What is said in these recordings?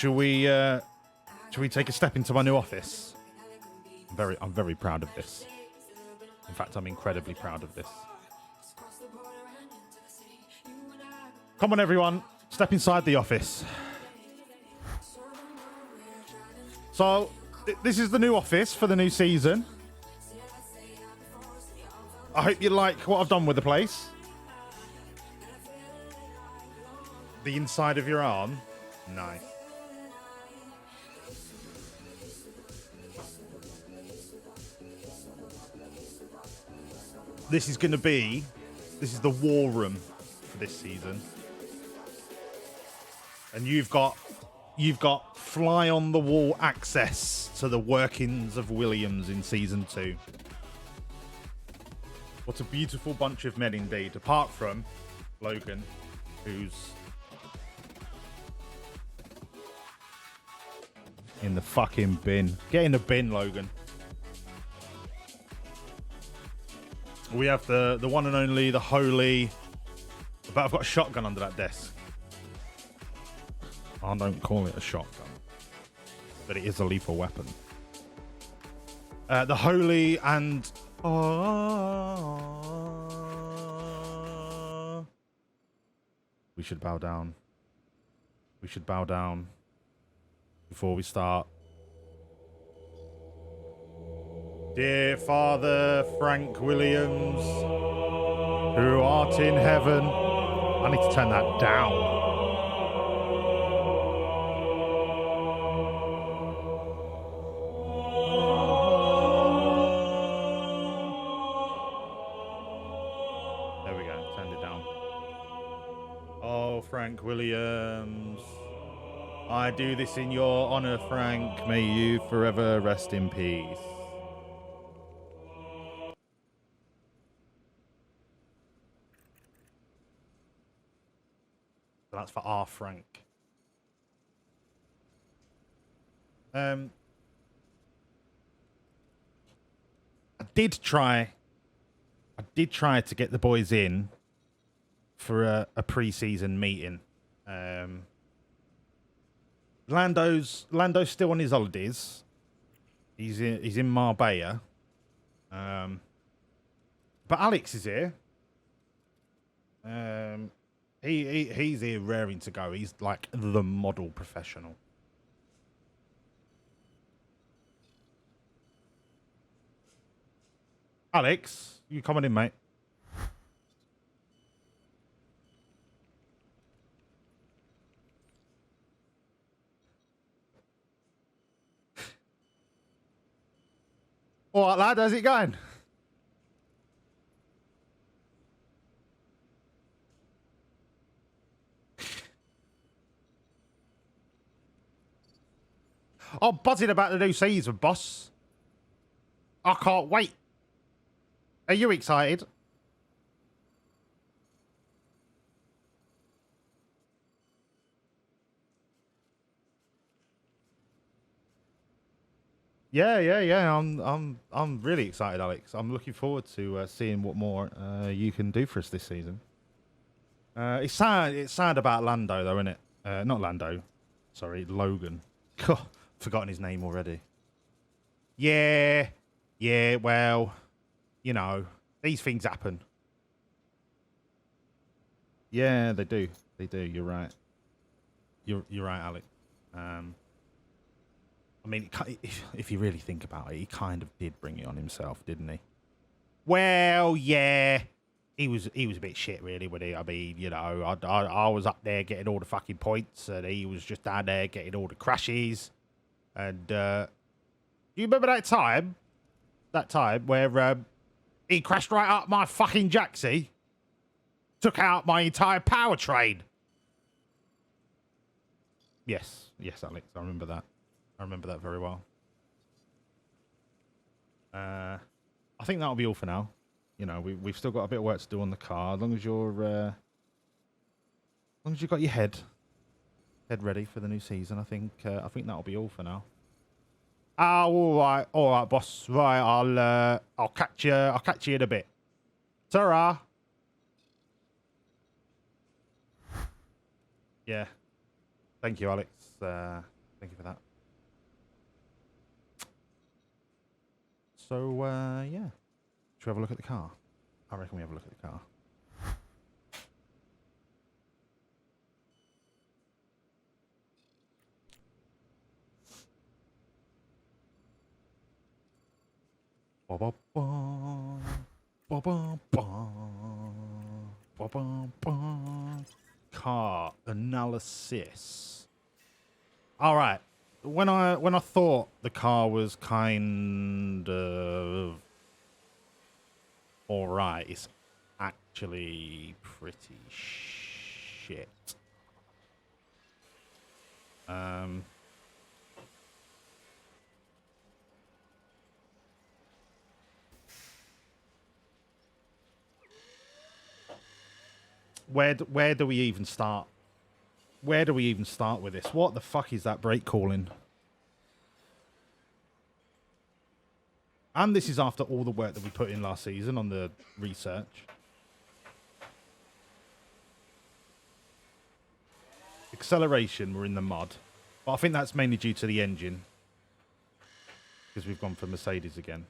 Shall we take a step into my new office? I'm very proud of this. In fact, I'm incredibly proud of this. Come on, everyone. Step inside the office. So, this is the new office for the new season. I hope you like what I've done with the place. The inside of your arm. Nice. This is the war room for this season. And you've got fly on the wall access to the workings of Williams in season 2. What a beautiful bunch of men indeed, apart from Logan, who's in the fucking bin. Get in the bin, Logan. We have the one and only, the holy, but I've got a shotgun under that desk. I don't call it a shotgun, but it is a lethal weapon. The holy and... We should bow down. We should bow down before we start. Dear Father Frank Williams, who art in heaven. I need to turn that down. There we go, turned it down. Oh, Frank Williams, I do this in your honor, Frank. May you forever rest in peace. So that's for R. Frank. I did try to get the boys in for a pre-season meeting. Lando's still on his holidays. He's in Marbella. But Alex is here. He's here raring to go. He's like the model professional. Alex, you coming in, mate? All right, lad, how's it going? I'm buzzing about the new season, boss. I can't wait. Are you excited? Yeah. I'm really excited, Alex. I'm looking forward to seeing what more you can do for us this season. It's sad about Lando, though, isn't it? Not Lando. Sorry, Logan. Forgotten his name already. Yeah. Well, you know, these things happen. Yeah, they do. They do. You're right. You're right, Alex. I mean, if you really think about it, he kind of did bring it on himself, didn't he? Well, yeah. He was a bit shit, really, wasn't he? I mean, you know, I was up there getting all the fucking points, and he was just down there getting all the crashes. And do you remember that time? That time where he crashed right up my fucking jacksie, took out my entire powertrain. Yes, Alex, I remember that. I remember that very well. I think that'll be all for now. You know, we've still got a bit of work to do on the car. As long as you've got your head ready for the new season, I think that'll be all for now. All right, boss. Right, I'll catch you in a bit. Ta-ra. Yeah. Thank you, Alex. Thank you for that. So, yeah. Should we have a look at the car? I reckon we have a look at the car. Ba ba ba. Ba ba ba. Ba ba ba. Car analysis. All right. When I thought the car was kind of all right, it's actually pretty shit. Where do we even start? Where do we even start with this? What the fuck is that brake calling? And this is after all the work that we put in last season on the research. Acceleration, we're in the mud. But I think that's mainly due to the engine. Because we've gone for Mercedes again.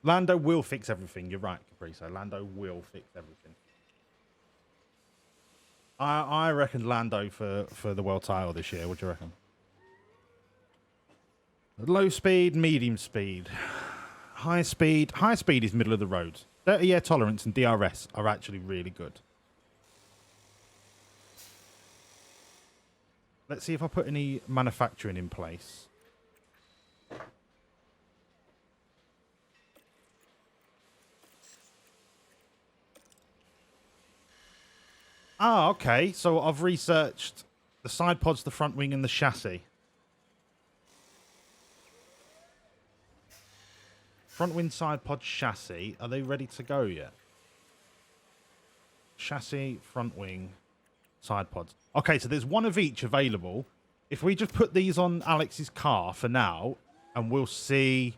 Lando will fix everything. You're right, Capriso. Lando will fix everything. I reckon Lando for the world title this year. What do you reckon? Low speed, medium speed. High speed. High speed is middle of the road. 30 air tolerance and DRS are actually really good. Let's see if I put any manufacturing in place. Ah, okay. So I've researched the side pods, the front wing, and the chassis. Front wing, side pod, chassis. Are they ready to go yet? Chassis, front wing, side pods. Okay, so there's one of each available. If we just put these on Alex's car for now, and we'll see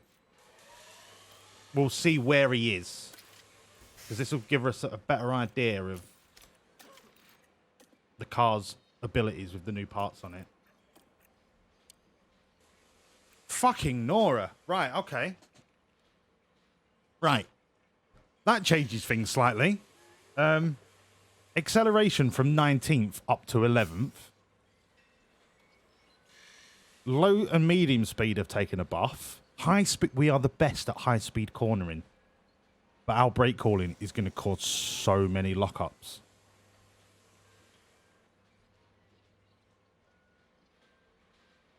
where he is. Because this will give us a better idea of the car's abilities with the new parts on it. Fucking Nora. Right, okay. Right. That changes things slightly. Acceleration from 19th up to 11th. Low and medium speed have taken a buff. High speed, we are the best at high speed cornering. But our brake calling is going to cause so many lockups.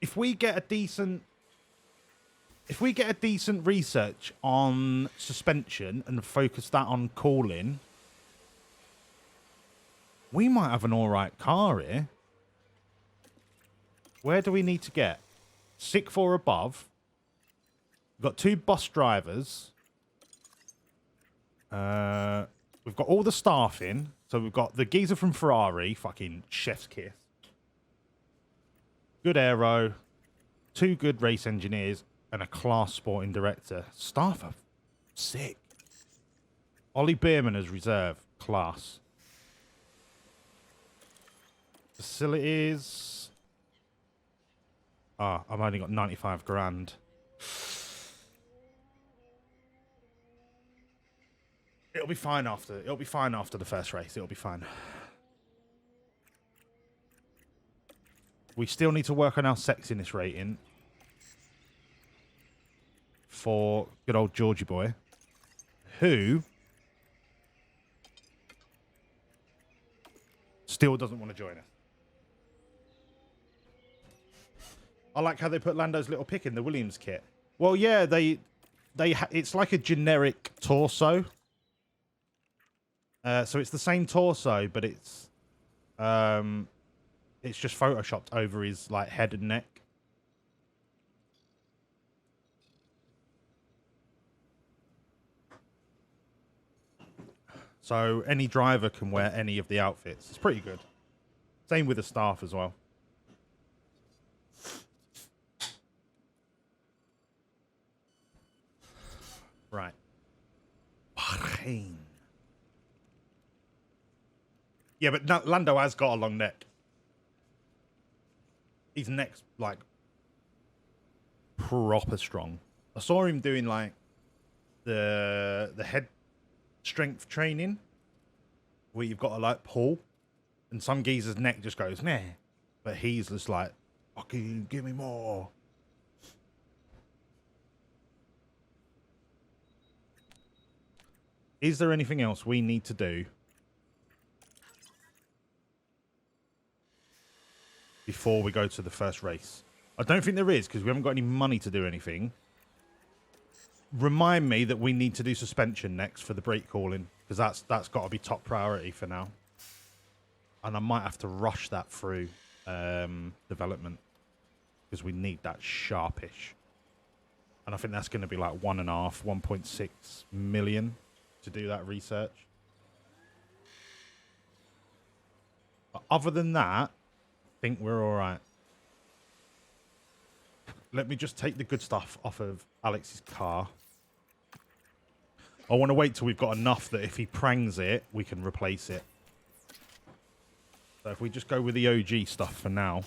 If we get a decent research on suspension and focus that on calling, we might have an all right car here. Where do we need to get? Sick 4 above. We've got 2 bus drivers. We've got all the staff in. So we've got the geezer from Ferrari, fucking chef's kiss. Good aero. 2 good race engineers. And a class sporting director. Staff are sick. Ollie Bierman as reserve. Class. Facilities. Ah, I've only got 95 grand. It'll be fine after. It'll be fine after the first race. It'll be fine. We still need to work on our sexiness rating. For good old Georgie boy, who still doesn't want to join us. I like how they put Lando's little pick in the Williams kit. Well, yeah, it's like a generic torso. So it's the same torso, but it's just photoshopped over his like head and neck. So any driver can wear any of the outfits. It's pretty good. Same with the staff as well. Right. Bahrain. Yeah, but Lando has got a long neck. his neck's like proper strong. I saw him doing like the head strength training where you've got to like pull, and some geezer's neck just goes meh, but he's just like, fucking give me more. Is there anything else we need to do before we go to the first race? I don't think there is, because we haven't got any money to do anything. Remind me that we need to do suspension next for the brake calling, because that's got to be top priority for now. And I might have to rush that through development, because we need that sharpish. And I think that's going to be like 1.6 million to do that research. But other than that, I think we're all right. Let me just take the good stuff off of Alex's car. I want to wait till we've got enough that if he prangs it, we can replace it. So if we just go with the OG stuff for now.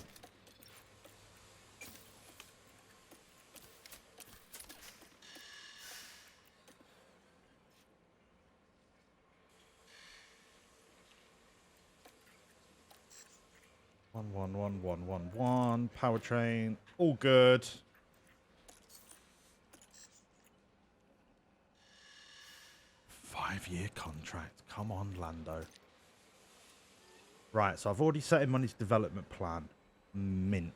One. Powertrain. All good. Five-year contract. Come on, Lando. Right, so I've already set him on his development plan. Mint.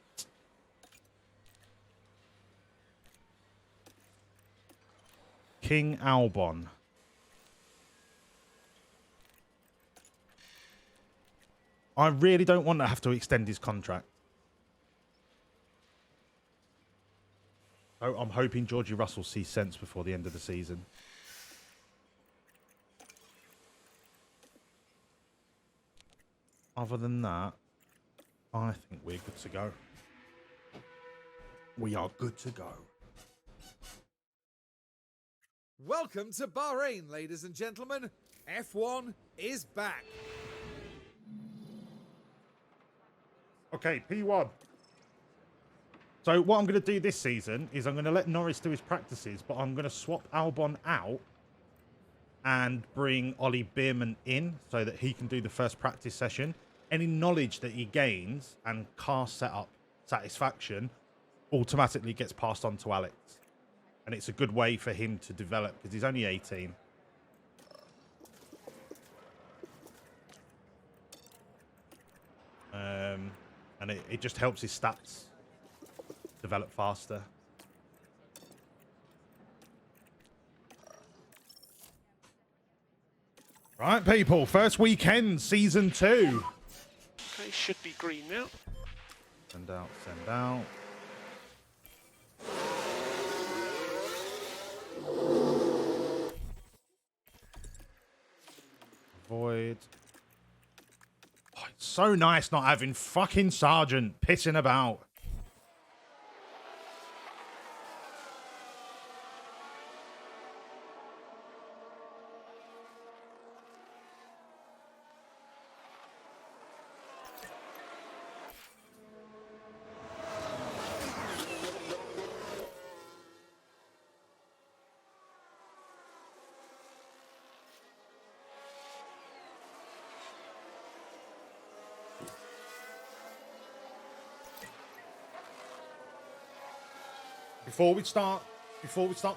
King Albon. I really don't want to have to extend his contract. So I'm hoping Georgie Russell sees sense before the end of the season. Other than that, I think we're good to go. We are good to go. Welcome to Bahrain, ladies and gentlemen. F1 is back. Okay, P1. So what I'm going to do this season is I'm going to let Norris do his practices, but I'm going to swap Albon out and bring Ollie Bierman in so that he can do the first practice session. Any knowledge that he gains and car setup satisfaction automatically gets passed on to Alex. And it's a good way for him to develop because he's only 18. And it just helps his stats develop faster. Right, people. First weekend, season 2. Okay, should be green now. Send out, send out. Avoid. Oh, it's so nice not having fucking Sergeant pissing about. Before we start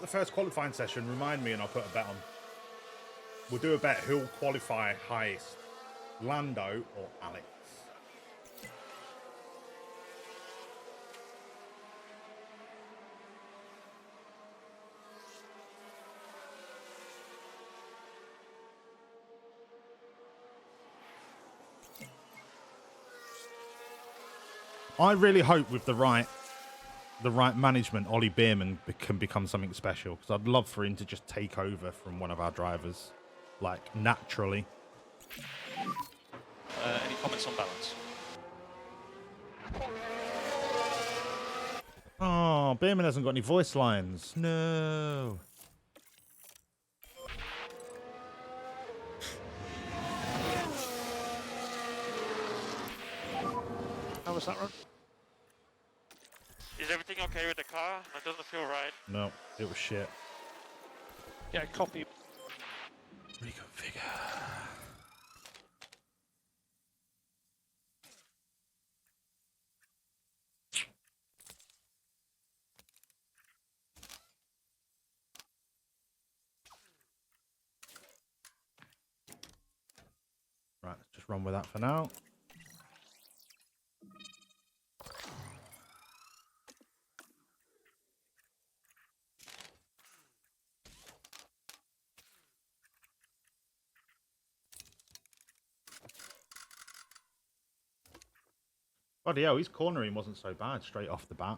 the first qualifying session, remind me and I'll put a bet on. We'll do a bet who'll qualify highest, Lando or Alex. I really hope with the right management, Ollie Bierman can become something special. Because I'd love for him to just take over from one of our drivers, like naturally. Any comments on balance? Oh, Bierman hasn't got any voice lines. No. How was that run? Is everything okay with the car? That doesn't feel right. No, it was shit. Yeah, copy. Reconfigure. Right, let's just run with that for now. Bloody hell, his cornering wasn't so bad straight off the bat.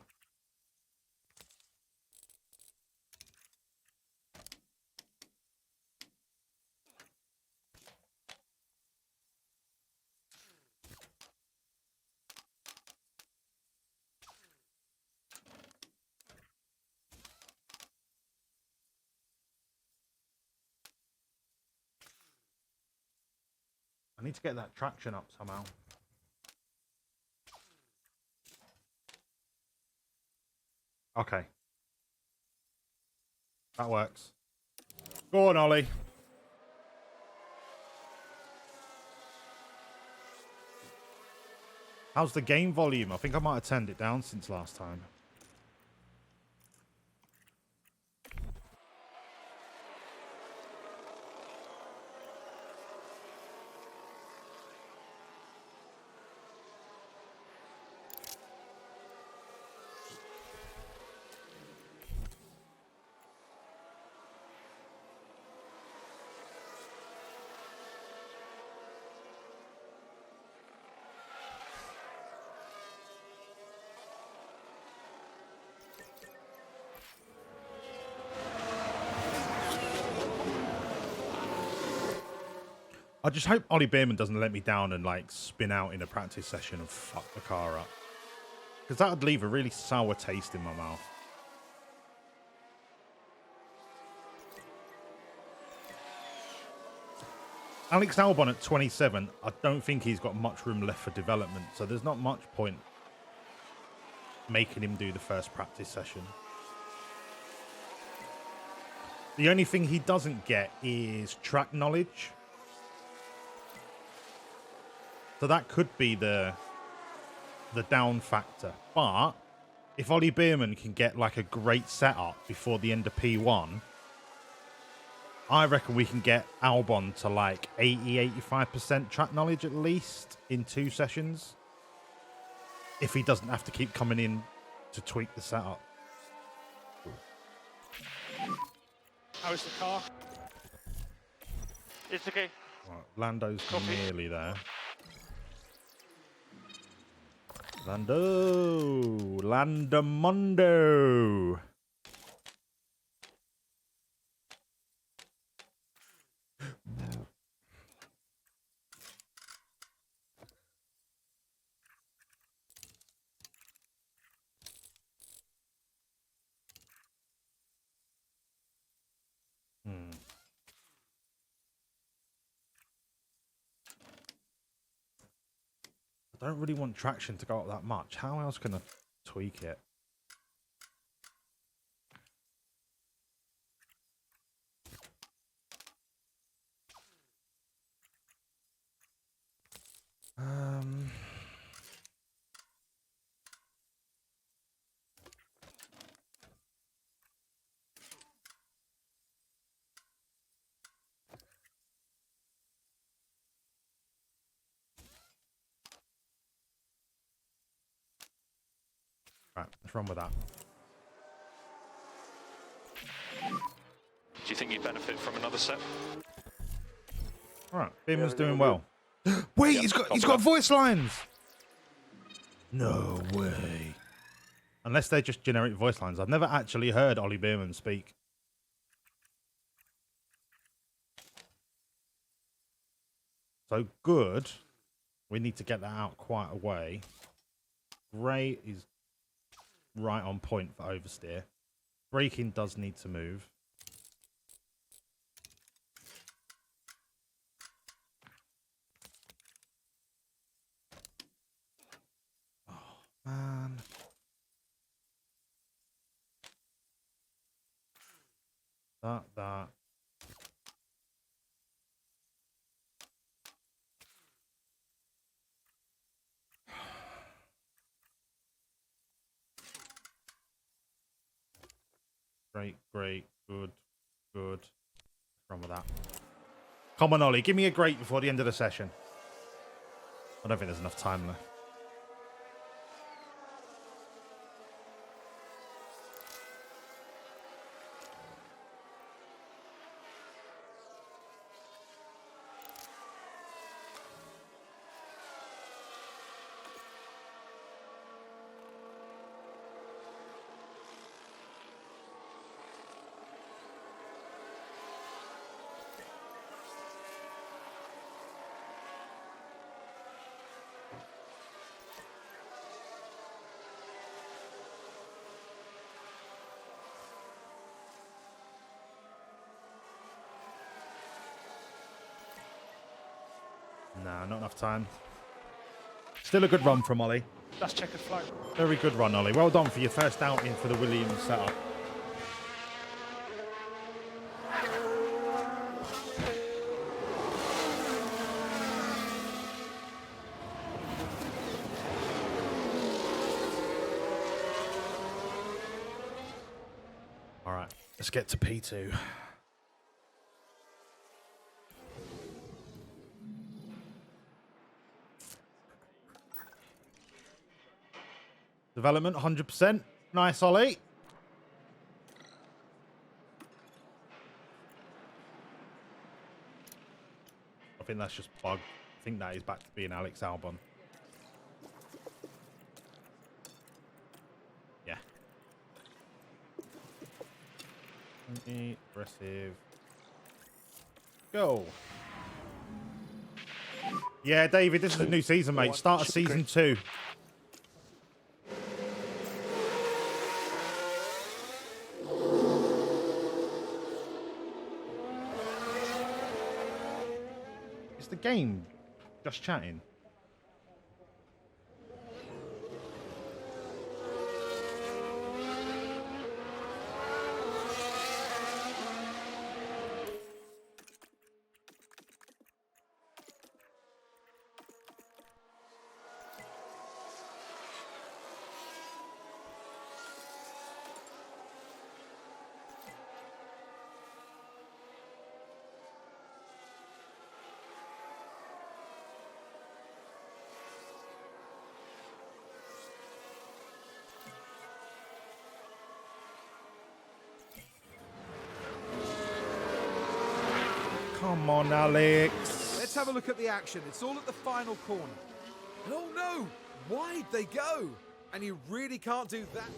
I need to get that traction up somehow. Okay. That works. Go on, Ollie. How's the game volume? I think I might have turned it down since last time. I just hope Ollie Beerman doesn't let me down and like spin out in a practice session and fuck the car up. Because that would leave a really sour taste in my mouth. Alex Albon at 27, I don't think he's got much room left for development. So there's not much point making him do the first practice session. The only thing he doesn't get is track knowledge. So that could be the down factor. But if Ollie Beerman can get like a great setup before the end of P1, I reckon we can get Albon to like 80-85% track knowledge at least in 2 sessions. If he doesn't have to keep coming in to tweak the setup. How is the car? It's okay. Right, Lando's nearly there. Landamundo. I don't really want traction to go up that much. How else can I tweak it? Right, let's run with that. Do you think you'd benefit from another set? All right, Beerman's doing well. Wait, Yep, he's got voice lines. No way. Unless they're just generic voice lines. I've never actually heard Ollie Beerman speak. So good. We need to get that out quite a way. Gray is right on point for oversteer. Braking does need to move. Oh, man. That. Great, good. What's wrong with that? Come on, Ollie, give me a great before the end of the session. I don't think there's enough time left. Nah, not enough time. Still a good run from Ollie. That's checkered flag. Very good run, Ollie. Well done for your first outing for the Williams setup. All right, let's get to P2. Development, 100%. Nice, Ollie. I think that's just bug. I think that is back to being Alex Albon. Yeah. Aggressive. Go. Yeah, David, this is a new season, mate. Start of season 2. Is the game just chatting? Come on, Alex. Let's have a look at the action. It's all at the final corner. Oh no! Why'd they go? And you really can't do that.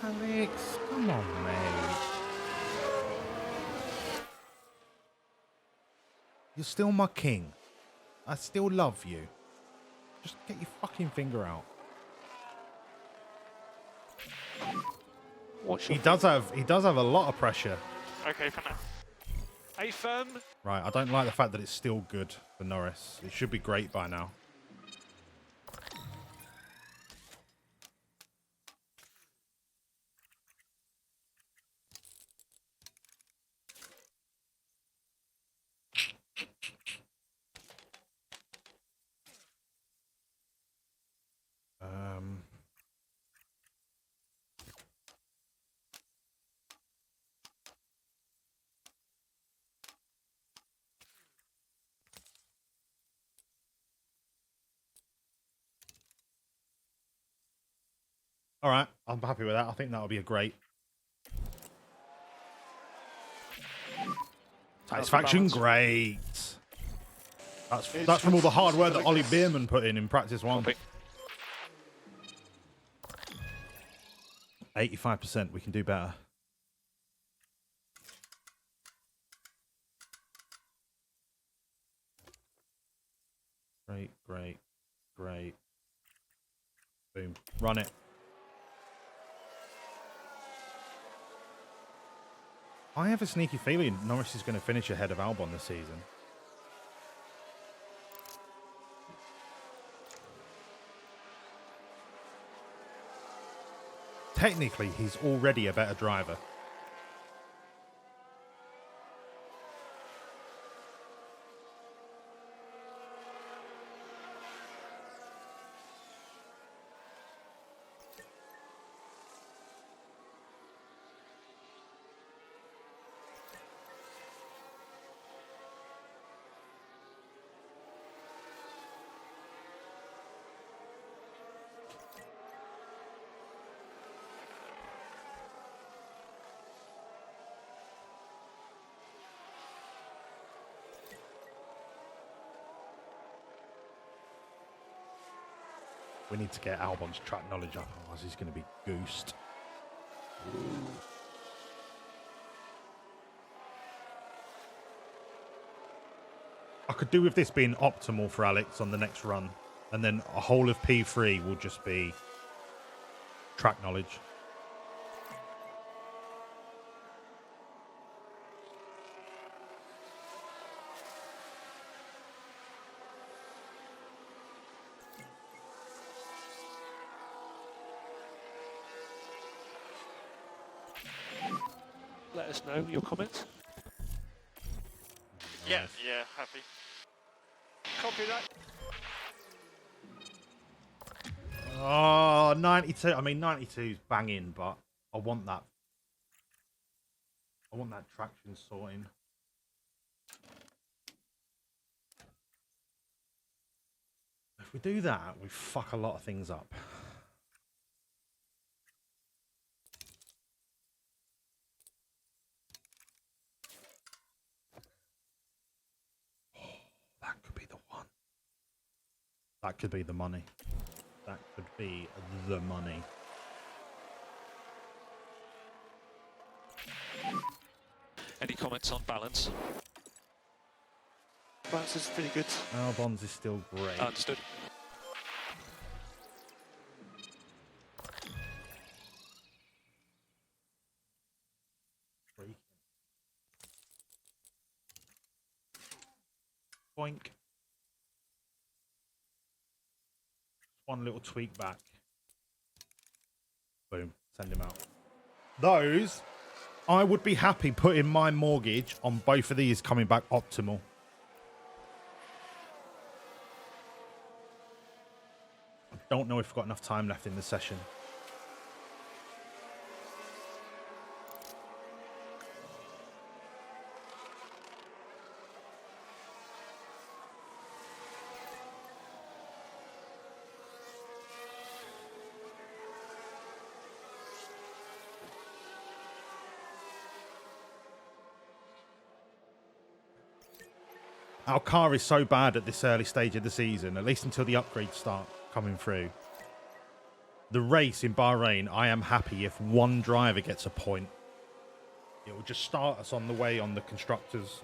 Alex, come on, mate. You're still my king. I still love you. Just get your fucking finger out. He does have a lot of pressure. Okay, for now. A firm. Right, I don't like the fact that it's still good for Norris. It should be great by now. All right, I'm happy with that. I think that'll be a great satisfaction. Great. That's from all the hard work that Ollie Bierman put in practice 1. 85%. We can do better. Great. Boom. Run it. I have a sneaky feeling Norris is going to finish ahead of Albon this season. Technically, he's already a better driver. We need to get Albon's track knowledge up, otherwise he's going to be goosed. I could do with this being optimal for Alex on the next run, and then a whole of P3 will just be track knowledge. Let us know your comments. Yeah, yeah, happy. Copy that. Oh, 92. I mean, 92 is banging, but I want that. I want that traction sorting. If we do that, we fuck a lot of things up. That could be the one. That could be the money. That could be the money. Any comments on balance? Balance is pretty good. Albon's is still great. Understood. Boink. One little tweak back. Boom. Send him out. Those, I would be happy putting my mortgage on both of these coming back optimal. I don't know if we've got enough time left in the session. Our car is so bad at this early stage of the season, at least until the upgrades start coming through. The race in Bahrain, I am happy if one driver gets a point. It will just start us on the way on the constructors.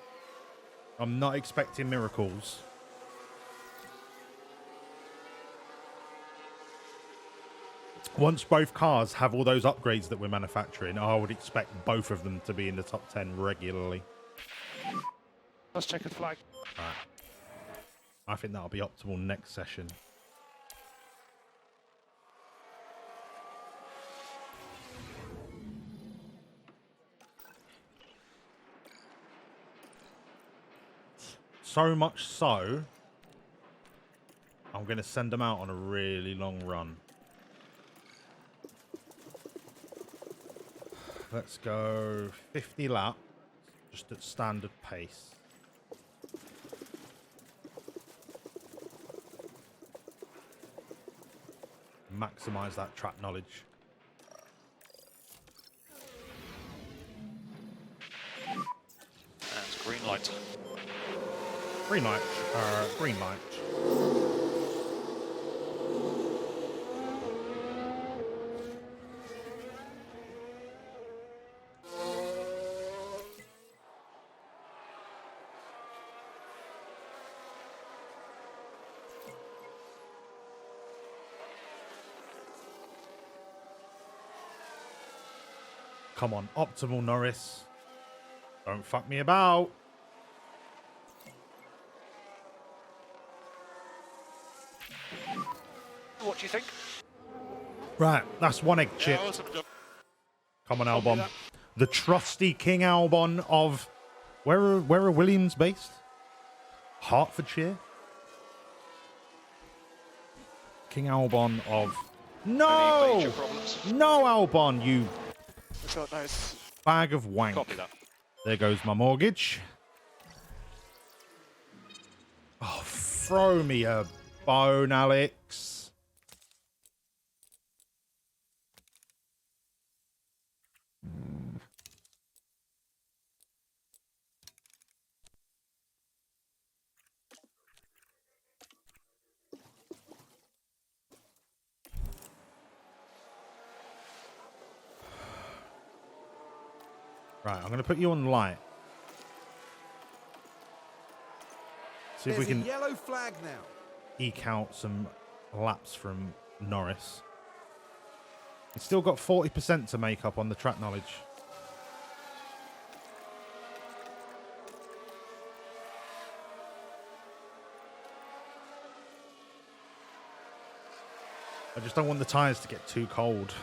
I'm not expecting miracles. Once both cars have all those upgrades that we're manufacturing, I would expect both of them to be in the top 10 regularly. Let's check a flag. Right. I think that'll be optimal next session. So much so, I'm going to send them out on a really long run. Let's go 50 laps, just at standard pace. Maximize that track knowledge. And green light. Green light. Green light. Come on, optimal Norris. Don't fuck me about. What do you think? Right, that's one egg chip. Yeah, awesome job. Come on, Copy Albon. that. The trusty King Albon of... Where are Williams based? Hertfordshire? King Albon of... Any No! major problems? No, Albon, you It's not nice. bag of wank. Copy that. There goes my mortgage. Oh, throw me a bone, Alex. Right, I'm going to put you on light. See if we There's can a yellow flag now. eke out some laps from Norris. He's still got 40% to make up on the track knowledge. I just don't want the tyres to get too cold.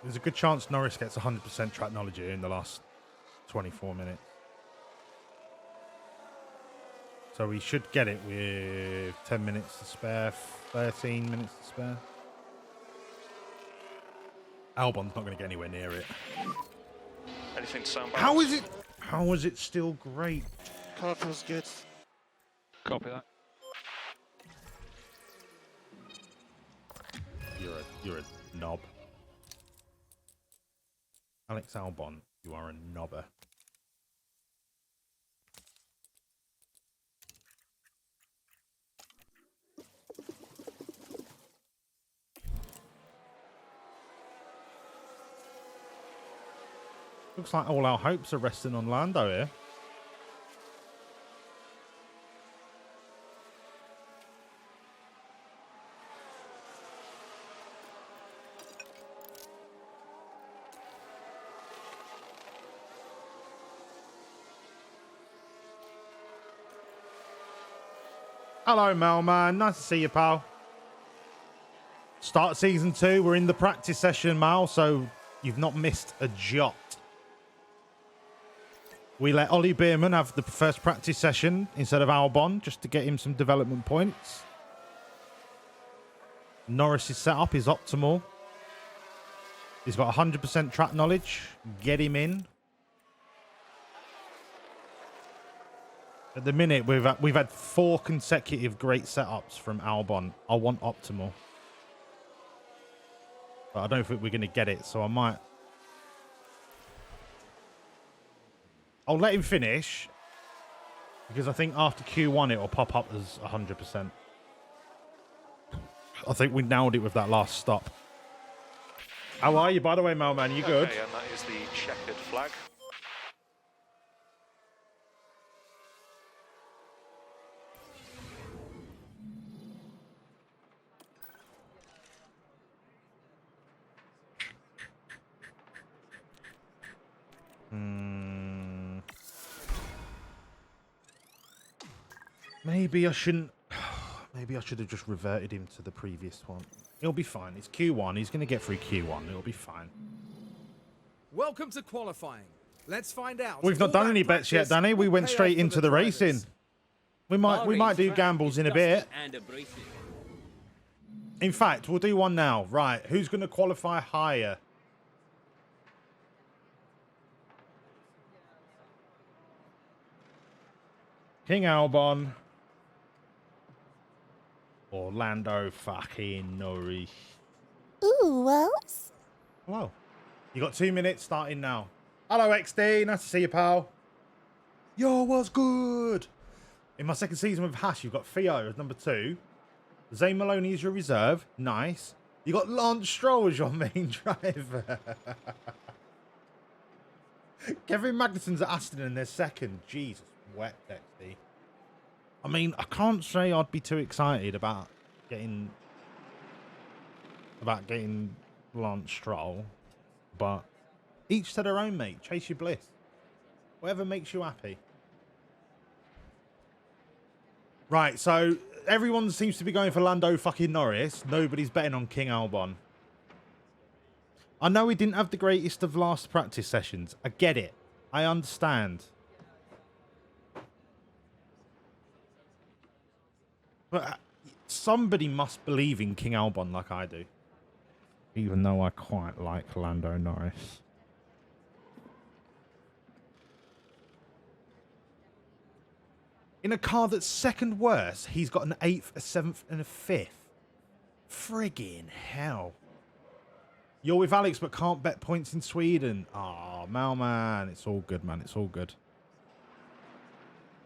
There's a good chance Norris gets 100% track knowledge here in the last 24 minutes. So we should get it with 10 minutes to spare, 13 minutes to spare. Albon's not going to get anywhere near it. Anything to sound How is it? How is it still great? Car feels good. Copy that. You're a knob. Alex Albon, you are a knobber. Looks like all our hopes are resting on Lando here. Hello, Melman. Nice to see you, pal. Start season 2. We're in the practice session, Mal, so you've not missed a jot. We let Ollie Bierman have the first practice session instead of Albon, just to get him some development points. Norris's setup is optimal. He's got 100% track knowledge. Get him in. At the minute, we've had 4 consecutive great setups from Albon. I want optimal. But I don't think we're going to get it, so I might... I'll let him finish, because I think after Q1 it will pop up as 100%. I think we nailed it with that last stop. How are you, by the way, Melman? You good? Okay, and that is the checkered flag. Maybe I shouldn't... Maybe I should have just reverted him to the previous one. He'll be fine. It's Q1. He's going to get through Q1. It'll be fine. Welcome to qualifying. Let's find out. We've not done any bets yet, Danny. We went straight into the racing. We might do gambles in a bit. In fact, we'll do one now. Right. Who's going to qualify higher? King Albon. Orlando fucking Norris. Ooh, Wells. Hello. You got 2 minutes starting now. Hello, XD. Nice to see you, pal. Yo, what's good? In my second season with Hash, you've got Theo as number 2. Zane Maloney is your reserve. Nice. You got Lance Stroll as your main driver. Kevin Magnussen's at Aston in their second. Jesus, wet, XD. I mean, I can't say I'd be too excited about getting Lance Stroll, but Each to their own, mate. Chase your bliss. Whatever makes you happy. Right, so everyone seems to be going for Lando fucking Norris. Nobody's betting on King Albon. I know he didn't have the greatest of last practice sessions. I get it. I understand. But somebody must believe in King Albon like I do. Even though I quite like Lando Norris. In a car that's second worst, he's got an 8th, a 7th, and a 5th. Friggin' hell. You're with Alex, but can't bet points in Sweden. Oh, man. It's all good, man. It's all good.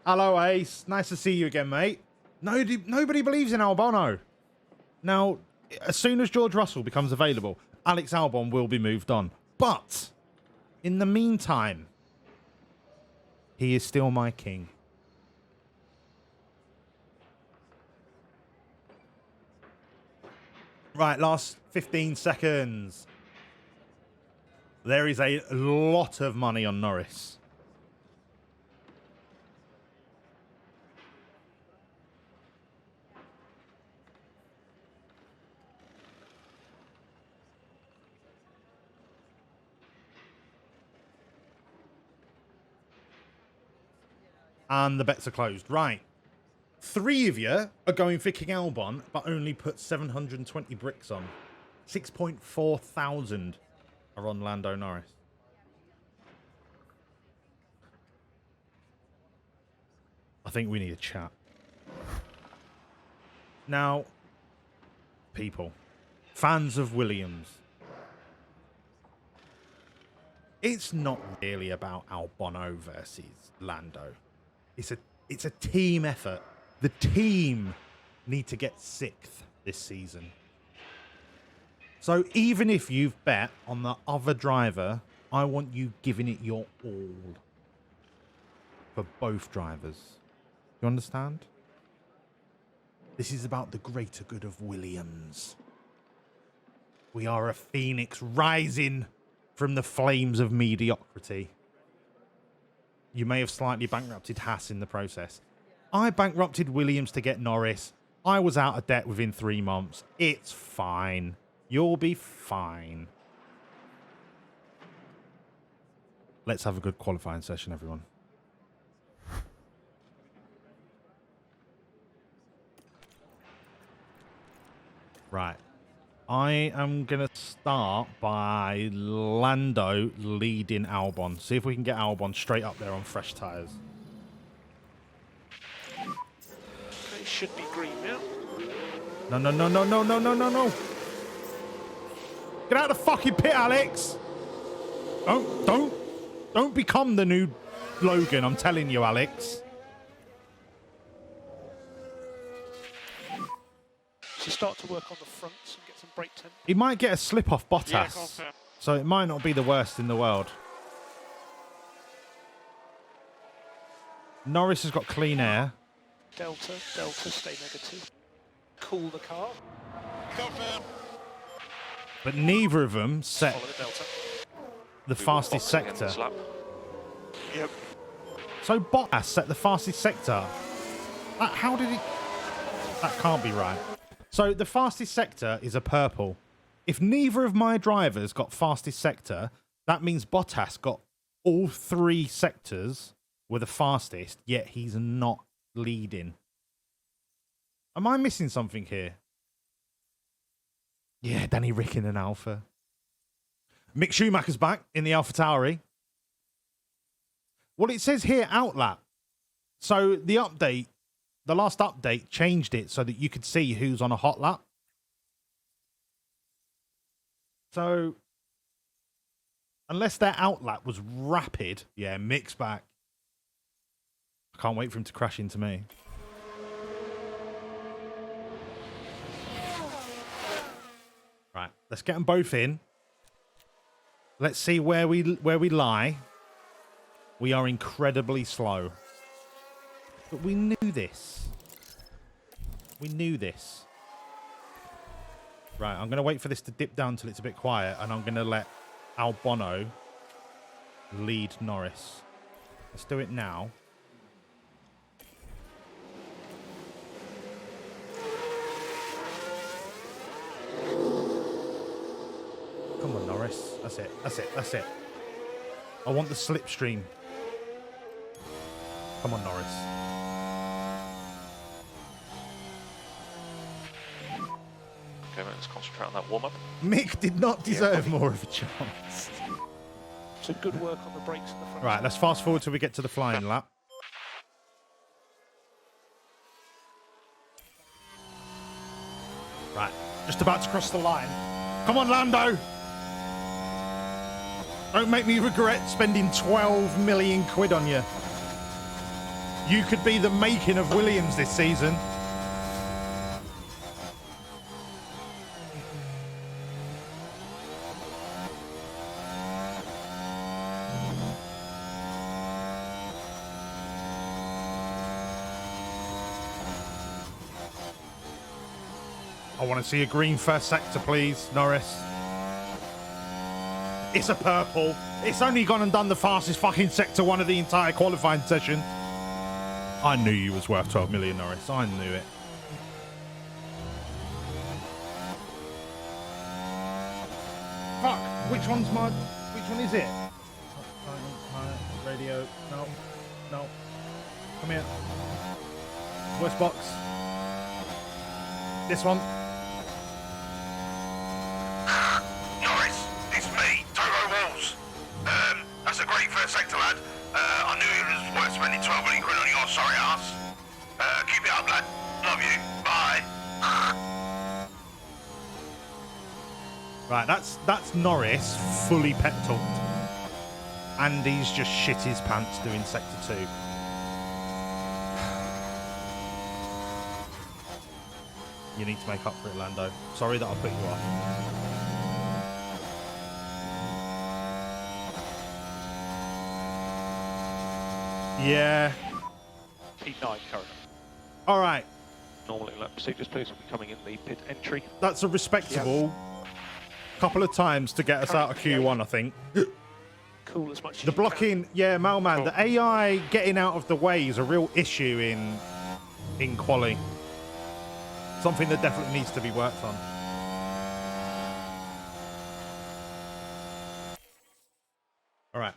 Hello, Ace. Nice to see you again, mate. Nobody believes in Albon. Now, as soon as George Russell becomes available, Alex Albon will be moved on. But, in the meantime, he is still my king. Right, last 15 seconds. There is a lot of money on Norris. And the bets are closed. Right. 3 of you are going for King Albon, but only put 720 bricks on. 6.4 thousand are on Lando Norris. I think we need a chat. Now, people, fans of Williams, it's not really about Albon versus Lando. It's a team effort. The team need to get 6th this season. So even if you've bet on the other driver, I want you giving it your all for both drivers. You understand? This is about the greater good of Williams. We are a phoenix rising from the flames of mediocrity. You may have slightly bankrupted Haas in the process. I bankrupted Williams to get Norris. I was out of debt within 3 months. It's fine. You'll be fine. Let's have a good qualifying session, everyone. Right. I am going to start by Lando leading Albon. See if we can get Albon straight up there on fresh tyres. It should be green now. No. Get out of the fucking pit, Alex. Don't become the new Logan, I'm telling you, Alex. So start to work on the fronts and get some brake temp. He might get a slip off Bottas. Yeah, confirm. So it might not be the worst in the world. Norris has got clean air. Delta, stay negative. Cool the car. Confirm. But neither of them set Follow the Delta. the fastest sector. Yep. So Bottas set the fastest sector. How did he... That can't be right. So the fastest sector is a purple. If neither of my drivers got fastest sector, that means Bottas got all 3 sectors were the fastest, yet he's not leading. Am I missing something here? Yeah, Danny Rick in an Alpha. Mick Schumacher's back in the AlphaTauri. Well, it says here outlap. So the update, the last update changed it so that you could see who's on a hot lap. So unless their outlap was rapid, yeah, Mick's back. I can't wait for him to crash into me. Right, let's get them both in. Let's see where we lie. We are incredibly slow. But we knew this. We knew this. Right, I'm going to wait for this to dip down till it's a bit quiet, and I'm going to let Albon lead Norris. Let's do it now. Come on, Norris. That's it. That's it. That's it. I want the slipstream. Come on, Norris. Okay, let's concentrate on that warm-up. Mick did not deserve more of a chance. So good work on the brakes in the front. Right, let's fast forward till we get to the flying lap. Right, just about to cross the line. Come on, Lando! Don't make me regret spending 12 million quid on you. You could be the making of Williams this season. I want to see a green first sector, please, Norris. It's a purple. It's only gone and done the fastest fucking sector one of the entire qualifying session. I knew you was worth 12 million, Norris. I knew it. Fuck. Which one's my... Which one is it? Radio. No. No. Come here. Voice box. This one. Norris, it's me, Toto Walls. That's a great first sector, lad. I knew it was worth spending 12 million quid on your sorry ass. Keep it up, lad. Love you. Bye. Right, that's Norris fully pep talked. Andy's just shit his pants doing sector 2. You need to make up for it, Lando. Sorry that I put you off. Yeah. P9 currently. All right. Normally, lap procedures, please, will be coming in the pit entry. That's a respectable couple of times to get us out of Q1, I think. Cool as much as The you blocking, yeah, Malman, the AI getting out of the way is a real issue in quali. Something that definitely needs to be worked on. All right,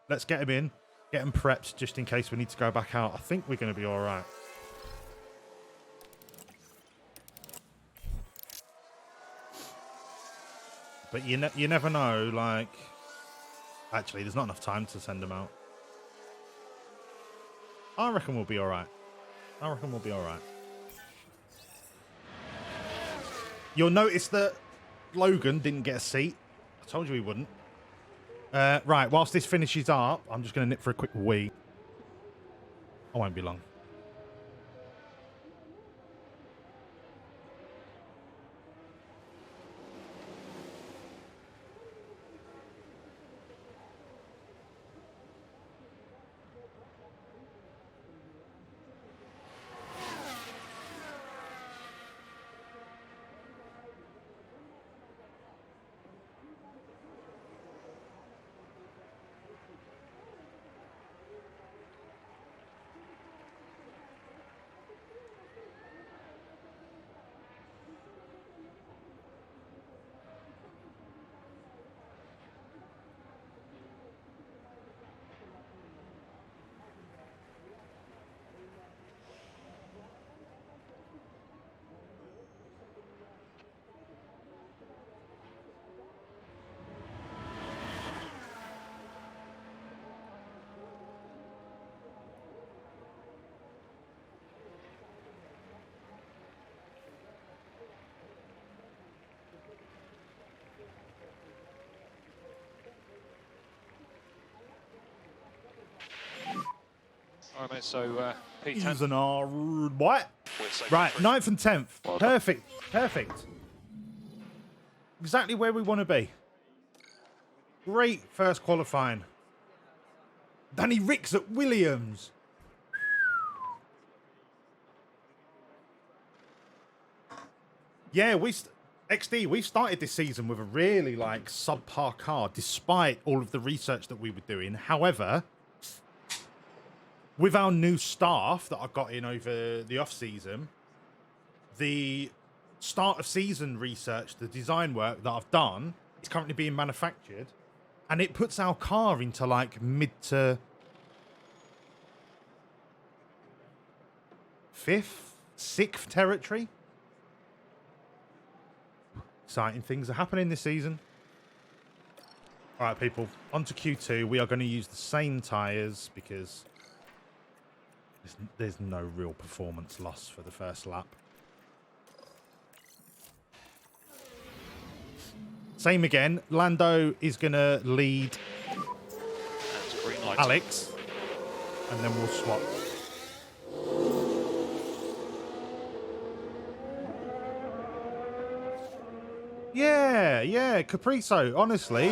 let's get him in, get him prepped just in case we need to go back out. I think we're going to be all right. But you never know, like... Actually, there's not enough time to send them out. I reckon we'll be all right. I reckon we'll be all right. You'll notice that Logan didn't get a seat. I told you he wouldn't. Right, whilst this finishes up, I'm just going to nip for a quick wee. I won't be long. All right, mate, so P10. He's an R. What? Right, 9th and 10th. Well done. Perfect. Perfect. Exactly where we want to be. Great first qualifying. Danny Ricks at Williams. Yeah, XD, we've started this season with a really like subpar car, despite all of the research that we were doing. However, with our new staff that I got in over the off season, the start of season research, the design work that I've done is currently being manufactured, and it puts our car into like mid to fifth, sixth territory. Exciting things are happening this season. All right, people, on to Q2. We are going to use the same tyres because there's no real performance loss for the first lap. Same again. Lando is going to lead That's a green light. Alex, and then we'll swap. Yeah, Capriso. Honestly,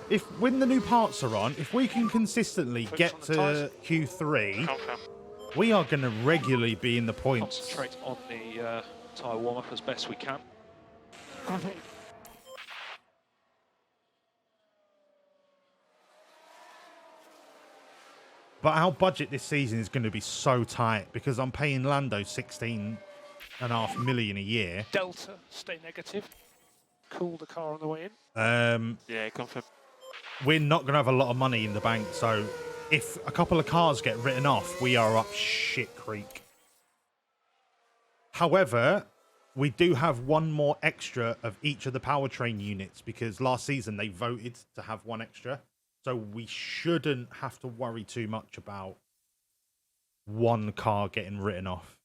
if when the new parts are on, if we can consistently get to Q3, we are going to regularly be in the points. Concentrate on the tyre warm-up as best we can. But our budget this season is going to be so tight because I'm paying Lando 16.5 million a year. Delta, stay negative. Cool the car on the way in. Yeah, confirm. We're not going to have a lot of money in the bank, so if a couple of cars get written off, we are up shit creek. However, we do have one more extra of each of the powertrain units because last season they voted to have one extra. So we shouldn't have to worry too much about one car getting written off.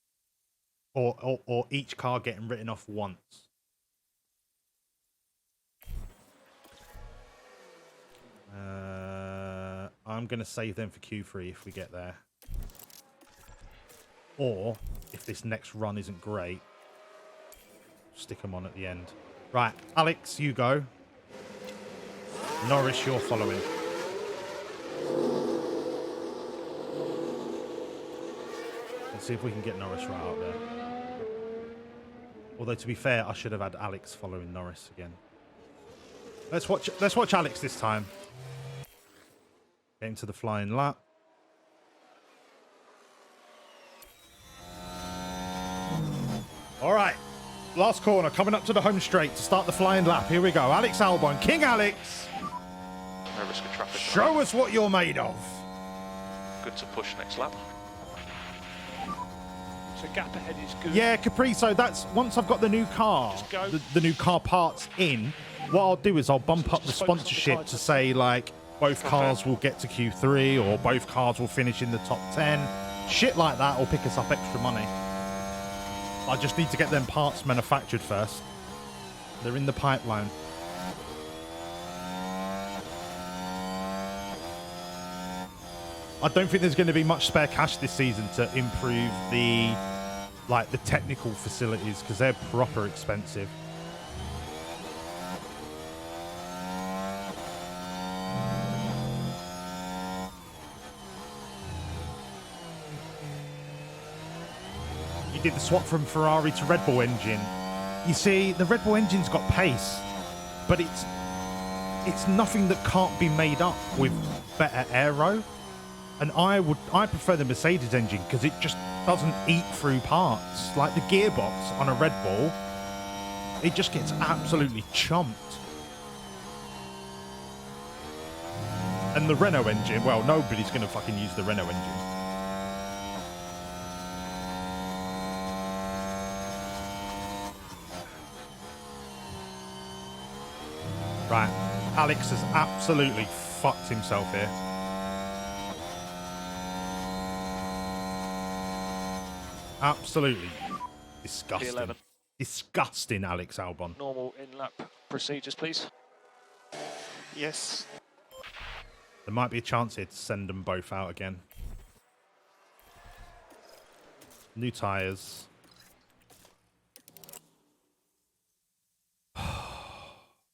Or each car getting written off once. I'm going to save them for Q3 if we get there. Or, if this next run isn't great, stick them on at the end. Right, Alex, you go. Norris, you're following. Let's see if we can get Norris right out there. Although, to be fair, I should have had Alex following Norris again. Let's watch Alex this time. Get into the flying lap. All right. Last corner, coming up to the home straight to start the flying lap. Here we go. Alex Albon, King Alex. No risk of traffic. Show us what you're made of. Good to push next lap. So gap ahead is good. Yeah, Capriso, that's once I've got the new car, Just go. the new car parts in, what I'll do is I'll bump up the Just focus on the sponsorship tyres. to say, like, both cars will get to Q3 or both cars will finish in the top 10. Shit like that will pick us up extra money. I just need to get them parts manufactured first. They're in the pipeline. I don't think there's going to be much spare cash this season to improve the technical facilities because they're proper expensive. You did the swap from Ferrari to Red Bull engine. You see, the Red Bull engine's got pace, but it's nothing that can't be made up with better aero. And I prefer the Mercedes engine because it just doesn't eat through parts. Like the gearbox on a Red Bull, it just gets absolutely chumped. And the Renault engine, well, nobody's going to fucking use the Renault engine. Right, Alex has absolutely fucked himself here. Absolutely disgusting. P11. Disgusting, Alex Albon. Normal in-lap procedures, please. Yes. There might be a chance here to send them both out again. New tyres.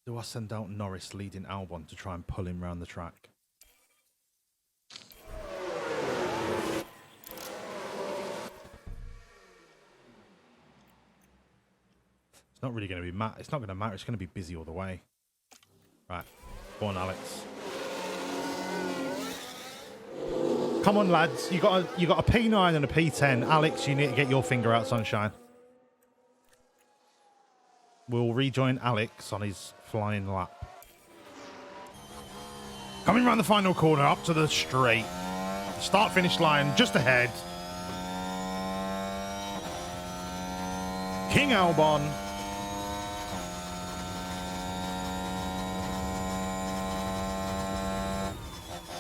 Do I send out Norris leading Albon to try and pull him around the track? not really going to be it's not going to matter. It's going to be busy all the way. Right. Go on, Alex. Come on, lads. You got a P9 and a P10. Alex, you need to get your finger out, sunshine. We'll rejoin Alex on his flying lap. Coming around the final corner, up to the straight. Start-finish line just ahead. King Albon.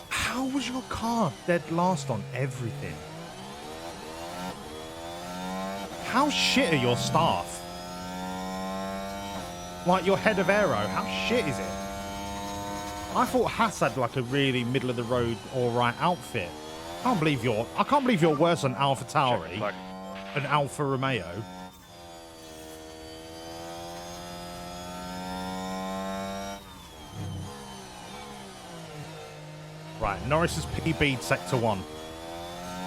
How was your car dead last on everything? How shit are your staff? Like your head of aero, how shit is it? I thought Haas had like a really middle of the road alright outfit. I can't believe you're worse than Alpha Tauri and Alfa Romeo. Right, Norris has PB'd Sector 1.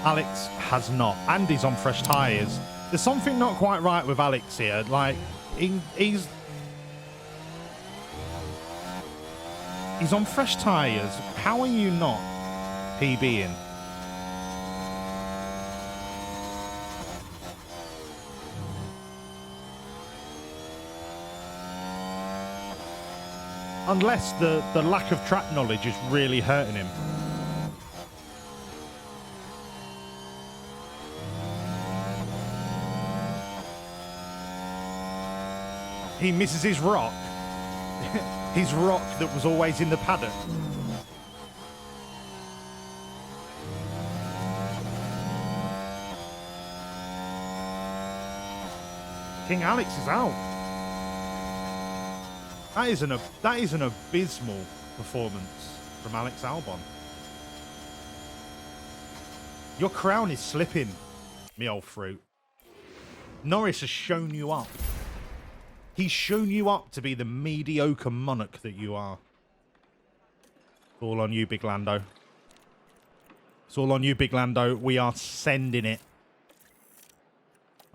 Alex has not. And he's on fresh tyres. There's something not quite right with Alex here. Like, he's on fresh tyres. How are you not PBing? Unless the lack of track knowledge is really hurting him. He misses his rock. His rock that was always in the paddock. King Alex is out. That is an abysmal performance from Alex Albon. Your crown is slipping, me old fruit. Norris has shown you up. He's shown you up to be the mediocre monarch that you are. It's all on you, Big Lando. It's all on you, Big Lando. We are sending it.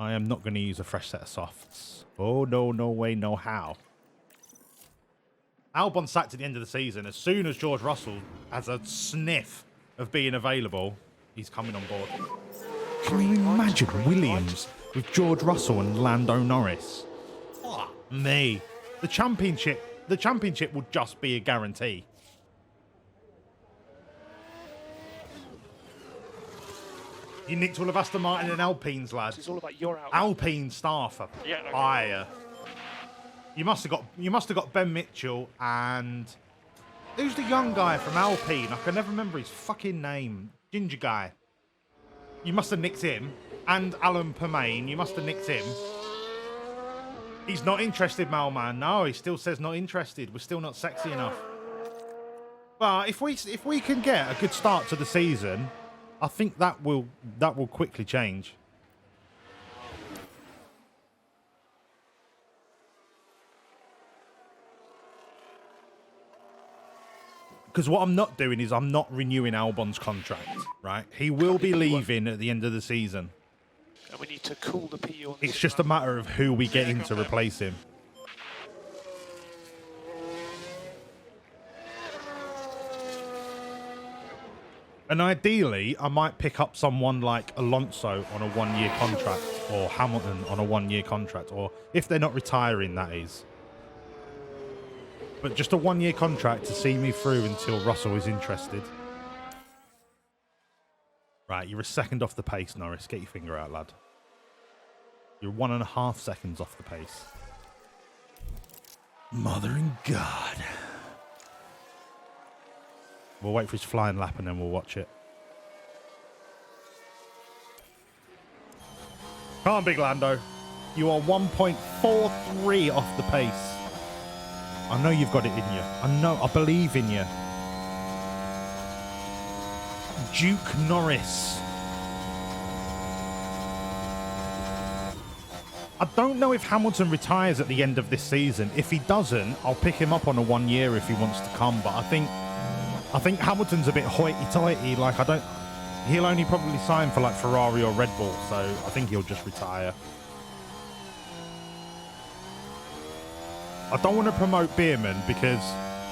I am not going to use a fresh set of softs. Oh, no, no way, no how. Albon sacked at the end of the season. As soon as George Russell has a sniff of being available, he's coming on board. Can you imagine Williams with George Russell and Lando Norris? Me. The championship will just be a guarantee. You nicked all of Aston Martin and Alpine's, lads. It's all about your outfit. Alpine staff are fire. You must have got Ben Mitchell and who's the young guy from Alpine? I can never remember his fucking name. Ginger guy. You must have nicked him. And Alan Permain. You must have nicked him. He's not interested, Malman. No, he still says not interested. We're still not sexy enough. But if we can get a good start to the season, I think that will quickly change. Because what I'm not doing is I'm not renewing Albon's contract, right? He will be leaving at the end of the season. And we need to cool the PU on this. It's just a matter of who we get in to replace him. And ideally, I might pick up someone like Alonso on a one-year contract, or Hamilton on a one-year contract, or if they're not retiring, that is. But just a one-year contract to see me through until Russell is interested. Right, you're a second off the pace, Norris. Get your finger out, lad. You're 1.5 seconds off the pace. Mother and God. We'll wait for his flying lap and then we'll watch it. Come on, Big Lando. You are 1.43 off the pace. I know you've got it in you. I believe in you. Duke Norris. I don't know if Hamilton retires at the end of this season. If he doesn't, I'll pick him up on a 1 year if he wants to come. But I think Hamilton's a bit hoity-toity. Like, he'll only probably sign for like Ferrari or Red Bull. So I think he'll just retire. I don't want to promote Bierman because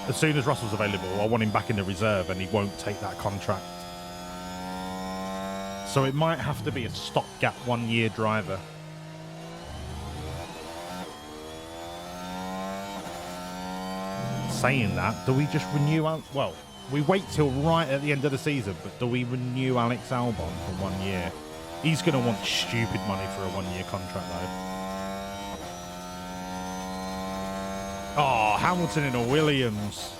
as soon as Russell's available, I want him back in the reserve and he won't take that contract. So it might have to be a stopgap 1 year driver. Saying that, do we just renew well, we wait till right at the end of the season, but do we renew Alex Albon for 1 year? He's going to want stupid money for a 1 year contract though. Oh, Hamilton in a Williams.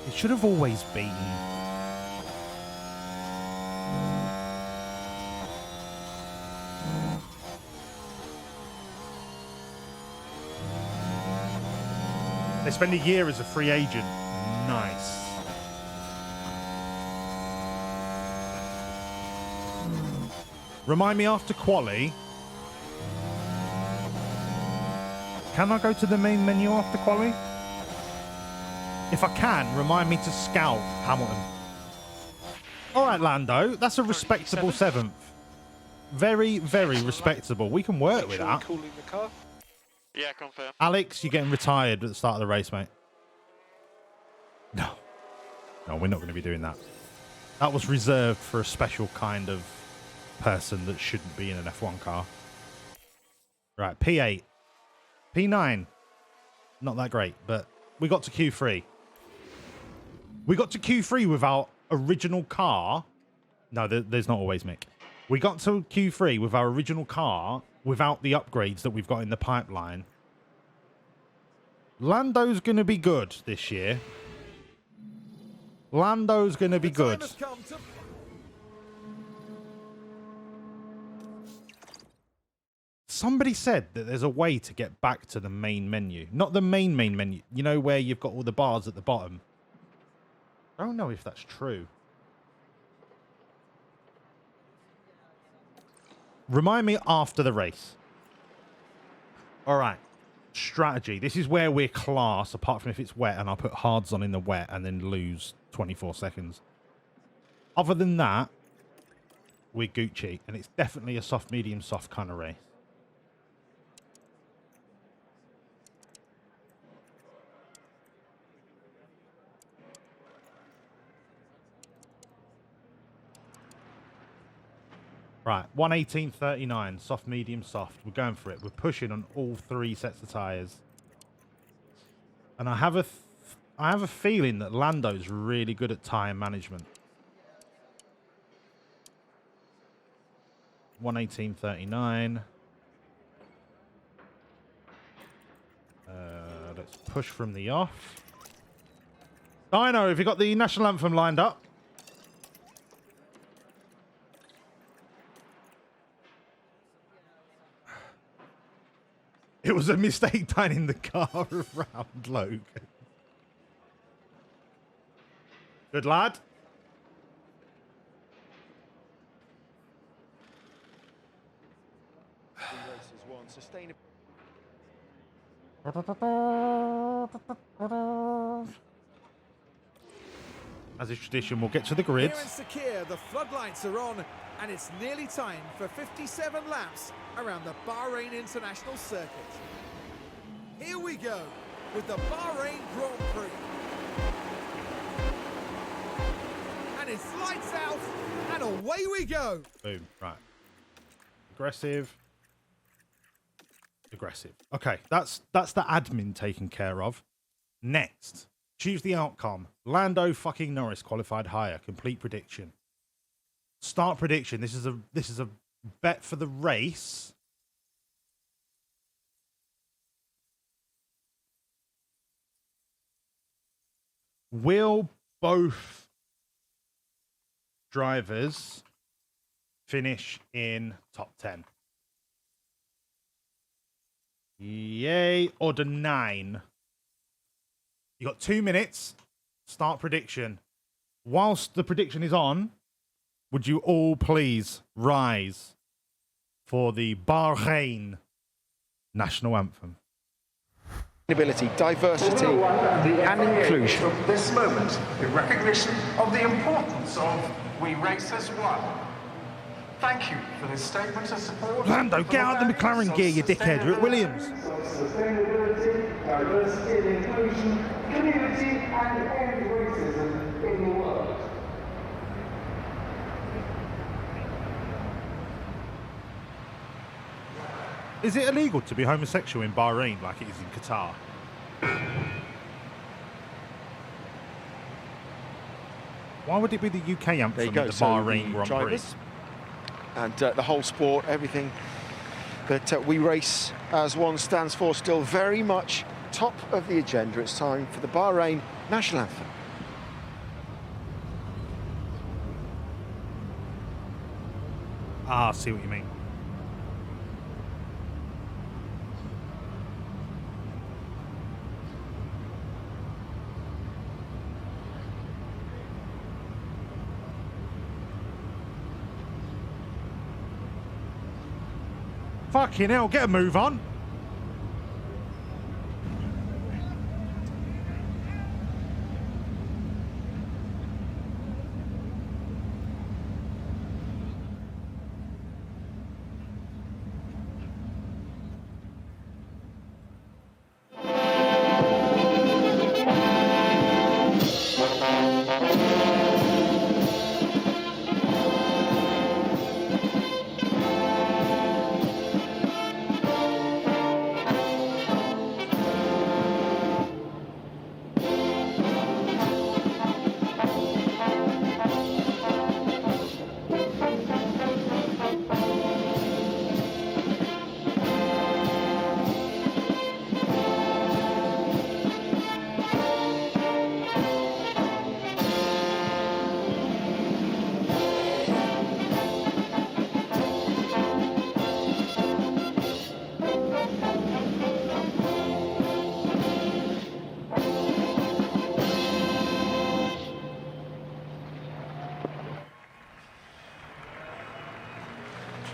It should have always been. They spend a year as a free agent. Nice. Remind me after quali. Can I go to the main menu after quali? If I can, remind me to scout Hamilton. All right, Lando. That's a respectable 7th. Very, very respectable. We can work with that. Cooling the car. Yeah, confirm. Alex, you're getting retired at the start of the race, mate. No. No, we're not going to be doing that. That was reserved for a special kind of person that shouldn't be in an F1 car. Right, P8. P9. Not that great, but we got to Q3. We got to Q3 with our original car. No, there's not always, Mick. We got to Q3 with our original car without the upgrades that we've got in the pipeline. Lando's going to be good this year. Lando's going to be good. Somebody said that there's a way to get back to the main menu. Not the main menu. You know, where you've got all the bars at the bottom. I don't know if that's true. Remind me after the race. All right. Strategy. This is where we're class, apart from if it's wet, and I'll put hards on in the wet and then lose 24 seconds. Other than that, we're Gucci, and it's definitely a soft, medium, soft kind of race. Right, 118.39, soft, medium, soft. We're going for it. We're pushing on all 3 sets of tyres. And I have a feeling that Lando's really good at tyre management. 118.39. Let's push from the off. Dino, have you got the national anthem lined up? It was a mistake dining the car around, Logan. Good lad. As is tradition, we'll get to the grid. Here in Sakir, the floodlights are on, and it's nearly time for 57 laps around the Bahrain International Circuit. Here we go with the Bahrain Grand Prix. And it's lights out, and away we go. Boom. Right. Aggressive. Aggressive. Okay, that's the admin taken care of. Next, choose the outcome. Lando fucking Norris qualified higher. Complete prediction. Start prediction. This is a bet for the race. Will both drivers finish in top 10? Yay or the 9? You got 2 minutes. Start prediction. Whilst the prediction is on, would you all please rise for the Bahrain national anthem? Sustainability, diversity, and inclusion. This moment, in recognition of the importance of We Race as One. Thank you for this statement of support. Lando, get out the McLaren gear, you dickhead. You're at Williams. Sustainability, diversity and inclusion, community and end racism in the world. Is it illegal to be homosexual in Bahrain like it is in Qatar? Why would it be the UK anthem There you at go. the So Bahrain the Grand Prix? drivers and the whole sport, everything that we race as one stands for, still very much top of the agenda. It's time for the Bahrain national anthem. Ah, I see what you mean. Fucking hell, get a move on.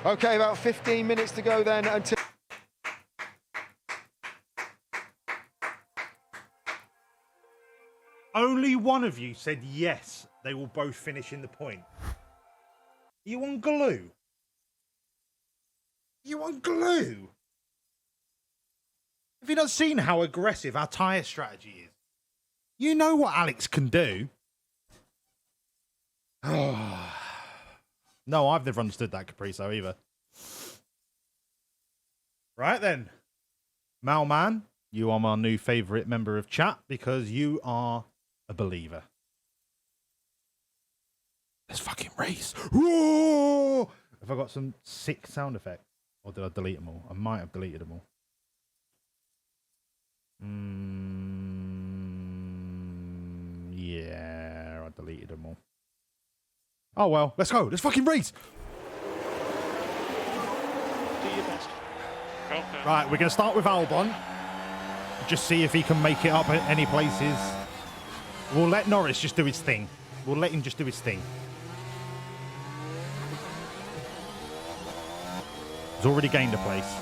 Okay, about 15 minutes to go then until... Only one of you said yes, they will both finish in the point. You on glue? You on glue? Have you not seen how aggressive our tyre strategy is? You know what Alex can do. No, I've never understood that Capriso either. Right then. Malman, you are my new favourite member of chat because you are a believer. Let's fucking race. Whoa! Have I got some sick sound effects? Or did I delete them all? I might have deleted them all. Yeah, I deleted them all. Oh well, let's go. Let's fucking race. Do your best. Right, we're going to start with Albon. Just see if he can make it up at any places. We'll let Norris just do his thing. We'll let him just do his thing. He's already gained a place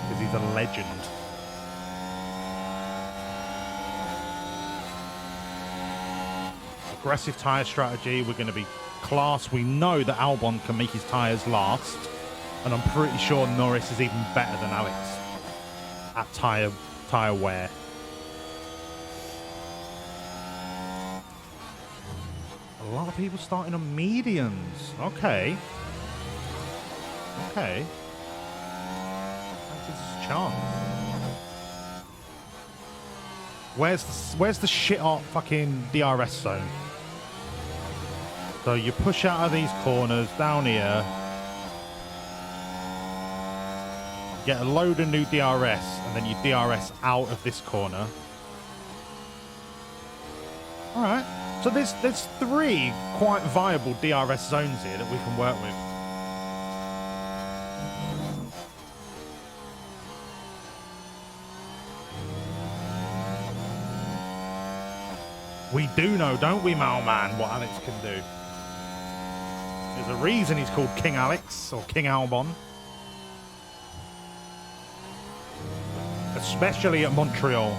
because he's a legend. Aggressive tyre strategy. We're going to be class. We know that Albon can make his tyres last. And I'm pretty sure Norris is even better than Alex at tyre wear. A lot of people starting on mediums. Okay. Okay. This is a chance. Where's the shit hot fucking DRS zone? So you push out of these corners down here. Get a load of new DRS, and then you DRS out of this corner. All right. So there's 3 quite viable DRS zones here that we can work with. We do know, don't we, Malman, what Alex can do. There's a reason he's called King Alex or King Albon. Especially at Montreal.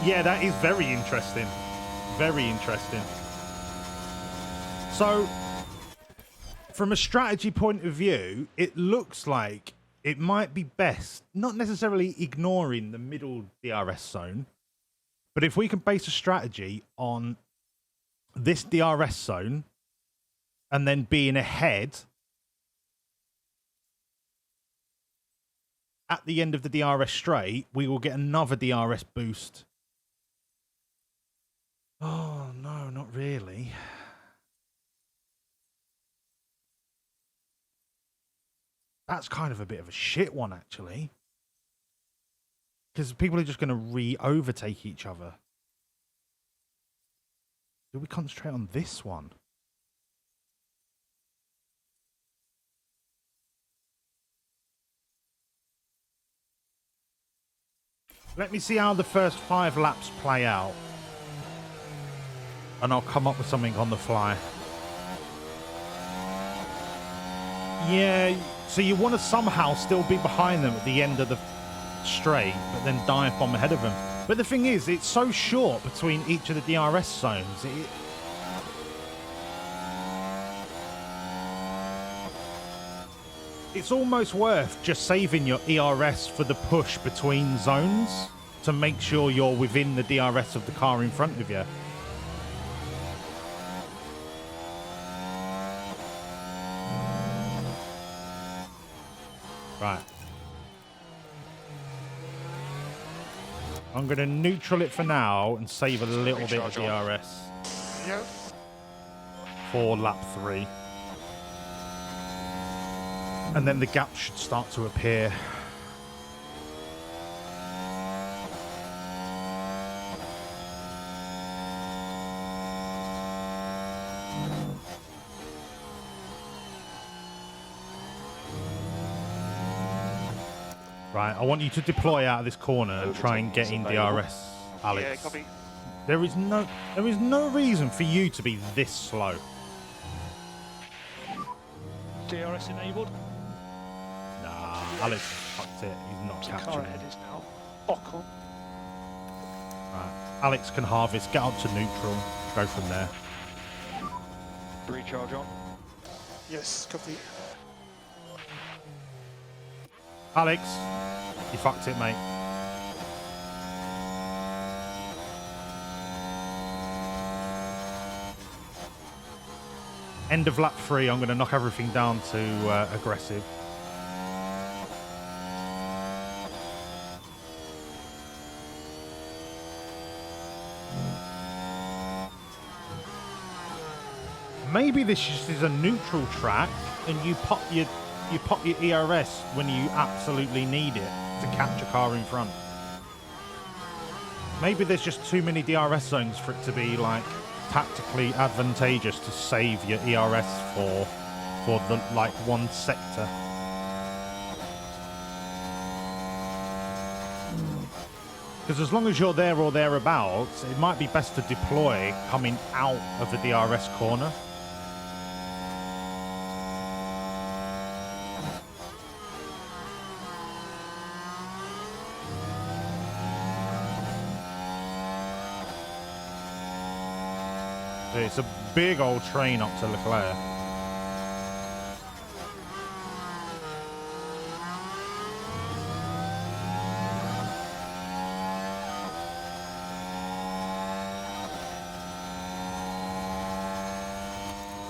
Yeah, that is very interesting. Very interesting. So, from a strategy point of view, it looks like it might be best not necessarily ignoring the middle DRS zone, but if we can base a strategy on this DRS zone and then being ahead at the end of the DRS straight, we will get another DRS boost. Oh, no, not really. That's kind of a bit of a shit one, actually. Because people are just going to re-overtake each other. Do we concentrate on this one? Let me see how the first 5 laps play out. And I'll come up with something on the fly. Yeah, so you want to somehow still be behind them at the end of the straight, but then dive bomb ahead of them. But the thing is, it's so short between each of the DRS zones. It's almost worth just saving your ERS for the push between zones to make sure you're within the DRS of the car in front of you. Right. I'm going to neutral it for now and save a little bit of DRS. Yep. For lap 3. And then the gap should start to appear. Right, I want you to deploy out of this corner and try and get in DRS, Alex. Yeah, copy. There is no reason for you to be this slow. DRS enabled. Nah, Alex fucked it. He's not The car catching ahead it. is now Ocon. Right. Alex can harvest, get up to neutral, go from there. Recharge on. Yes, copy. Alex, you fucked it, mate. End of lap 3, I'm going to knock everything down to aggressive. Maybe this just is a neutral track and you pop your ERS when you absolutely need it to catch a car in front. Maybe there's just too many DRS zones for it to be like tactically advantageous to save your ERS for the like one sector. Because as long as you're there or thereabouts, it might be best to deploy coming out of the DRS corner. It's a big old train up to Leclerc.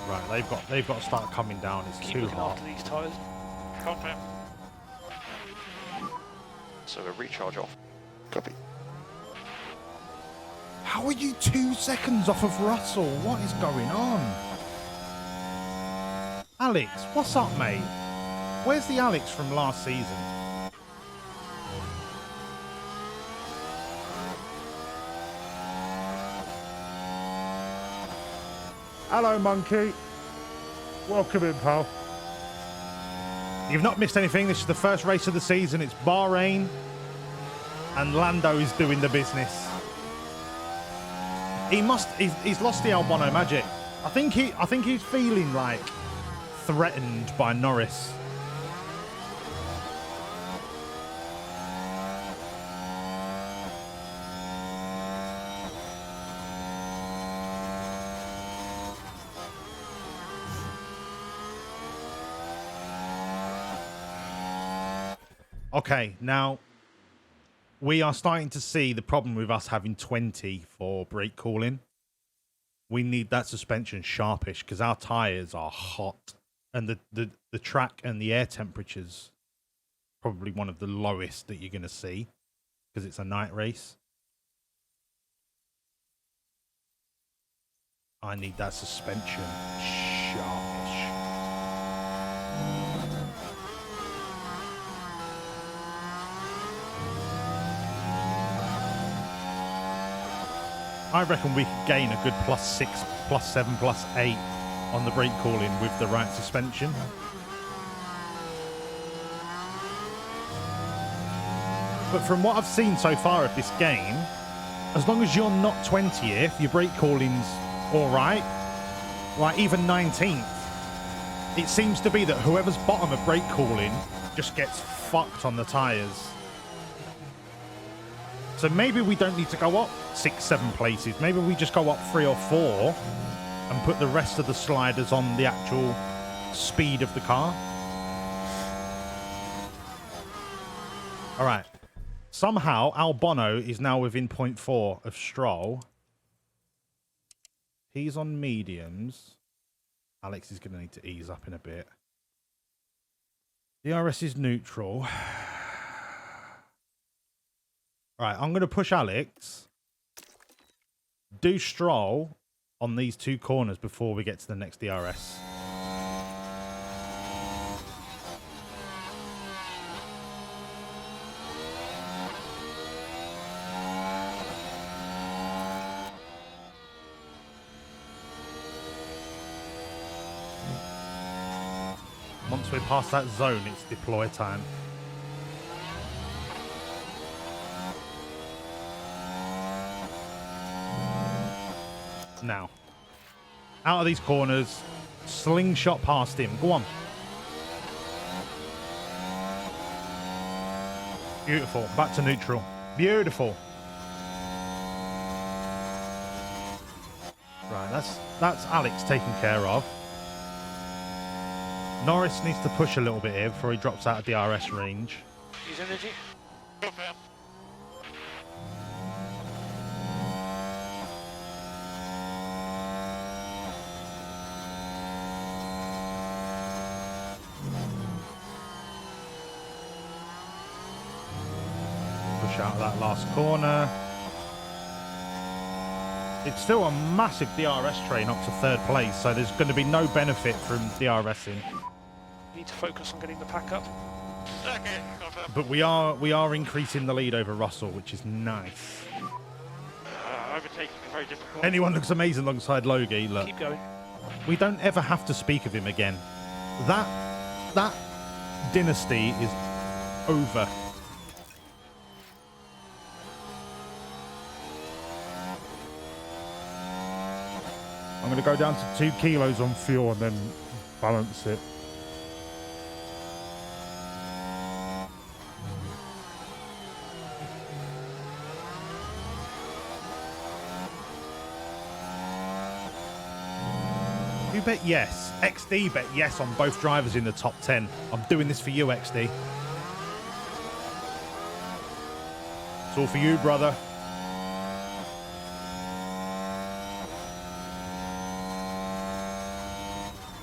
Right, they've got to start coming down. It's Keep too looking hot. after these tyres. Confirm. So a recharge off. Copy. How are you 2 seconds off of Russell? What is going on? Alex, what's up, mate? Where's the Alex from last season? Hello, monkey. Welcome in, pal. You've not missed anything. This is the first race of the season. It's Bahrain, and Lando is doing the business. He's lost the Albano magic. I think he's feeling like threatened by Norris. Okay, now we are starting to see the problem with us having 20 for brake cooling. We need that suspension sharpish because our tires are hot, and the track and the air temperatures probably one of the lowest that you're going to see because it's a night race. I need that suspension sharpish. I reckon we could gain a good +6, +7, +8 on the brake cooling with the right suspension. But from what I've seen so far of this game, as long as you're not 20th, your brake calling's all right. Like even 19th. It seems to be that whoever's bottom of brake cooling just gets fucked on the tyres. So maybe we don't need to go up 6, 7 places. Maybe we just go up 3 or 4 and put the rest of the sliders on the actual speed of the car. All right. Somehow, Albano is now within 0.4 of Stroll. He's on mediums. Alex is going to need to ease up in a bit. DRS is neutral. Right, I'm going to push Alex. Do Stroll on these 2 corners before we get to the next DRS. Once we're past that zone, it's deploy time. Now, out of these corners, slingshot past him. Go on. Beautiful. Back to neutral. Beautiful. Right, that's Alex taken care of. Norris needs to push a little bit here before he drops out of DRS range. Use energy. Push out of that last corner. It's still a massive DRS train up to 3rd place, so there's going to be no benefit from DRSing. Need to focus on getting the pack up. But we are increasing the lead over Russell, which is nice. Overtaking is very difficult. Anyone looks amazing alongside Logie. Look, Keep going. we don't ever have to speak of him again. That dynasty is over. I'm going to go down to 2 kilos on fuel and then balance it. You bet yes. XD bet yes on both drivers in the top 10. I'm doing this for you, XD. It's all for you, brother.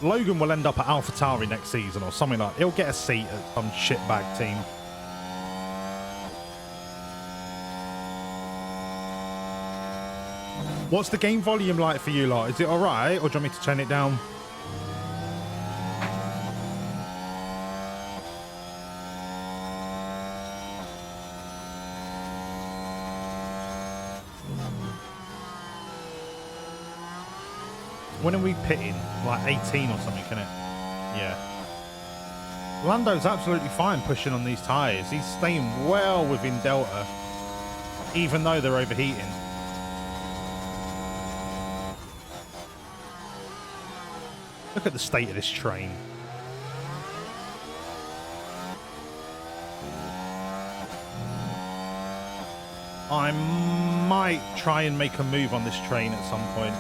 Logan will end up at AlphaTauri next season or something like that. He'll get a seat at some shitbag team. What's the game volume like for you lot? Is it alright, or do you want me to turn it down? When are we pitting? Like 18 or something, can it? Yeah. Lando's absolutely fine pushing on these tyres. He's staying well within Delta, even though they're overheating. Look at the state of this train. I might try and make a move on this train at some point.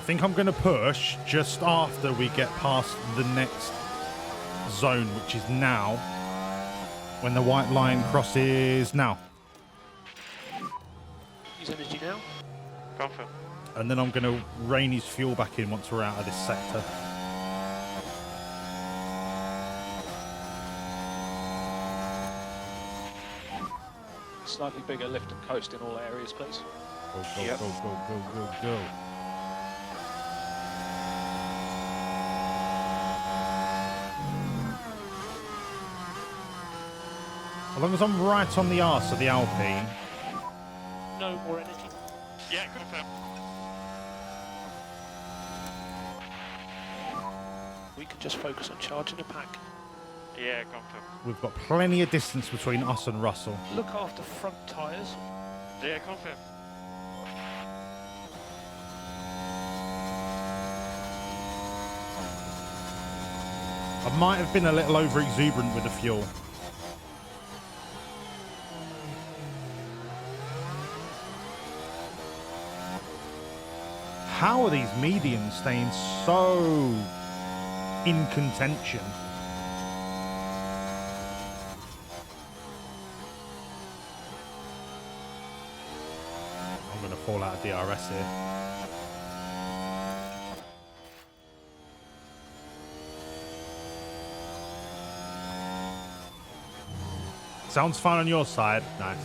think I'm going to push just after we get past the next zone, which is now, when the white line crosses now. Use energy now. Confirm. And then I'm going to rein his fuel back in once we're out of this sector. Slightly bigger lift and coast in all areas, please. Go, go, Yep. go, go, go, go, go. As long as I'm right on the arse of the Alpine. No more energy. Yeah, confirm. We can just focus on charging a pack. Yeah, confirm. We've got plenty of distance between us and Russell. Look after front tyres. Yeah, confirm. I might have been a little over exuberant with the fuel. How are these mediums staying so in contention? I'm going to fall out of DRS here. Sounds fun on your side. Nice.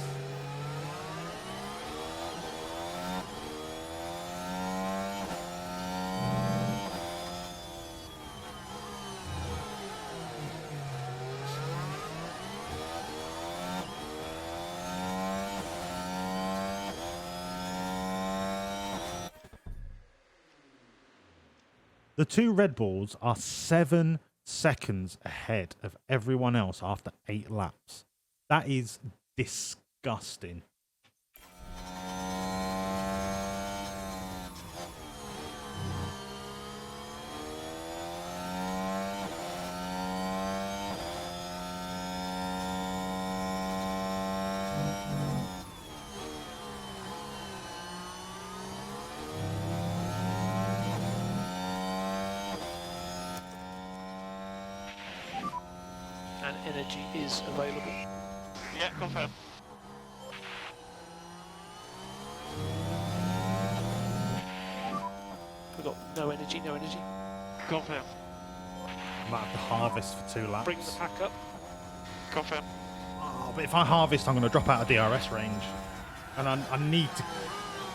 The two Red Bulls are 7 seconds ahead of everyone else after 8 laps. That is disgusting. And energy is available. Yeah, confirm. We've got no energy, no energy. Confirm. I might have to harvest for 2 laps. Bring the pack up. Confirm. Oh, but if I harvest, I'm going to drop out of DRS range. And I need to...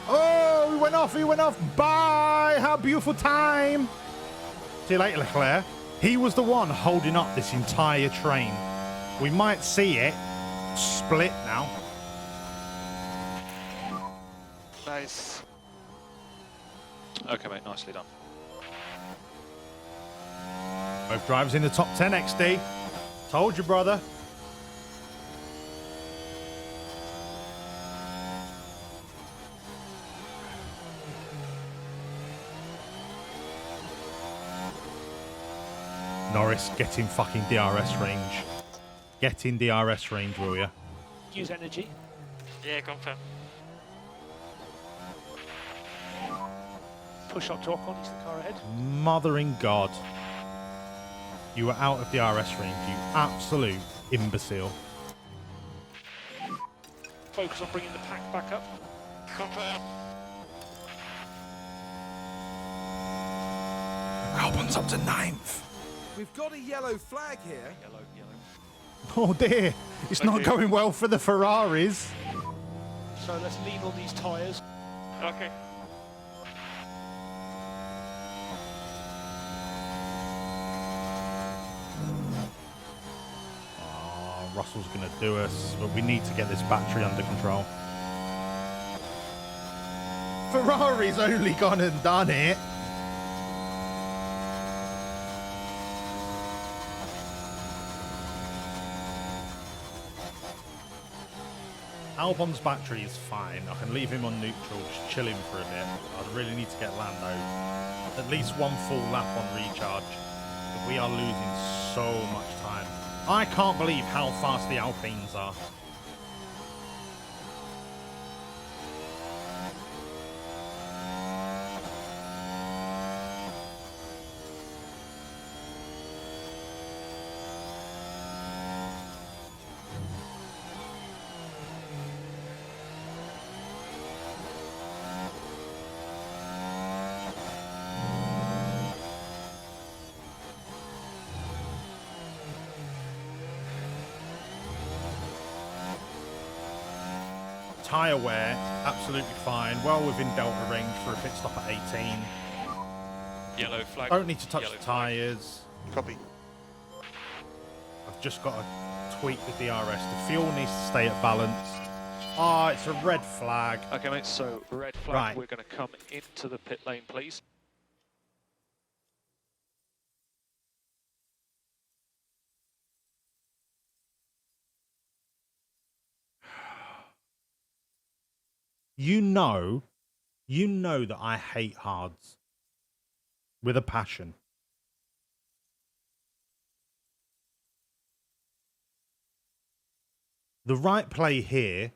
Oh, he went off, he went off. Bye, how beautiful time. See you later, Leclerc. He was the one holding up this entire train. We might see it split now. Nice. Okay, mate, nicely done. Both drivers in the top 10, XD. Told you, brother. Norris, get in fucking DRS range. Get in DRS range, will ya? Use energy. Yeah, confirm. Push up to Ocon, he's the car ahead. Mothering God. You were out of DRS range, you absolute imbecile. Focus on bringing the pack back up. Confirm. Albon's up to 9th. We've got a yellow flag here. Yellow, yellow. Oh dear, it's not Okay. going well for the Ferraris. So let's lean on these tyres. Okay. Oh, Russell's going to do us, but we need to get this battery under control. Ferrari's only gone and done it. Albon's battery is fine. I can leave him on neutral, just chill him for a bit. I really need to get Lando at least 1 full lap on recharge. But we are losing so much time. I can't believe how fast the Alpines are. tyre wear, absolutely fine. Well within Delta range for a pit stop at 18. Yellow flag. Don't need to touch Yellow the flag. tyres. Copy. I've just got to tweak the DRS. The fuel needs to stay at balance. Ah, it's a red flag. Okay, mate, so red flag. Right. We're going to come into the pit lane, please. You know that I hate hards with a passion. The right play here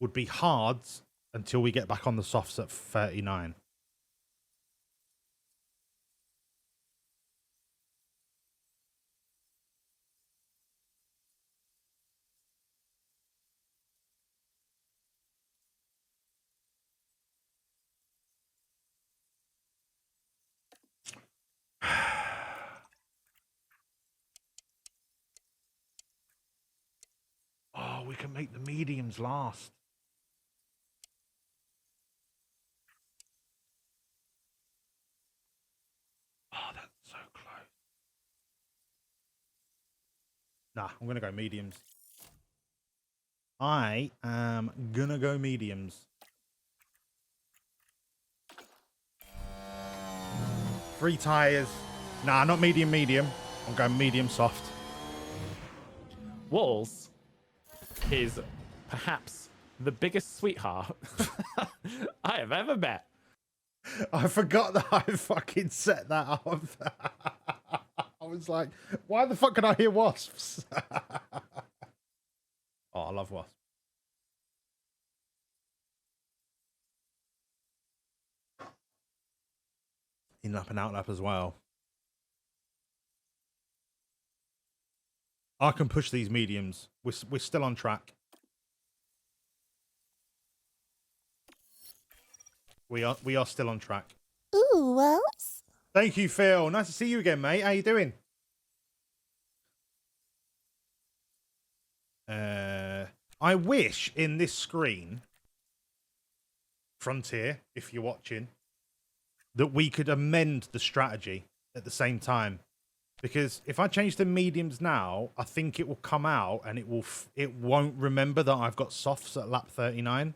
would be hards until we get back on the softs at 39. Oh, we can make the mediums last. Oh, that's so close. Nah, I'm going to go mediums. I am going to go mediums. Three tyres. Nah, not medium, medium. I'm going medium soft. Walls is perhaps the biggest sweetheart I have ever met. I forgot that I fucking set that up. I was like, why the fuck can I hear wasps? Oh, I love wasps. In lap and out lap as well. I can push these mediums. We're still on track. We are still on track. Ooh, Wells. Thank you, Phil. Nice to see you again, mate. How you doing? I wish in this screen, Frontier, if you're watching, that we could amend the strategy at the same time. Because if I change the mediums now, I think it will come out and it won't remember that I've got softs at lap 39.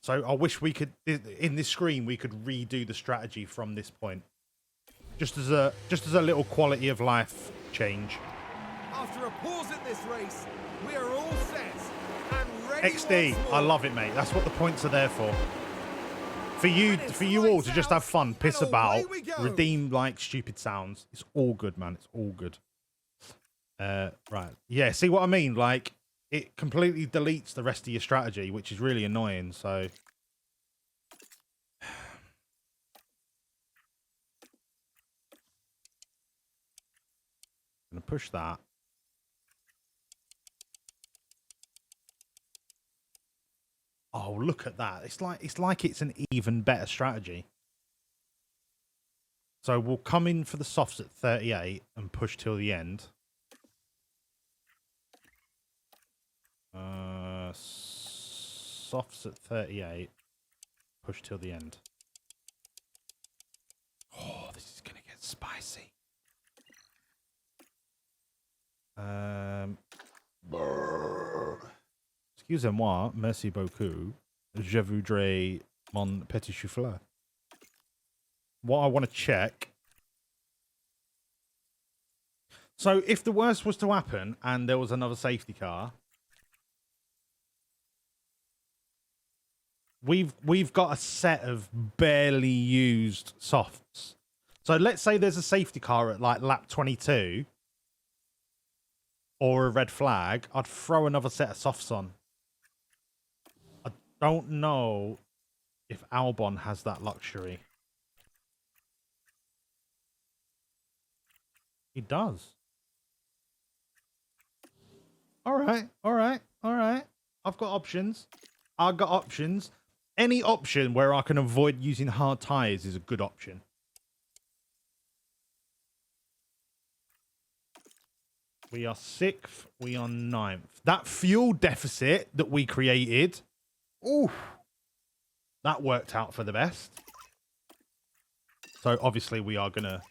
So I wish we could, in this screen, we could redo the strategy from this point. Just as a little quality of life change. After a pause in this race, we are all set and ready. XD, once more. I love it, mate. That's what the points are there for. For you all to just have fun, piss about, redeem like stupid sounds. It's all good, man. It's all good. Right. Yeah, see what I mean? Like, it completely deletes the rest of your strategy, which is really annoying, so... I'm gonna push that. Oh, look at that. It's like it's an even better strategy. So we'll come in for the softs at 38 and push till the end. Softs at 38, push till the end. Oh, this is gonna get spicy. Excusez-moi, merci beaucoup. Je voudrais mon petit souffleur. What I want to check. So, if the worst was to happen and there was another safety car, we've got a set of barely used softs. So let's say there's a safety car at like lap 22 or a red flag, I'd throw another set of softs on. I don't know if Albon has that luxury. He does. All right. I've got options. Any option where I can avoid using hard tyres is a good option. We are 6th. We are 9th. That fuel deficit that we created, ooh, that worked out for the best. So obviously we are going to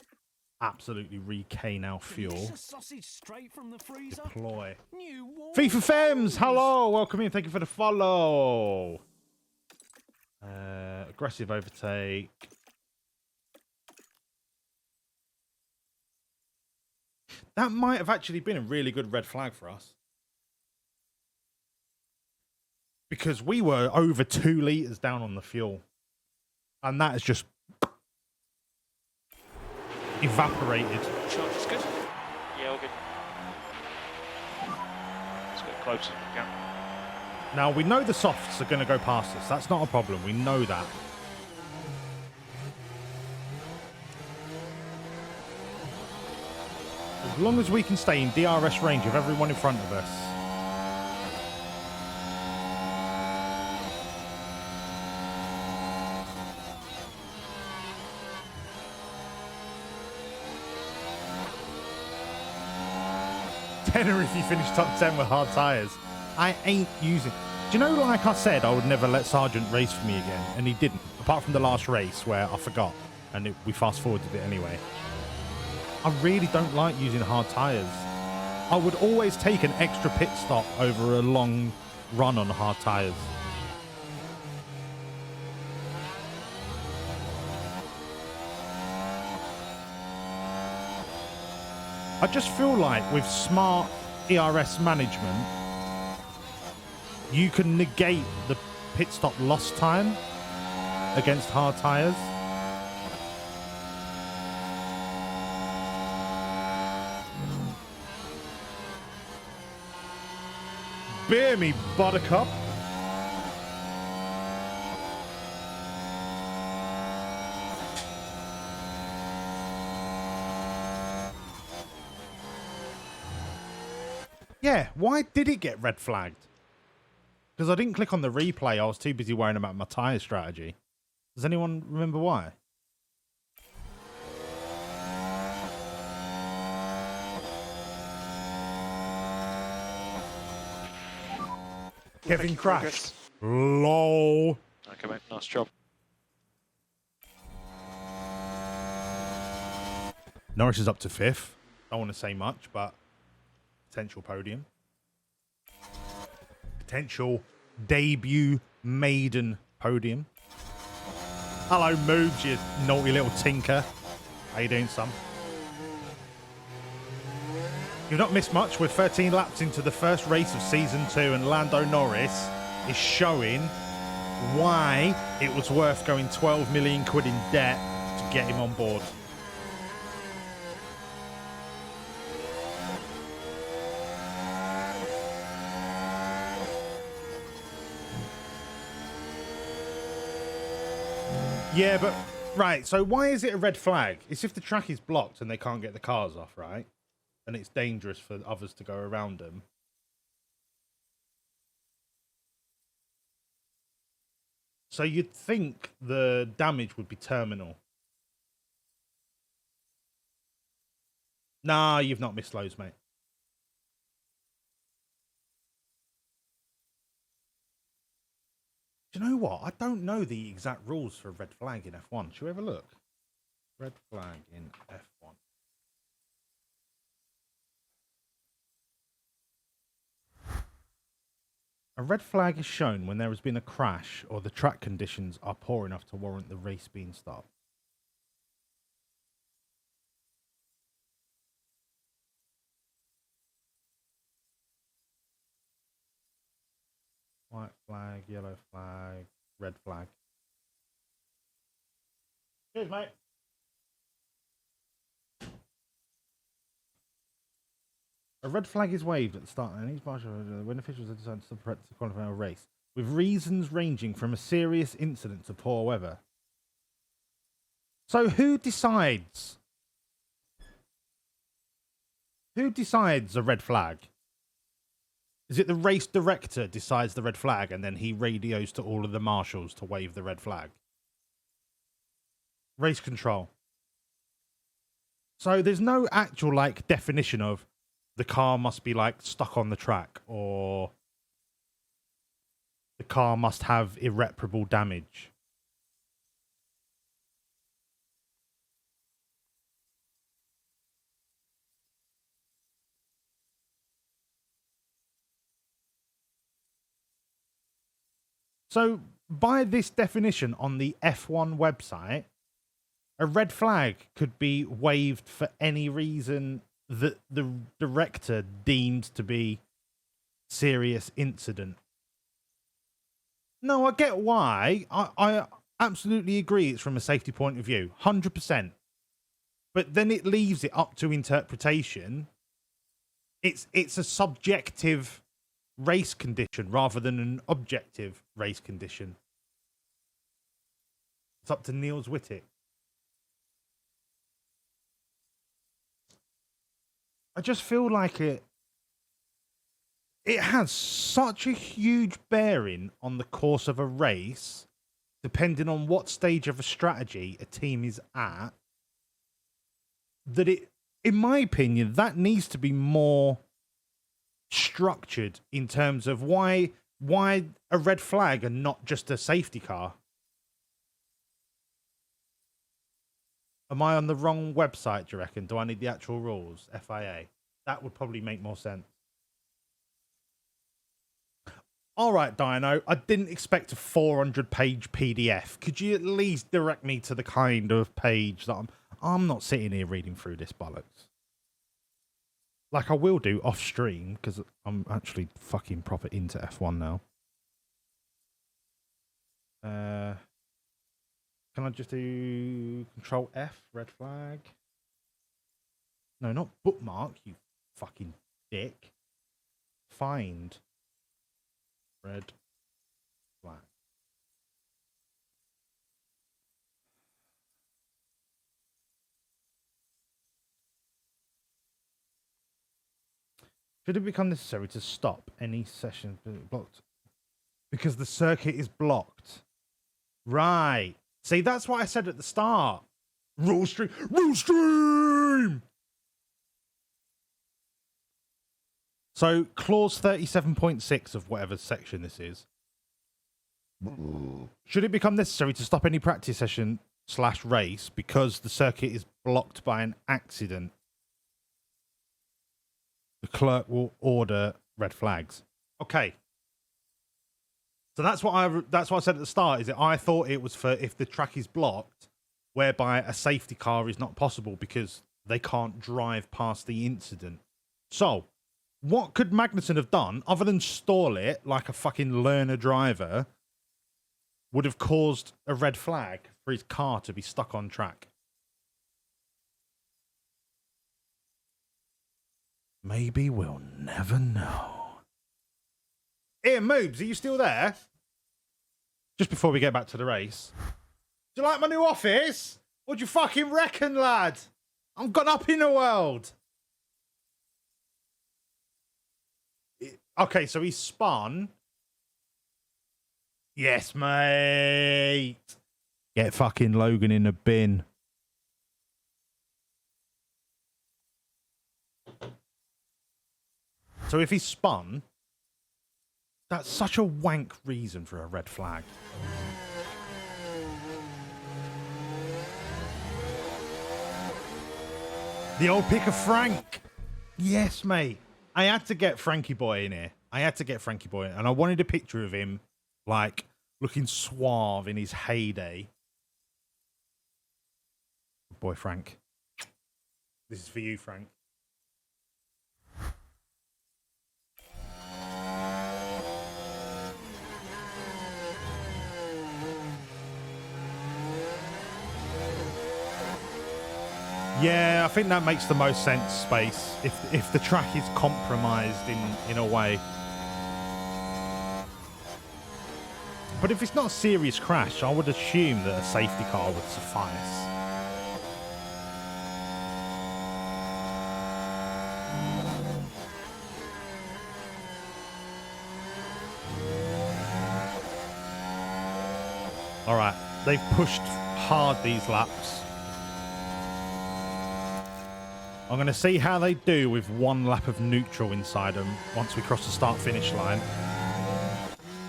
absolutely recane our fuel. Deploy. FIFA Fems, hello. Welcome in. Thank you for the follow. Aggressive overtake. That might have actually been a really good red flag for us. Because we were over 2 litres down on the fuel. And that has just evaporated. Charge is good. Yeah, all good. Let's get close if we can. Now, we know the softs are going to go past us. That's not a problem. We know that. As long as we can stay in DRS range of everyone in front of us. Tenor if you finish top 10 with hard tyres. I ain't using... Do you know, like I said, I would never let Sargent race for me again, and he didn't, apart from the last race where I forgot, and we fast-forwarded it anyway. I really don't like using hard tyres. I would always take an extra pit stop over a long run on hard tyres. I just feel like with smart ERS management, you can negate the pit stop lost time against hard tyres. Bear me, buttercup. Yeah, why did it get red flagged? Because I didn't click on the replay. I was too busy worrying about my tyre strategy. Does anyone remember why? Kevin crashed. LOL. Okay, mate. Nice job. Norris is up to 5th. Don't want to say much, but potential podium. Potential debut maiden podium. Hello, Moobs, you naughty little tinker. How you doing, son? You've not missed much. We're 13 laps into the first race of Season 2, and Lando Norris is showing why it was worth going 12 million quid in debt to get him on board. Yeah, but, right, so why is it a red flag? It's if the track is blocked and they can't get the cars off, right? And it's dangerous for others to go around them. So you'd think the damage would be terminal. Nah, you've not missed loads, mate. Do you know what? I don't know the exact rules for red flag in F1. Should we have a look? Red flag in F1. A red flag is shown when there has been a crash or the track conditions are poor enough to warrant the race being stopped. White flag, yellow flag, red flag. Cheers, mate. A red flag is waved at the start and each marshal when officials have decided to qualify a race, with reasons ranging from a serious incident to poor weather. So who decides? Who decides a red flag? Is it the race director decides the red flag and then he radios to all of the marshals to wave the red flag? Race control. So there's no actual, like, definition of the car must be like stuck on the track, or the car must have irreparable damage. So, by this definition on the F1 website, a red flag could be waved for any reason that the director deems to be serious incident. No, I get why. I absolutely agree it's from a safety point of view, 100%. But then it leaves it up to interpretation. It's a subjective race condition rather than an objective race condition. It's up to Niels Wittig. I just feel like it has such a huge bearing on the course of a race, depending on what stage of a strategy a team is at, that it, in my opinion, that needs to be more structured in terms of why a red flag and not just a safety car. Am I on the wrong website, do you reckon? Do I need the actual rules? FIA. That would probably make more sense. All right, Dino, I didn't expect a 400-page PDF. Could you at least direct me to the kind of page that I'm not sitting here reading through this bollocks. Like I will do off stream, because I'm actually fucking proper into F1 now. Can I just do Control F, red flag? No, not bookmark, you fucking dick. Find red flag. Should it become necessary to stop any session blocked? Because the circuit is blocked. Right. See, that's what I said at the start. Rule stream. Rule stream! So, clause 37.6 of whatever section this is. Should it become necessary to stop any practice session / race because the circuit is blocked by an accident, the clerk will order red flags. Okay. So that's what I said at the start, is that I thought it was for if the track is blocked, whereby a safety car is not possible because they can't drive past the incident. So, what could Magnussen have done other than stall it like a fucking learner driver would have caused a red flag for his car to be stuck on track? Maybe we'll never know. Ian Moobs, are you still there? Just before we get back to the race. Do you like my new office? What do you fucking reckon, lad? I'm gone up in the world. Okay, so he spun. Yes, mate. Get fucking Logan in the bin. So if he spun, that's such a wank reason for a red flag. The old pick of Frank. Yes, mate. I had to get Frankie Boy in here. And I wanted a picture of him, like, looking suave in his heyday. Boy, Frank. This is for you, Frank. Yeah, I think that makes the most sense, Space. If the track is compromised in a way. But if it's not a serious crash, I would assume that a safety car would suffice. All right, they've pushed hard these laps. I'm going to see how they do with one lap of neutral inside them once we cross the start-finish line.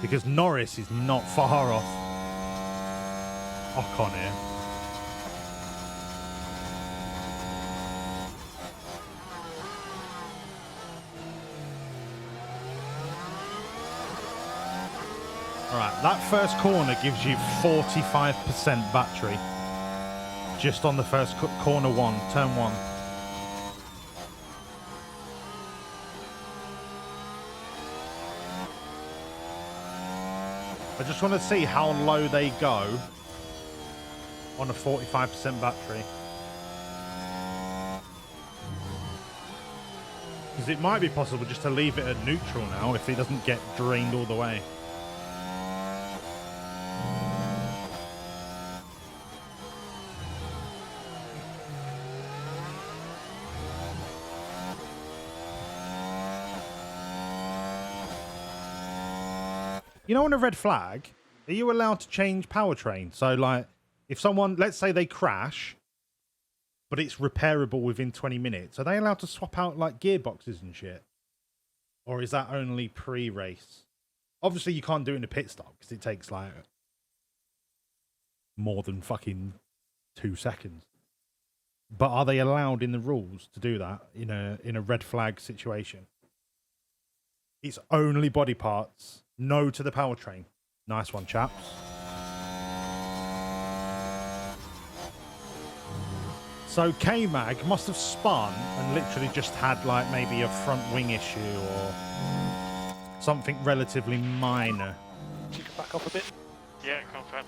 Because Norris is not far off Ocon here. Alright, that first corner gives you 45% battery. Just on the first corner one, turn one. I just want to see how low they go on a 45% battery. Because it might be possible just to leave it at neutral now if it doesn't get drained all the way. You know, on a red flag, are you allowed to change powertrain? So, like, if someone, let's say they crash, but it's repairable within 20 minutes, are they allowed to swap out, like, gearboxes and shit? Or is that only pre-race? Obviously, you can't do it in a pit stop because it takes, like, more than fucking 2 seconds. But are they allowed in the rules to do that in a red flag situation? It's only body parts. No to the powertrain. Nice one, chaps. So K-Mag must have spun and literally just had like maybe a front wing issue or something relatively minor. You can back up a bit. Yeah, confirm.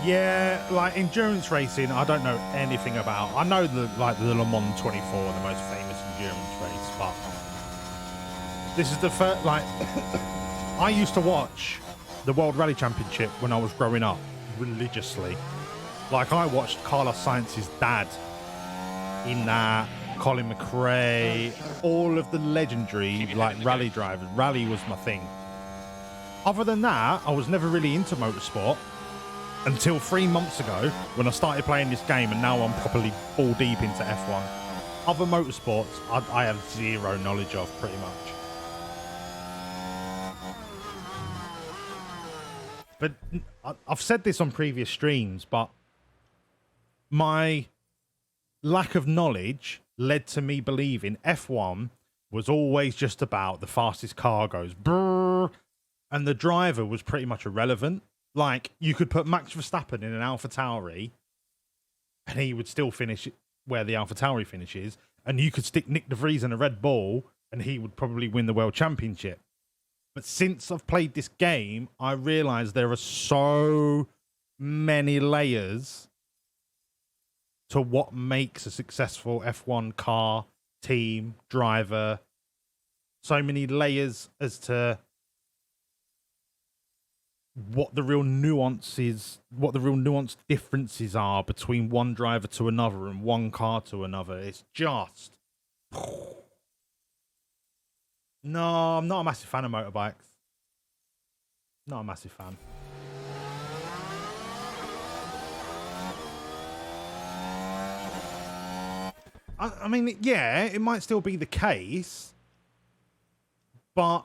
Yeah, like endurance racing, I don't know anything about. I know the Le Mans 24, the most famous endurance race, but this is the first. Like, I used to watch the World Rally Championship when I was growing up religiously. Like, I watched Carlos Sainz's dad in that, Colin McRae, all of the legendary like rally drivers. Rally was my thing. Other than that, I was never really into motorsport. Until 3 months ago, when I started playing this game, and now I'm properly ball deep into F1. Other motorsports, I have zero knowledge of, pretty much. But I've said this on previous streams, but my lack of knowledge led to me believing F1 was always just about the fastest car goes brrr, and the driver was pretty much irrelevant. Like, you could put Max Verstappen in an AlphaTauri and he would still finish where the AlphaTauri finishes. And you could stick Nick de Vries in a Red Bull and he would probably win the World Championship. But since I've played this game, I realize there are so many layers to what makes a successful F1 car, team, driver. So many layers as to what the real nuances, what the real nuanced differences are between one driver to another and one car to another. It's just... No, I'm not a massive fan of motorbikes. Not a massive fan. I mean, yeah, it might still be the case, but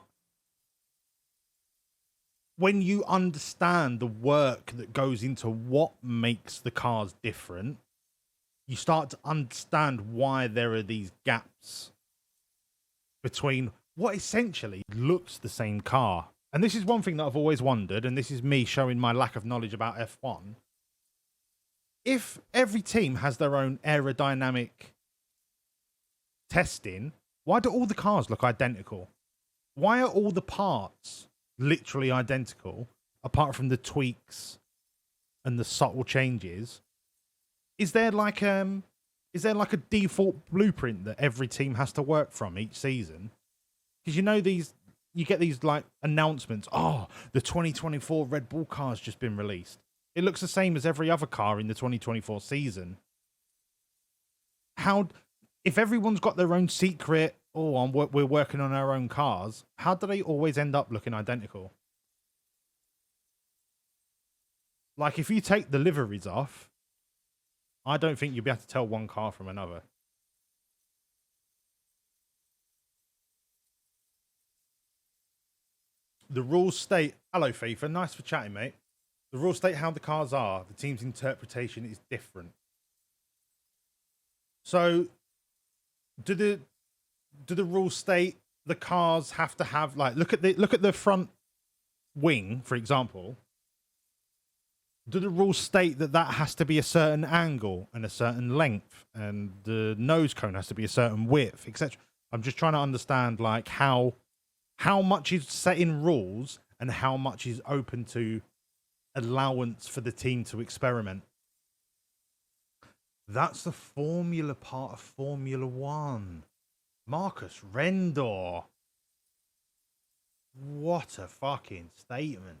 when you understand the work that goes into what makes the cars different, you start to understand why there are these gaps between what essentially looks the same car. And this is one thing that I've always wondered, and this is me showing my lack of knowledge about F1. If every team has their own aerodynamic testing, why do all the cars look identical? Why are all the parts literally identical, apart from the tweaks and the subtle changes? Is there like a default blueprint that every team has to work from each season? Because you get these like announcements. Oh, the 2024 Red Bull car's just been released. It looks the same as every other car in the 2024 season. how, if everyone's got their own secret, oh, we're working on our own cars, how do they always end up looking identical? Like, if you take the liveries off, I don't think you'll be able to tell one car from another. The rules state, hello FIFA, nice for chatting, mate. The rules state how the cars are. The team's interpretation is different. So, do the rules state the cars have to have, like, look at the front wing, for example. Do the rules state that has to be a certain angle and a certain length, and the nose cone has to be a certain width, etc.? I'm just trying to understand, like, how much is set in rules and how much is open to allowance for the team to experiment. That's the formula part of Formula One. Marcus Rendor. What a fucking statement.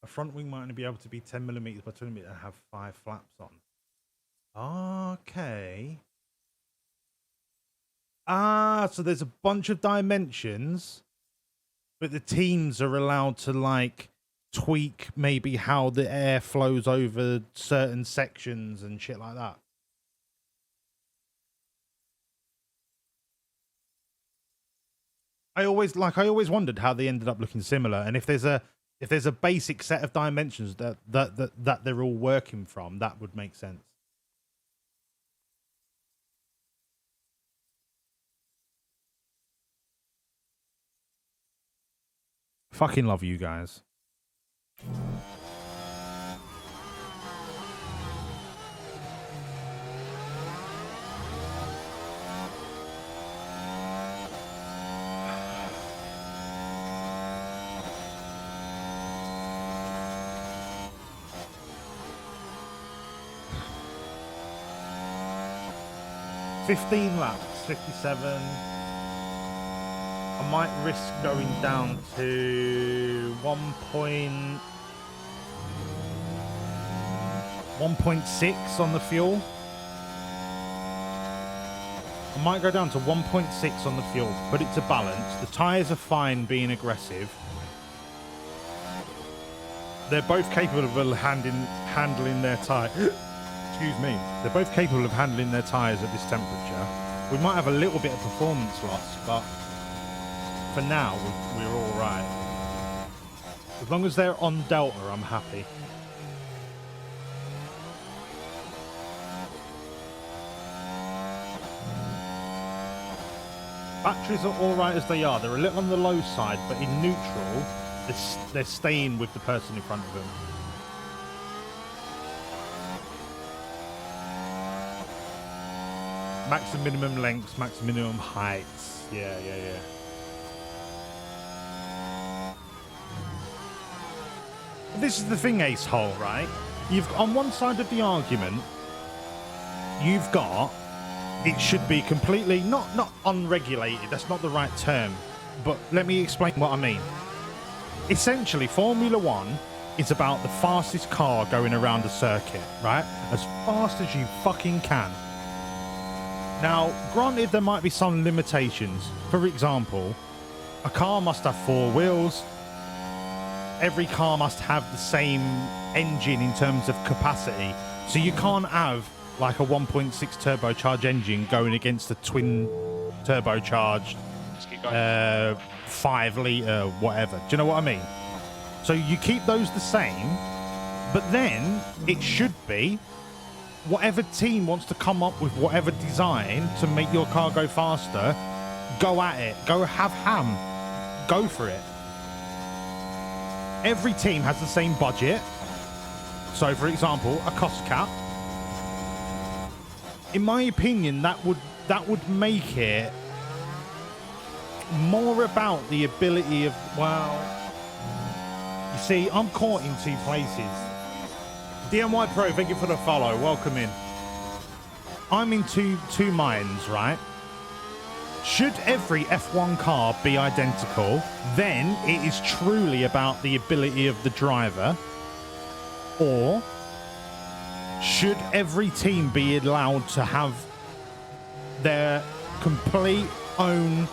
A front wing might only be able to be 10 millimeters by 20 millimeters and have 5 flaps on. Okay. So there's a bunch of dimensions, but the teams are allowed to, like, tweak maybe how the air flows over certain sections and shit like that. I always wondered how they ended up looking similar, and if there's a basic set of dimensions that they're all working from, that would make sense. Fucking love you guys. $15 laps, 57. I might risk going down to 1.6 on the fuel. I might go down to 1.6 on the fuel, put it to balance. The tyres are fine being aggressive. They're both capable of handling their tyre. Excuse me. They're both capable of handling their tyres at this temperature. We might have a little bit of performance loss, but for now, we're all right. As long as they're on Delta, I'm happy. Batteries are all right as they are. They're a little on the low side, but in neutral, they're staying with the person in front of them. Max and minimum lengths, max and minimum heights. Yeah. This is the thing, Ace Hole, right? You've on one side of the argument, you've got it should be completely not unregulated. That's not the right term, but let me explain what I mean. Essentially, Formula One is about the fastest car going around a circuit, right? As fast as you fucking can. Now, granted, there might be some limitations. For example, a car must have 4 wheels. Every car must have the same engine in terms of capacity. So you can't have like a 1.6 turbocharged engine going against a twin turbocharged 5 litre whatever. Do you know what I mean? So you keep those the same, but then it should be whatever team wants to come up with whatever design to make your car go faster, go at it. Go have ham. Go for it. Every team has the same budget. So, for example, a cost cap. In my opinion, that would make it more about the ability of, well, you see, I'm caught in 2 places. DMY Pro, thank you for the follow. Welcome in. I'm in two minds, right? Should every F1 car be identical, then it is truly about the ability of the driver. Or should every team be allowed to have their complete own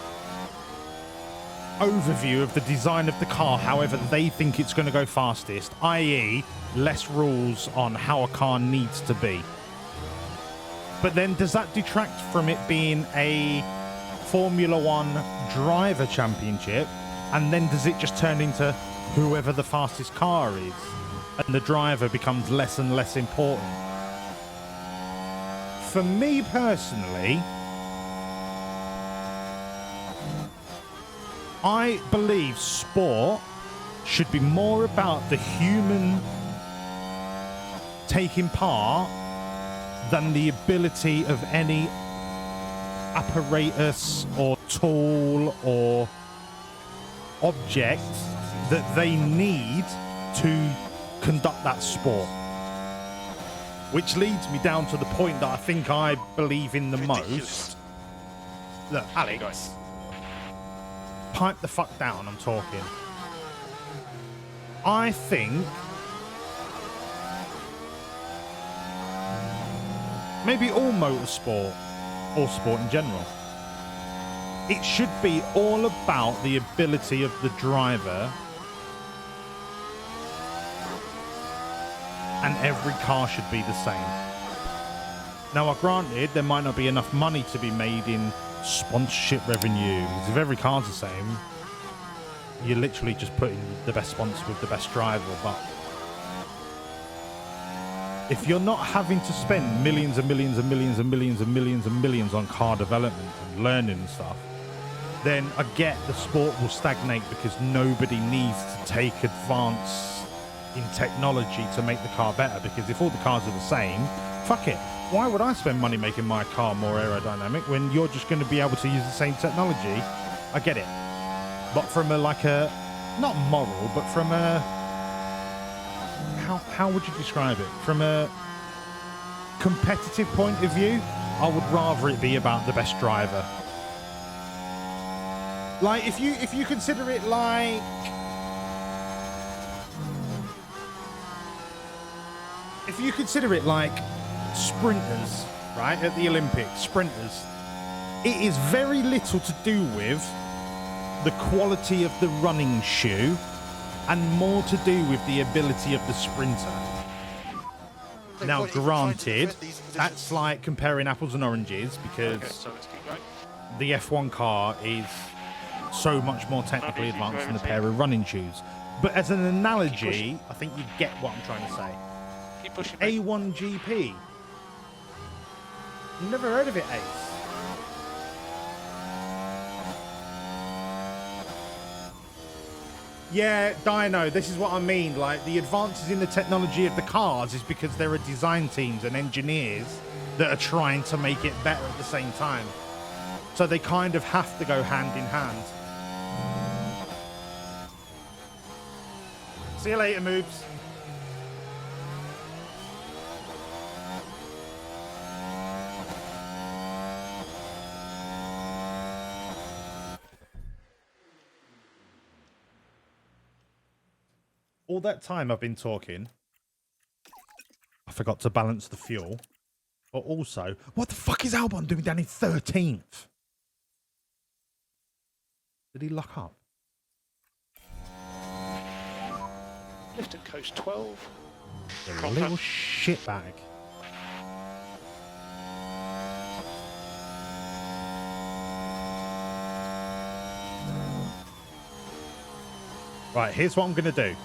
overview of the design of the car however they think it's going to go fastest, i.e. less rules on how a car needs to be? But then does that detract from it being a Formula One driver championship, and then does it just turn into whoever the fastest car is and the driver becomes less and less important? For me personally, I believe sport should be more about the human taking part than the ability of any apparatus or tool or object that they need to conduct that sport. Which leads me down to the point that I think I believe in the most. Look, Alex, pipe the fuck down, I'm talking. I think maybe all motorsport, or sport in general, it should be all about the ability of the driver, and every car should be the same. Now, granted, there might not be enough money to be made in sponsorship revenue, because if every car's the same, you're literally just putting the best sponsor with the best driver. But if you're not having to spend millions and millions and millions and millions and millions and millions on car development and learning and stuff, then I get the sport will stagnate because nobody needs to take advance in technology to make the car better. Because if all the cars are the same, fuck it. Why would I spend money making my car more aerodynamic when you're just going to be able to use the same technology? I get it. But from a, like a, not moral, but from a, how would you describe it? From a competitive point of view, I would rather it be about the best driver. Like, if you consider it like, if you consider it like sprinters, right, at the Olympics, sprinters, it is very little to do with the quality of the running shoe and more to do with the ability of the sprinter. Now, granted, that's like comparing apples and oranges, because the F1 car is so much more technically advanced than a pair of running shoes. But as an analogy, I think you get what I'm trying to say. Keep pushing. A1GP. You've never heard of it, Ace? Yeah, Dino, this is what I mean. Like, the advances in the technology of the cars is because there are design teams and engineers that are trying to make it better at the same time. So they kind of have to go hand in hand. See you later, Moobs. All that time I've been talking, I forgot to balance the fuel. But also, what the fuck is Albon doing down in 13th? Did he lock up? Lift and coast 12. A little shitbag. Right, here's what I'm going to do.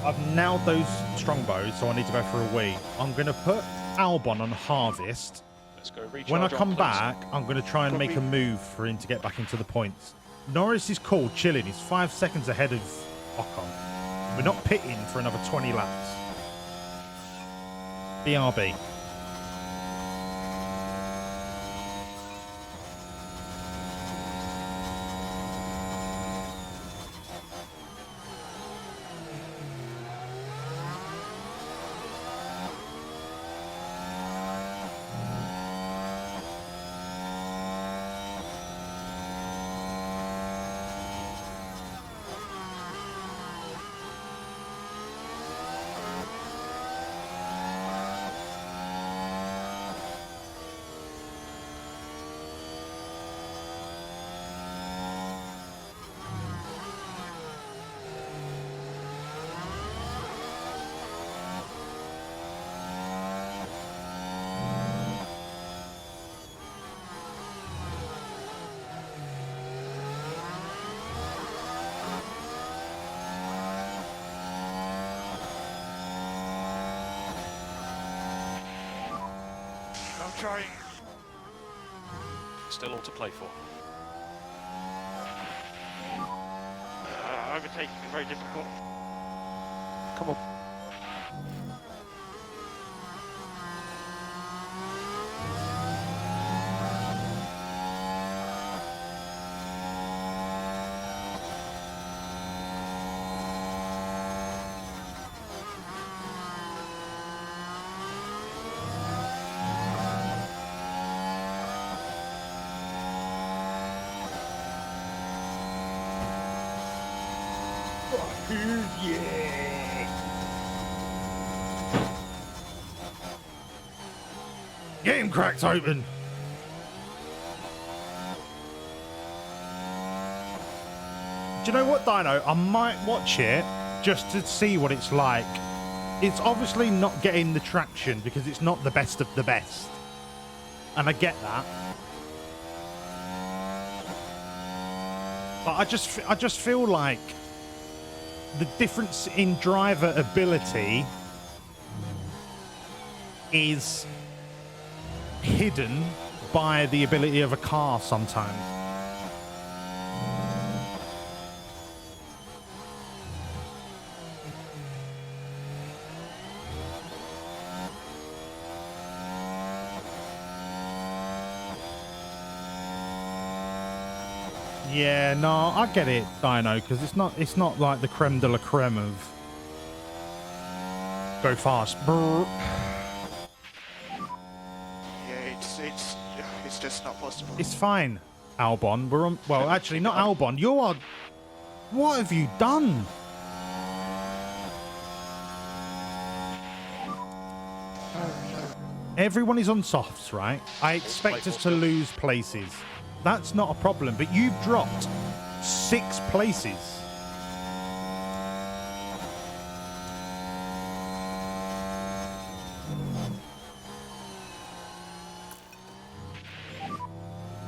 I've nailed those strongbows, so I need to go for a wee. I'm going to put Albon on harvest. Let's go recharge. When I come on, back, I'm going to try and make a move for him to get back into the points. Norris is cool, chilling. He's 5 seconds ahead of Ocon. We're not pitting for another 20 laps. BRB. trying. Still all to play for. Overtaking is very difficult. Come on. Get him cracked open. Do you know what, Dino? I might watch it just to see what it's like. It's obviously not getting the traction because it's not the best of the best. And I get that. But I just feel like the difference in driver ability is hidden by the ability of a car sometimes. Yeah, no, I get it, Dino, because it's not like the creme de la creme of go fast. Brr. Yeah, it's just not possible. It's fine, Albon. We're on. Well, actually, not Albon. You are. What have you done? Everyone is on softs, right? I expect us to lose places. That's not a problem, but you've dropped 6 places.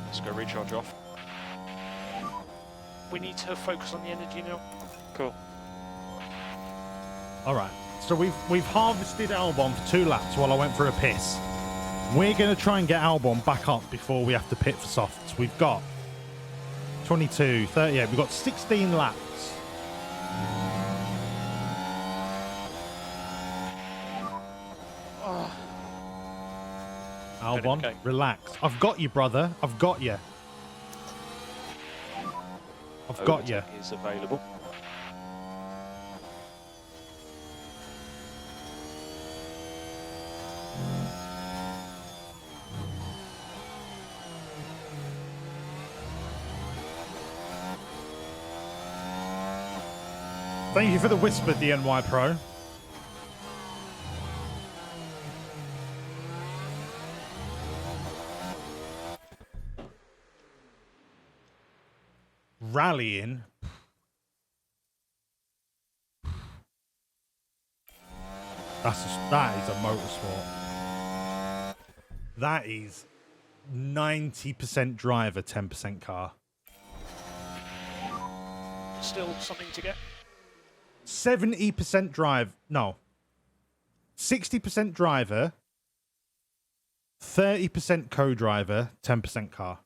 Let's go recharge off. We need to focus on the energy now. Cool. All right. So we've harvested Albon for 2 laps while I went for a piss. We're going to try and get Albon back up before we have to pit for softs. We've got 22, 38. We've got 16 laps. Albon, Okay. relax. I've got you, brother. I've got you. I've got you. Overtake is available. Thank you for the whisper, DNY Pro. Rallying. That is a motorsport. That is 90% driver, 10% car. Still something to get. 70% drive. No. 60% driver, 30% co-driver, 10% car.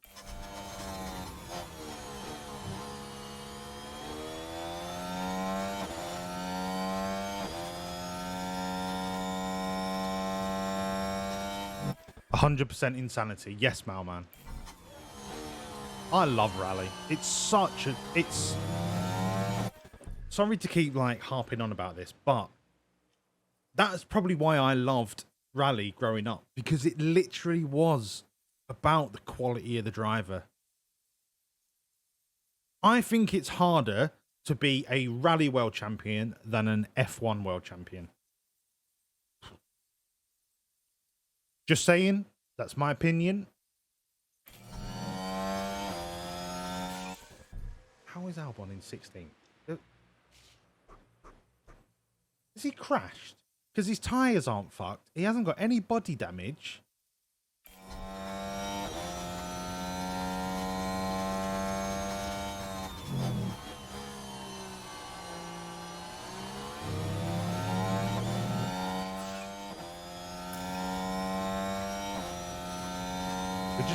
%100% insanity. Yes, Malman. I love Rally. It's such a... It's... Sorry to keep like harping on about this, but that's probably why I loved Rally growing up, because it literally was about the quality of the driver. I think it's harder to be a Rally World Champion than an F1 World Champion. Just saying, that's my opinion. How is Albon in 16th? Has he crashed? Because his tyres aren't fucked. He hasn't got any body damage.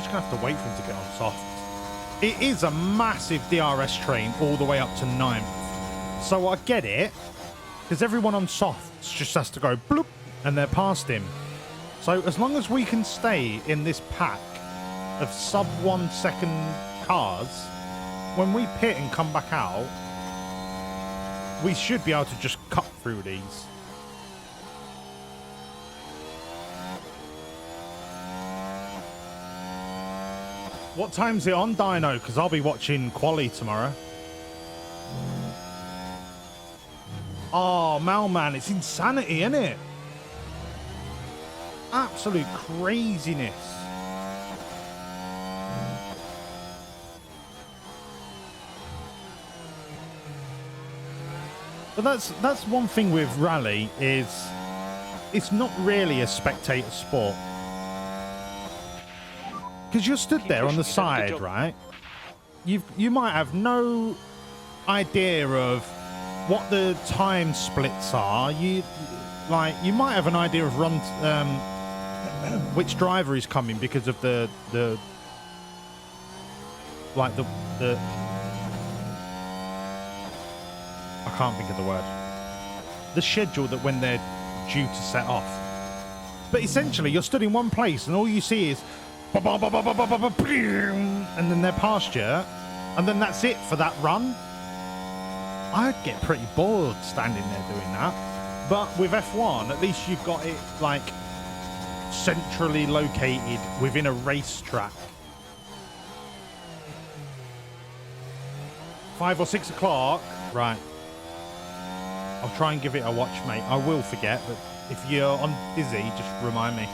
just going to have to wait for him to get on soft. It is a massive DRS train all the way up to 9th. So I get it, because everyone on softs just has to go bloop, and they're past him. So as long as we can stay in this pack of sub 1 second cars, when we pit and come back out, we should be able to just cut through these. What time's it on, Dino? Because I'll be watching Quali tomorrow. Oh, Malman, it's insanity, isn't it? Absolute craziness. But that's one thing with rally is it's not really a spectator sport. Because you're stood there on the side, right? You might have no idea of what the time splits are. You might have an idea of which driver is coming because of the I can't think of the word. The schedule that when they're due to set off. But essentially, you're stood in one place and all you see is and then they're past you, and then that's it for that run. I'd get pretty bored standing there doing that. But with F1, at least you've got it like centrally located within a racetrack. 5 or 6 o'clock, right? I'll try and give it a watch, mate. I will forget, but if you're on busy, just remind me.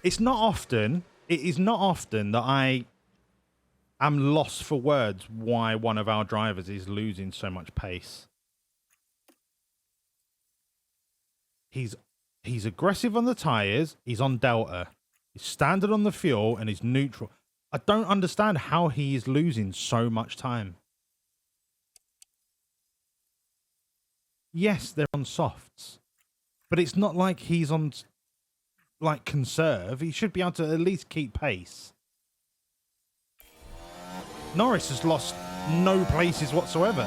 It is not often that I am lost for words why one of our drivers is losing so much pace. He's aggressive on the tyres, he's on delta, he's standard on the fuel, and he's neutral. I don't understand how he is losing so much time. Yes, they're on softs, but it's not like he's on like conserve. He should be able to at least keep pace. Norris has lost no places whatsoever.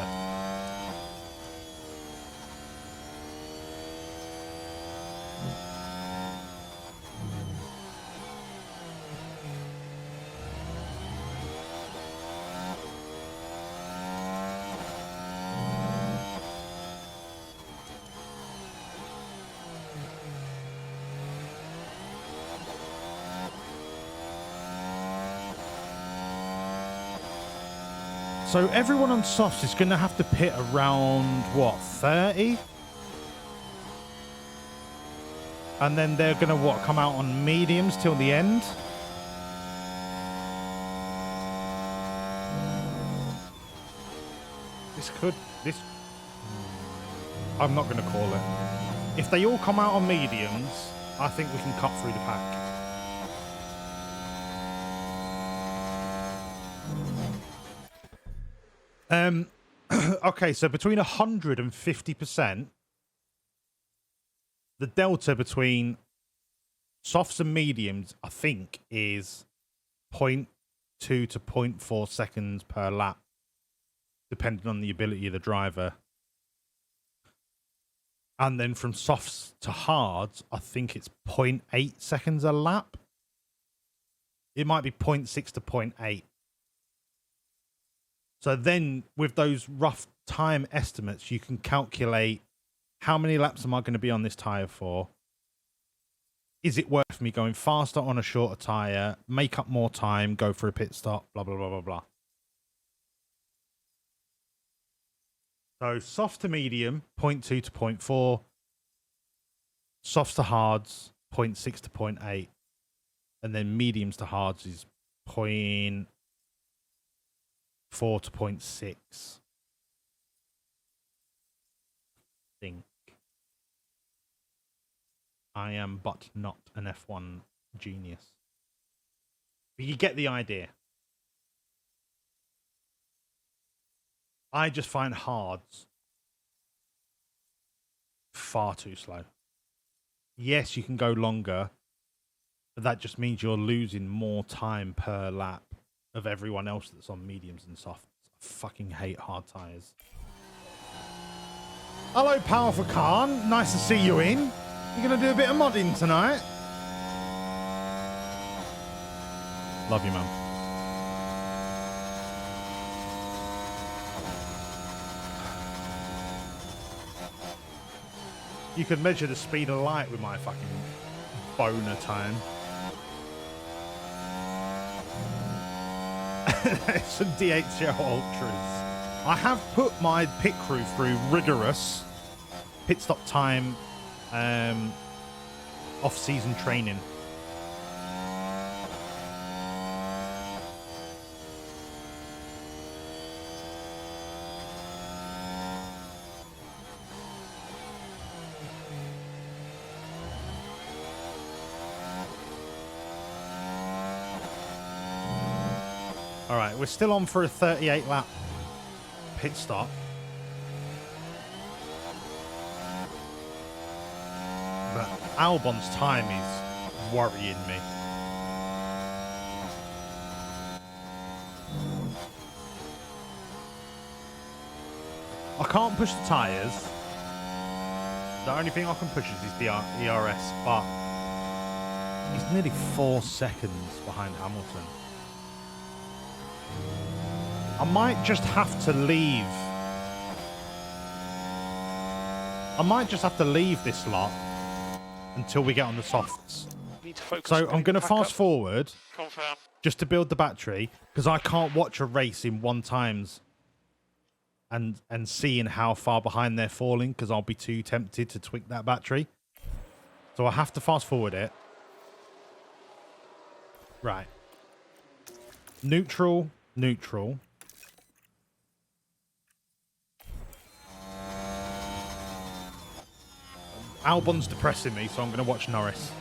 So everyone on softs is going to have to pit around, what, 30? And then they're going to, what, come out on mediums till the end? I'm not going to call it. If they all come out on mediums, I think we can cut through the pack. Okay, so between 150%, the delta between softs and mediums, I think, is 0.2 to 0.4 seconds per lap, depending on the ability of the driver. And then from softs to hards, I think it's 0.8 seconds a lap. It might be 0.6 to 0.8. So then with those rough time estimates, you can calculate how many laps am I going to be on this tyre for? Is it worth me going faster on a shorter tyre, make up more time, go for a pit stop, blah, blah, blah, blah, blah. So soft to medium, 0.2 to 0.4. Softs to hards, 0.6 to 0.8. And then mediums to hards is 0.4 to 0.6. Think. I am but not an F1 genius. But you get the idea. I just find hards far too slow. Yes, you can go longer, but that just means you're losing more time per lap of everyone else that's on mediums and softs. I fucking hate hard tyres. Hello, Powerful Khan. Nice to see you in. You're going to do a bit of modding tonight? Love you, man. You could measure the speed of light with my fucking boner time. Some DHL Ultras. I have put my pit crew through rigorous pit stop time off-season training. All right, we're still on for a 38 lap pit stop. But Albon's time is worrying me. I can't push the tyres. The only thing I can push is the ERS, but he's nearly 4 seconds behind Hamilton. I might just have to leave. I might just have to leave this lot until we get on the softs. Need to focus So on I'm going to back fast up. forward Confirm. just to build the battery, because I can't watch a race in 1 times and seeing how far behind they're falling, because I'll be too tempted to tweak that battery. So I have to fast forward it. Right. Neutral, neutral. Albon's depressing me, so I'm going to watch Norris.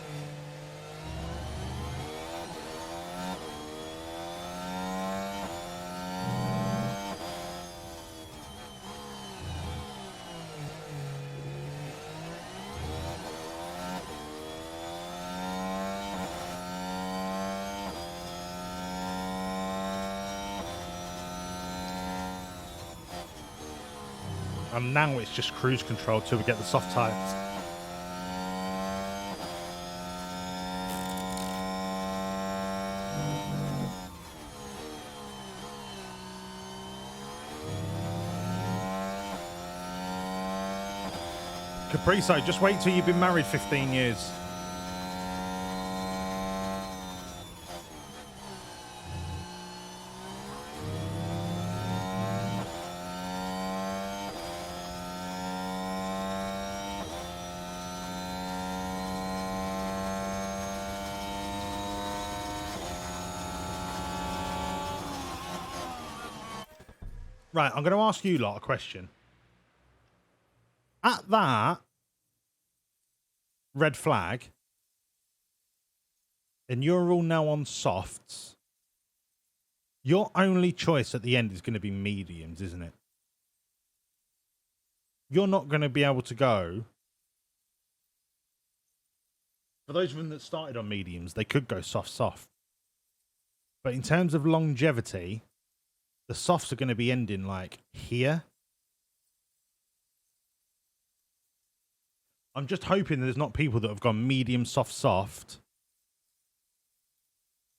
And now it's just cruise control till we get the soft tyres. Capriso, just wait till you've been married 15 years. Right, I'm going to ask you lot a question. At that red flag, and you're all now on softs, your only choice at the end is going to be mediums, isn't it? You're not going to be able to go. For those of them that started on mediums, they could go soft. But in terms of longevity, the softs are going to be ending like here. I'm just hoping that there's not people that have gone medium, soft,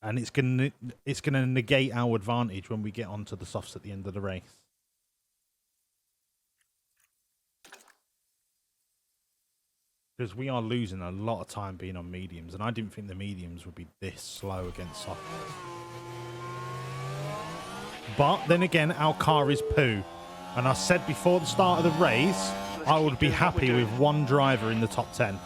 and it's gonna negate our advantage when we get onto the softs at the end of the race. Because we are losing a lot of time being on mediums, and I didn't think the mediums would be this slow against softs. But then again, our car is poo, and I said before the start of the race, I would be happy with one driver in the top 10.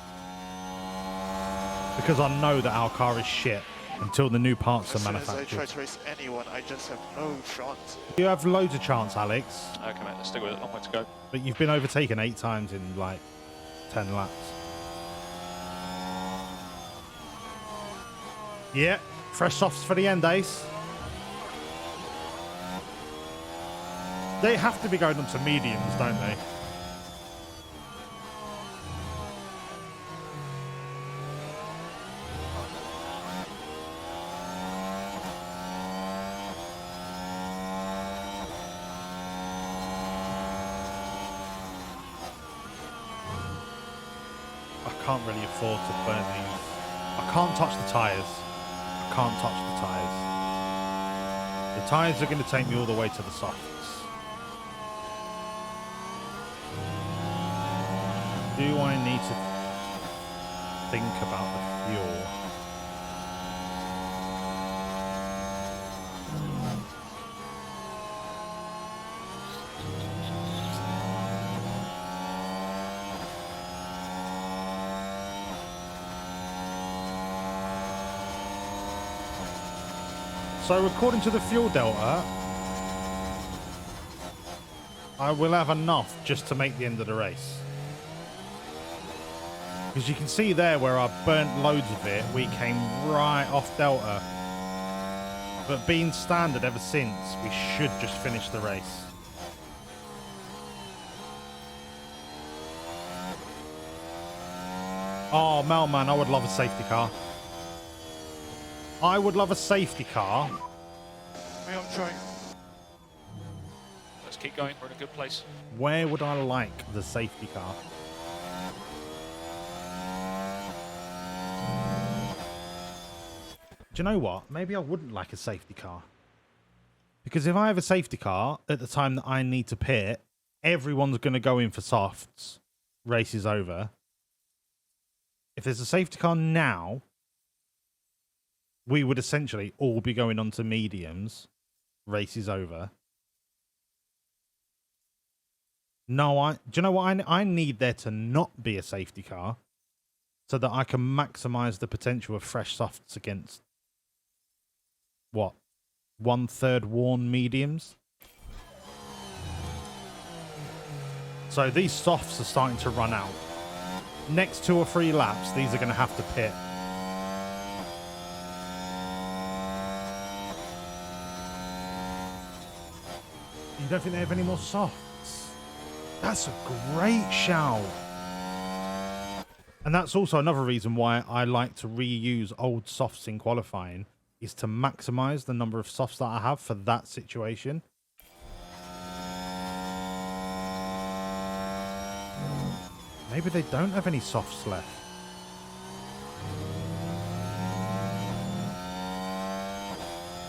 Because I know that our car is shit until the new parts are manufactured. As I try to race anyone, I just have no chance. You have loads of chance, Alex. Okay, mate, let's stick with it. Long way to go. But you've been overtaken 8 times in like 10 laps. Yeah, fresh softs for the end, Ace. They have to be going on to mediums, don't they? can't really afford to burn these. I can't touch the tyres. I can't touch the tyres. The tyres are going to take me all the way to the softs. Do I need to think about the fuel? So according to the fuel delta, I will have enough just to make the end of the race. Because you can see there where I burnt loads of it, we came right off delta. But being standard ever since, we should just finish the race. Oh, Melman, I would love a safety car. I would love a safety car. Hang on, try. Let's keep going. We're in a good place. Where would I like the safety car? Do you know what? Maybe I wouldn't like a safety car. Because if I have a safety car at the time that I need to pit, everyone's going to go in for softs. Race is over. If there's a safety car now, we would essentially all be going on to mediums. Race is over. No, do you know what? I need there to not be a safety car so that I can maximize the potential of fresh softs against what? 1/3 worn mediums. So these softs are starting to run out. Next 2 or 3 laps, these are going to have to pit. You don't think they have any more softs? That's a great shout. And that's also another reason why I like to reuse old softs in qualifying, is to maximize the number of softs that I have for that situation. Maybe they don't have any softs left.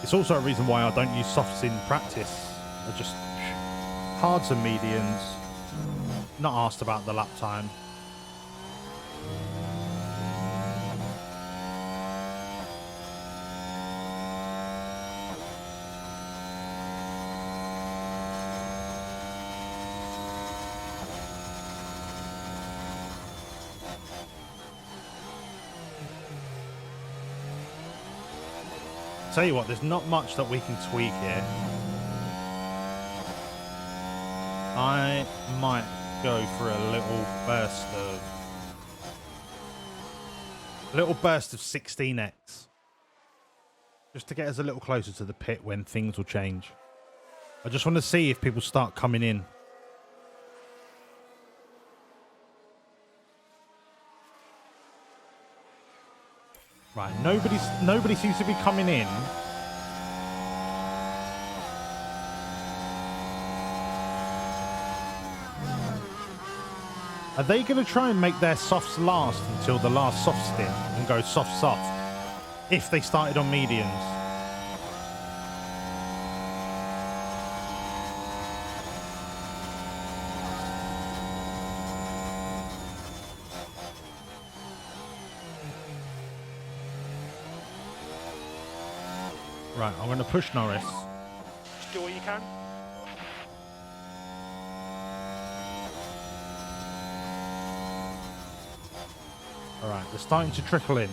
It's also a reason why I don't use softs in practice. I just hards and mediums. Not asked about the lap time. Tell you what, there's not much that we can tweak here. I might go for a little burst of 16x, just to get us a little closer to the pit when things will change. I just want to see if people start coming in. Right, nobody seems to be coming in. Are they going to try and make their softs last until the last soft stint and go soft if they started on mediums? Right, I'm going to push Norris. Just do what you can. All right, they're starting to trickle in.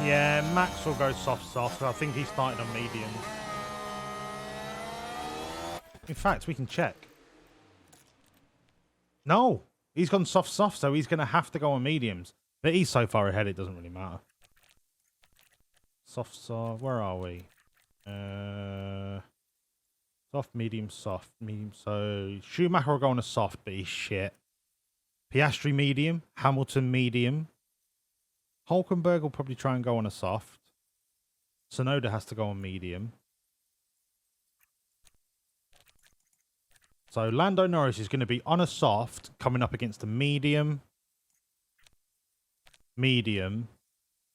Yeah, Max will go soft. I think he started on mediums. In fact, we can check. No, he's gone soft, so he's going to have to go on mediums. But he's so far ahead, it doesn't really matter. Soft, where are we? Soft, medium. So Schumacher will go on a soft, but he's shit. Piastri medium, Hamilton medium. Hulkenberg will probably try and go on a soft. Sonoda has to go on medium. So Lando Norris is going to be on a soft, coming up against a medium,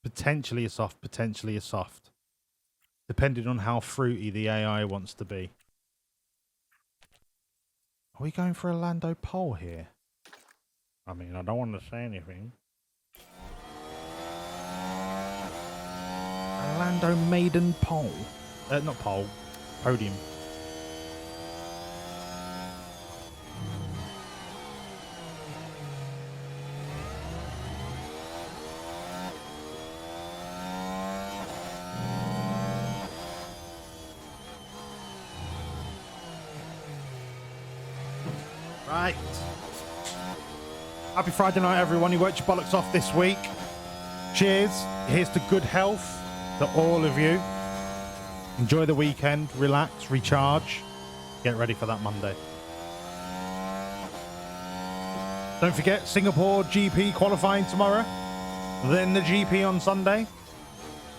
potentially a soft, depending on how fruity the AI wants to be. Are we going for a Lando pole here? I mean, I don't want to say anything. A Lando maiden pole. Not pole, podium. Right. Happy Friday night, everyone. You worked your bollocks off this week. Cheers. Here's to good health to all of you. Enjoy the weekend. Relax. Recharge. Get ready for that Monday. Don't forget, Singapore GP qualifying tomorrow. Then the GP on Sunday.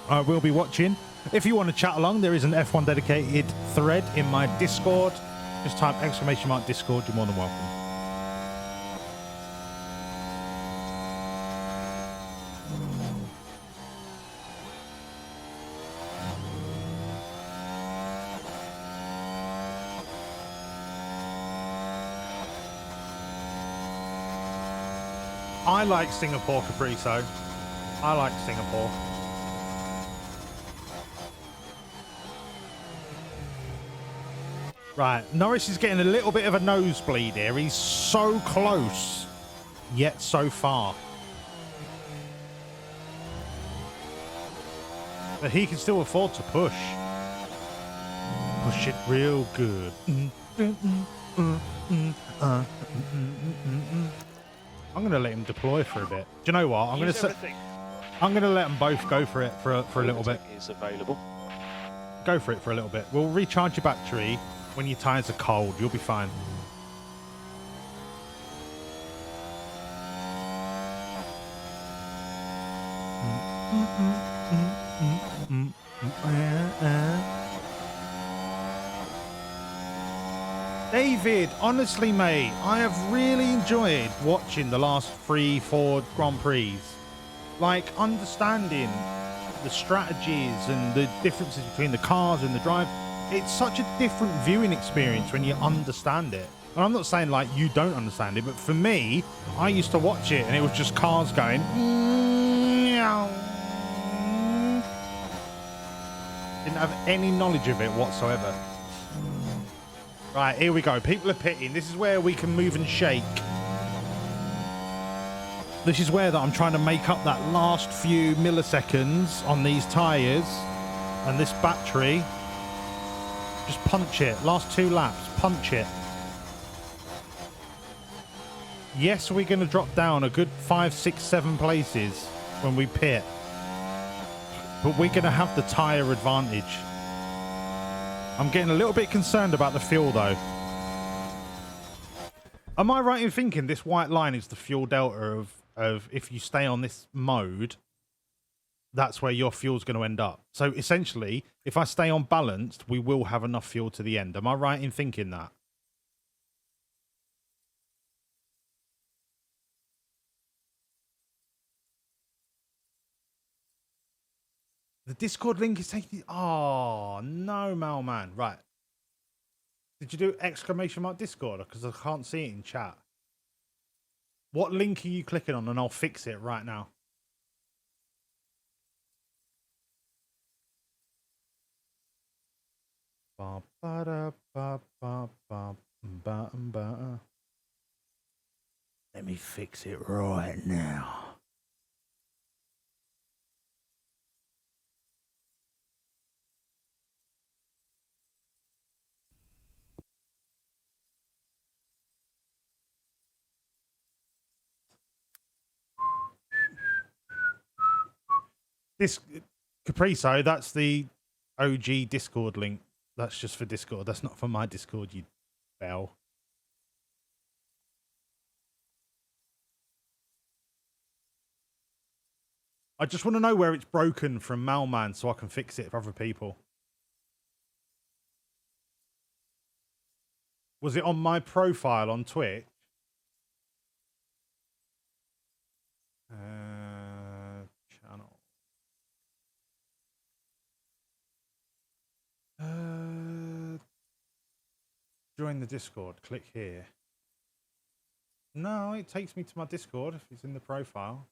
I will be watching. If you want to chat along, there is an F1 dedicated thread in my Discord. Just type !Discord, you're more than welcome. I like Singapore, Capriso. I like Singapore. Right, Norris is getting a little bit of a nosebleed here. He's so close, yet so far. But he can still afford to push. Push it real good. I'm going to let him deploy for a bit. Do you know what? I'm going to let them both go for it for a little bit. Is available. Go for it for a little bit. We'll recharge your battery. When your tyres are cold, you'll be fine. David, honestly, mate, I have really enjoyed watching the last 3-4 Grand Prix. Like, understanding the strategies and the differences between the cars and the drive. It's such a different viewing experience when you understand it. And I'm not saying like you don't understand it, but for me, I used to watch it and it was just cars going. Didn't have any knowledge of it whatsoever. Right, here we go. People are pitting. This is where we can move and shake. This is where that I'm trying to make up that last few milliseconds on these tyres and this battery. Just punch it. Last 2 laps. Punch it. Yes, we're going to drop down a good 5, 6, 7 places when we pit. But we're going to have the tyre advantage. I'm getting a little bit concerned about the fuel, though. Am I right in thinking this white line is the fuel delta of if you stay on this mode, that's where your fuel's going to end up? So essentially, if I stay on balanced, we will have enough fuel to the end. Am I right in thinking that? The Discord link is taking... Oh, no, Malman. Right. Did you do ! Discord? Because I can't see it in chat. What link are you clicking on? And I'll fix it right now. Let me fix it right now. This Capriso, that's the OG Discord link. That's just for Discord. That's not for my Discord, you bell. I just want to know where it's broken from Malman so I can fix it for other people. Was it on my profile on Twitch? Channel. Join the Discord. Click here. No, it takes me to my Discord if it's in the profile.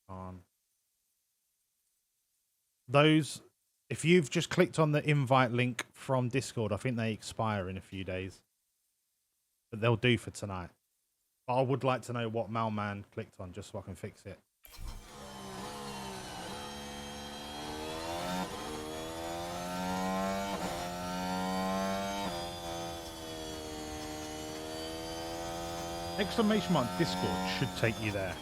On. Those, if you've just clicked on the invite link from Discord, I think they expire in a few days. But they'll do for tonight. But I would like to know what Malman clicked on just so I can fix it. Exclamation mark Discord should take you there.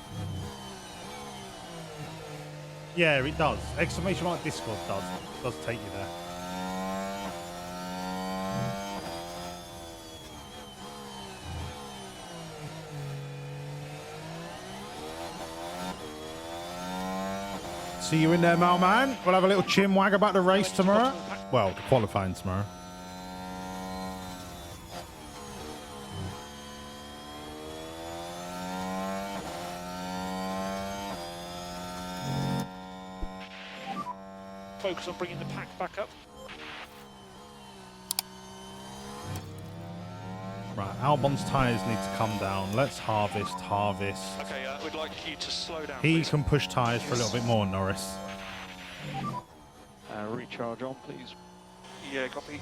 Yeah, it does. Exclamation mark Discord does take you there. See you in there, Malman. We'll have a little chin wag about the race tomorrow. Well, the qualifying tomorrow. Focus on bringing the pack back up. Right, Albon's tyres need to come down. Let's harvest. Okay, we'd like you to slow down. He please. can push tyres for a little bit more, Norris. Recharge on, please. Yeah, copy.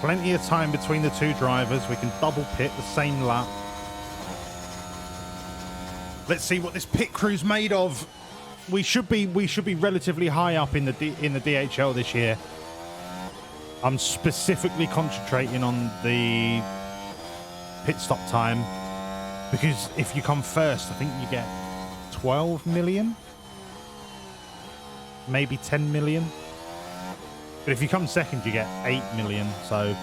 Plenty of time between the two drivers. We can double pit the same lap. Let's see what this pit crew's made of. We should be relatively high up in the DHL this year. I'm specifically concentrating on the pit stop time because if you come first, I think you get 12 million, maybe 10 million. But if you come second, you get 8 million. So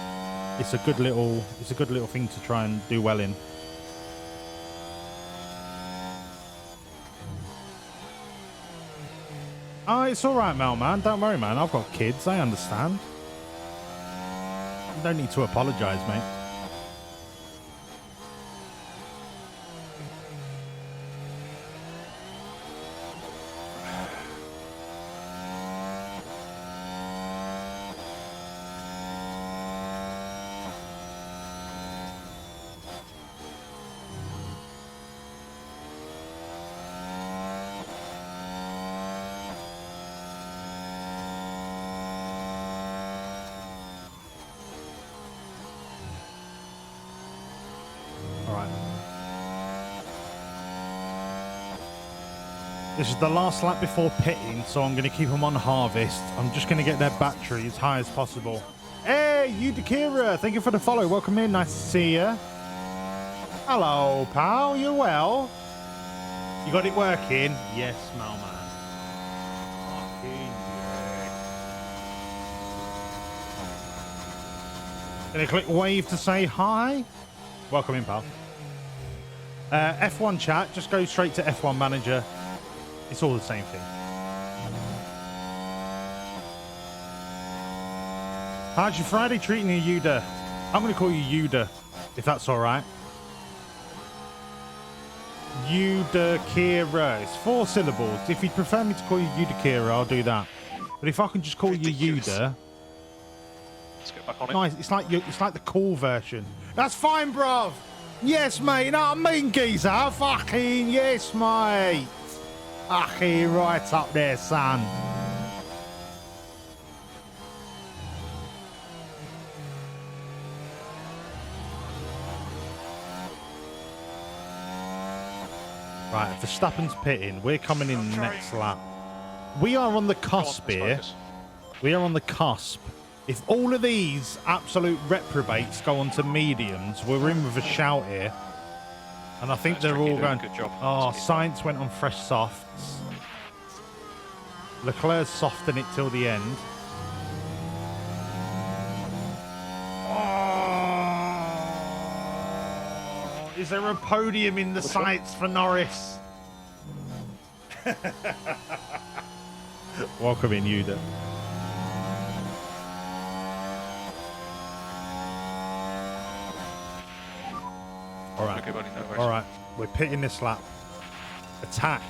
it's a good little thing to try and do well in. Oh, it's all right, Mel, man. Don't worry, man. I've got kids. I understand. You don't need to apologise, mate. This is the last lap before pitting, so I'm going to keep them on harvest. I'm just going to get their battery as high as possible. Hey, Yudakira, thank you for the follow. Welcome in. Nice to see you. Hello, pal. You well? You got it working? Yes, Malman. Gonna click wave to say hi. Welcome in, pal. F1 chat, just go straight to F1 manager. It's all the same thing. How's your Friday treating you, Yuda? I'm going to call you Yuda, if that's all right. Yuda Kira. It's 4 syllables. If you'd prefer me to call you Yuda Kira, I'll do that. But if I can just call you Yuda, Let's get back on it. nice. It's like the cool version. That's fine, bruv. Yes, mate. You know what I mean, geezer? Fucking yes, mate. Fucking right up there, son. Right, Verstappen's pitting. We're coming in next lap. We are on the cusp here. We are on the cusp. If all of these absolute reprobates go onto mediums, we're in with a shout here. And I think they're all going. Good job. Oh, Science went on fresh softs. Leclerc's soften it till the end. Oh, is there a podium in the sights for Norris? Welcome in, Yuda. All right. Okay, buddy, no worries. All right. We're pitting this lap. Attack.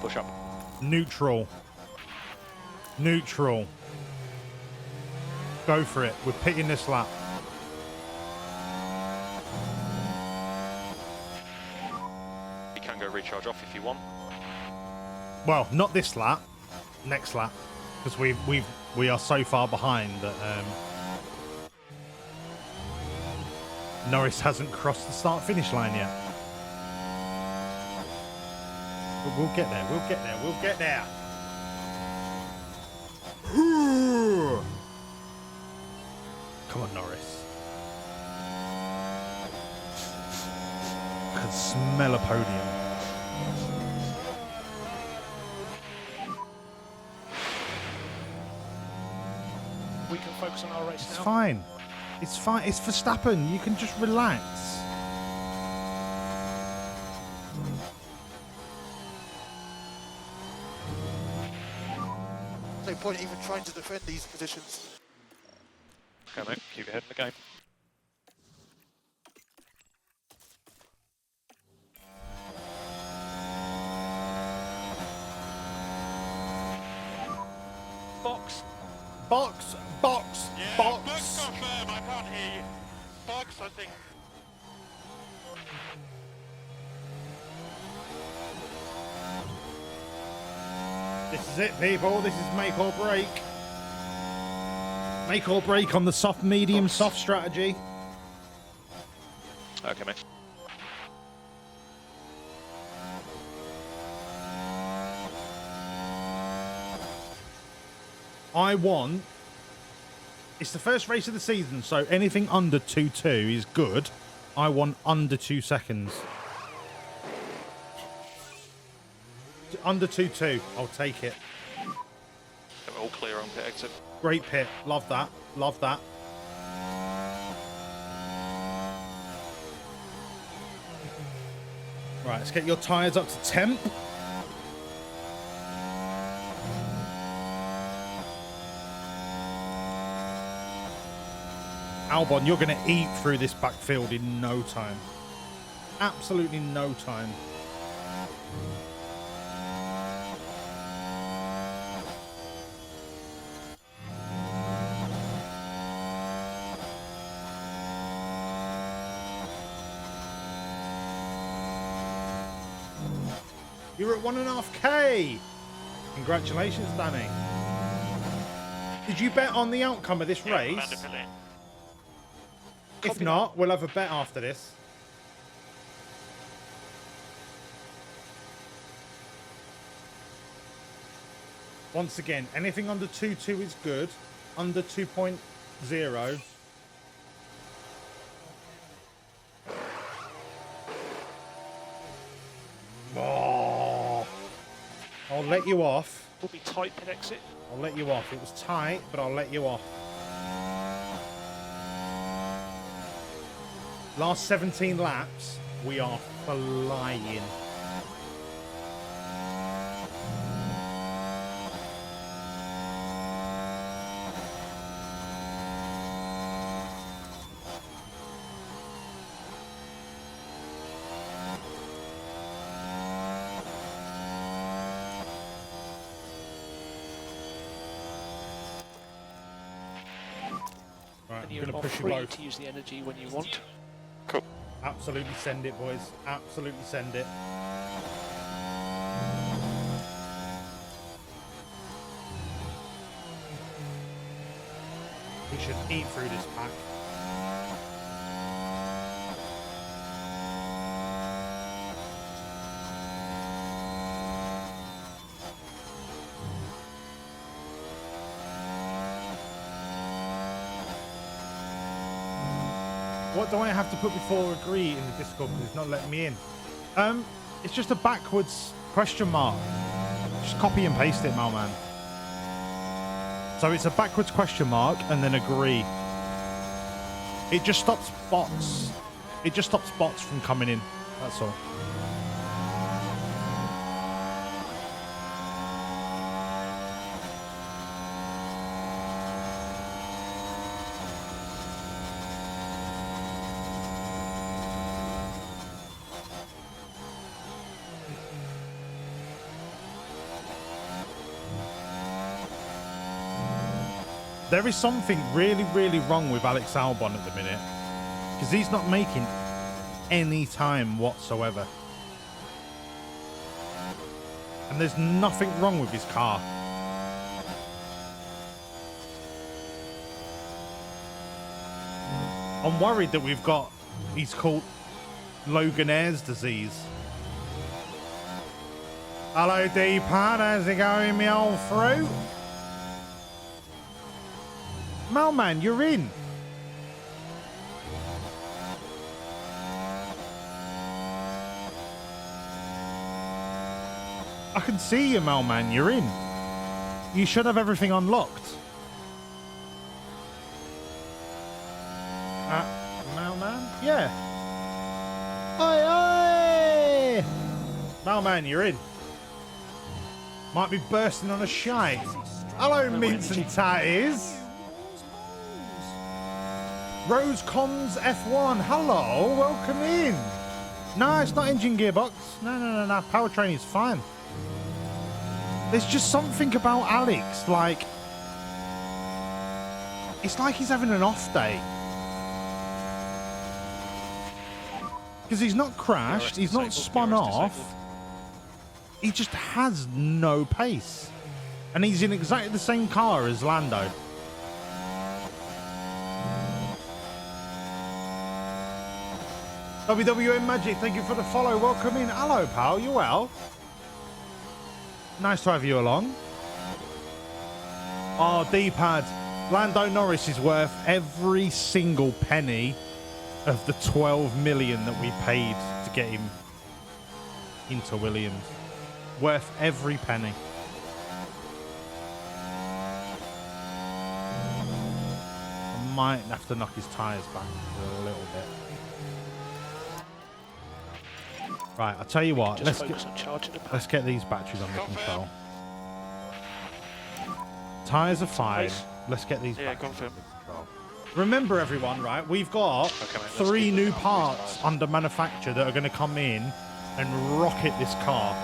Push up. Neutral. Neutral. Go for it. We're pitting this lap. You can go recharge off if you want. Well, not this lap. Next lap, because we are so far behind that Norris hasn't crossed the start-finish line yet. But we'll get there. We'll get there. We'll get there. Come on, Norris. I can smell a podium. We can focus on our race It's now. fine. It's fine. It's Verstappen. You can just relax. No point even trying to defend these positions. Okay, mate, keep your head in the game. Box. Box, box, box. confirm, I can't hear you. Box, I think. This is it, people. This is make or break. Make or break on the soft, medium, soft strategy. Okay, mate. I want... It's the first race of the season, so anything under 2.2 is good. I want under 2 seconds. Under 2.2, I'll take it. We're all clear on pit exit. Great pit. Love that. Love that. Right, let's get your tyres up to temp. Albon, you're going to eat through this backfield in no time. Absolutely no time. You're at 1.5k. Congratulations, Danny. Did you bet on the outcome of this race? If not, we'll have a bet after this. Once again, anything under 2.2 is good. Under 2.0. Oh, I'll let you off. Will be tight pit exit. I'll let you off. It was tight, but I'll let you off. Last 17 laps, we are flying. Right, And I'm you're going to push you free both. to use the energy when you want. Cool. Absolutely send it, boys. Absolutely send it. We should eat through this pack. What do I have to put before agree in the Discord because it's not letting me in? It's just a backwards question mark. Just copy and paste it, Malman. So it's a backwards question mark and then agree. It just stops bots. It just stops bots from coming in. That's all. There is something really, really wrong with Alex Albon at the minute because he's not making any time whatsoever. And there's nothing wrong with his car. I'm worried that he's called Loganaire's disease. Hello, D-Pad, how's it going, me old fruit? Malman, you're in. I can see you, Malman, you're in. You should have everything unlocked. Malman? Yeah. Oi, oi! Malman, you're in. Might be bursting on a shite. Hello, mints and tatties. Rose Cons F1, hello, welcome in. No, it's not engine gearbox. No. Powertrain is fine. There's just something about Alex, like, it's like he's having an off day. Because he's not crashed, he's not spun off. He just has no pace. And he's in exactly the same car as Lando. WWM Magic, thank you for the follow. Welcome in. Hello, pal. You well? Nice to have you along. Oh, D-Pad. Lando Norris is worth every single penny of the 12 million that we paid to get him into Williams. Worth every penny. I might have to knock his tyres back a little bit. Right, I'll tell you what. Let's get these batteries under control. Tyres are fine. Let's get these batteries under control. Remember, everyone, right? We've got 3 new parts under manufacture that are going to come in and rocket this car.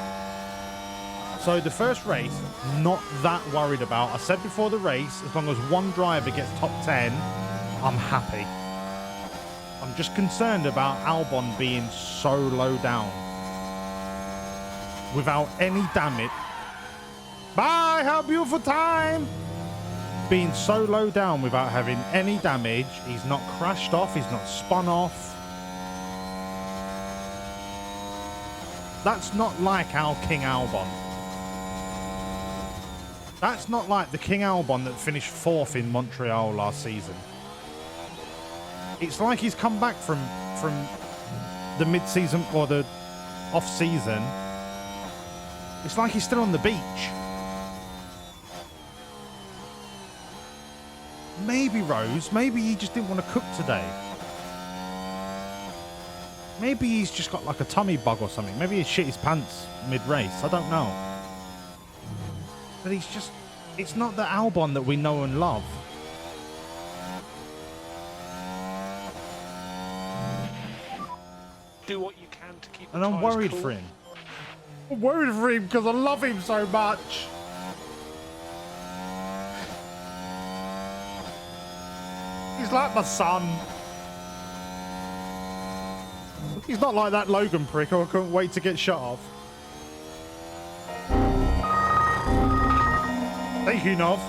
So the first race, not that worried about. I said before the race, as long as one driver gets top 10, I'm happy. I'm just concerned about Albon being so low down. Without any damage. Bye, have a beautiful time. Being so low down without having any damage. He's not crashed off, he's not spun off. That's not like our King Albon. That's not like the King Albon that finished 4th in Montreal last season. It's like he's come back from the mid-season or the off-season. It's like he's still on the beach. Maybe, Rose, maybe he just didn't want to cook today. Maybe he's just got like a tummy bug or something. Maybe he shit his pants mid-race. I don't know. But he's just... It's not the Albon that we know and love. Do what you can to keep. And I'm worried for him. I'm worried for him because I love him so much. He's like my son. He's not like that Logan prick who I couldn't wait to get shot off. Thank you, Nov.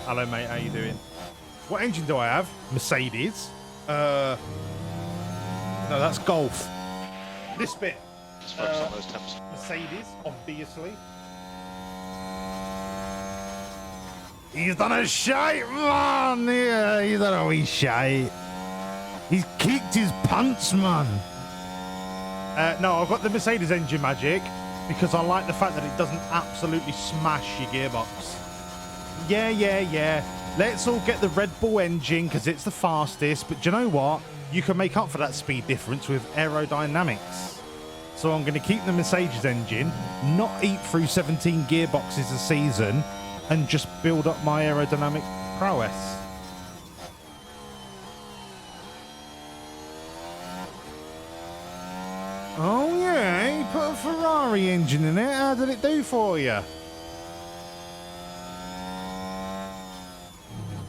Hello, mate. How you doing? What engine do I have? Mercedes. No, that's Golf. This bit. Just focus on those temps. Mercedes, obviously. He's done a shite, man. Yeah, he's done a wee shite. He's kicked his pants, man. No, I've got the Mercedes engine magic. because I like the fact that it doesn't absolutely smash your gearbox. Yeah. Let's all get the Red Bull engine because it's the fastest, but do you know what? You can make up for that speed difference with aerodynamics. So I'm going to keep the Mercedes engine, not eat through 17 gearboxes a season, and just build up my aerodynamic prowess. Oh yeah, you put a Ferrari engine in it. How did it do for you?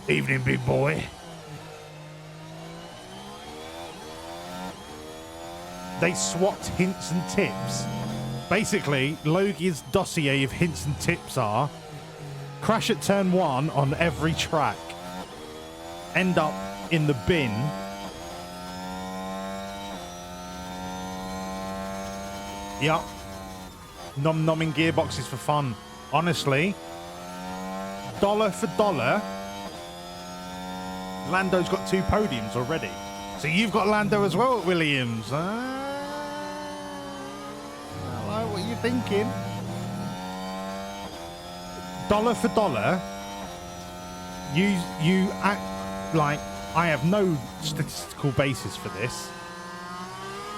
Evening, big boy. They swapped hints and tips. Basically, Logie's dossier of hints and tips are crash at turn 1 on every track, end up in the bin, yup, nom-nomming gearboxes for fun. Honestly, dollar for dollar, Lando's got 2 podiums already. So you've got Lando as well at Williams. Hello, what are you thinking? Dollar for dollar, you act like I have no statistical basis for this,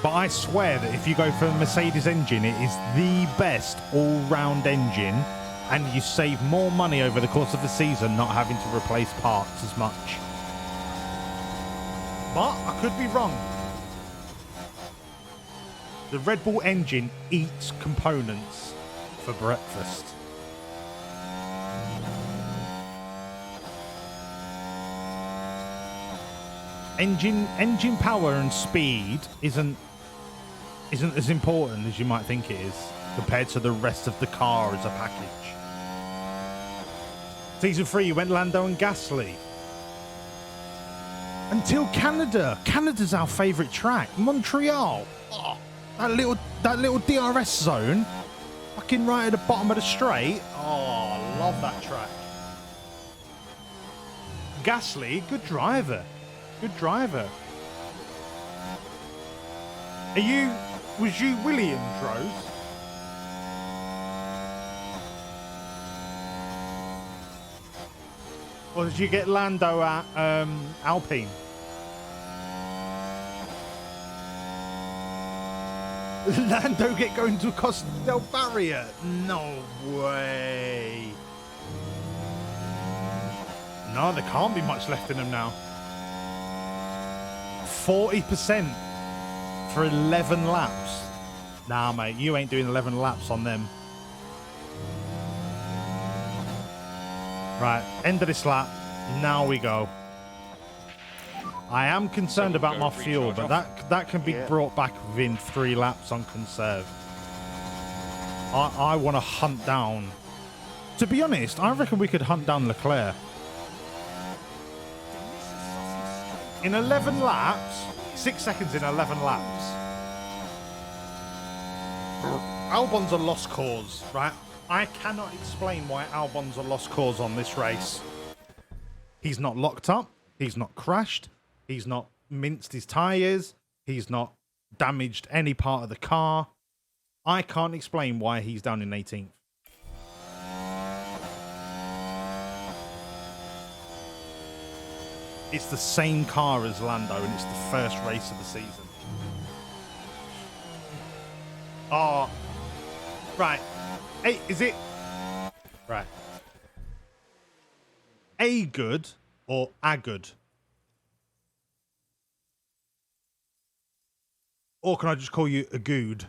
but I swear that if you go for a Mercedes engine, it is the best all-round engine, and you save more money over the course of the season not having to replace parts as much. But I could be wrong. The Red Bull engine eats components for breakfast. Engine power and speed isn't as important as you might think it is compared to the rest of the car as a package. Season 3, you went Lando and Gasly. Until Canada. Canada's our favourite track. Montreal. Oh, that little DRS zone. Fucking right at the bottom of the straight. Oh, love that track. Gasly, good driver. Good driver. Was you Williams, Rose? Or did you get Lando at Alpine? Lando get going to Costa del Barrier? No way. No, there can't be much left in them now. 40% for 11 laps. Nah, mate, you ain't doing 11 laps on them. Right, end of this lap. Now we go. I am concerned about my fuel, but that can be brought back within 3 laps on conserve. I want to hunt down. To be honest, I reckon we could hunt down Leclerc. In 11 laps, 6 seconds in 11 laps. Albon's a lost cause, right? I cannot explain why Albon's a lost cause on this race. He's not locked up. He's not crashed. He's not minced his tyres. He's not damaged any part of the car. I can't explain why he's down in 18th. It's the same car as Lando, and it's the first race of the season. Oh, right. Hey, is it? Right. A good or a good? Or can I just call you a good?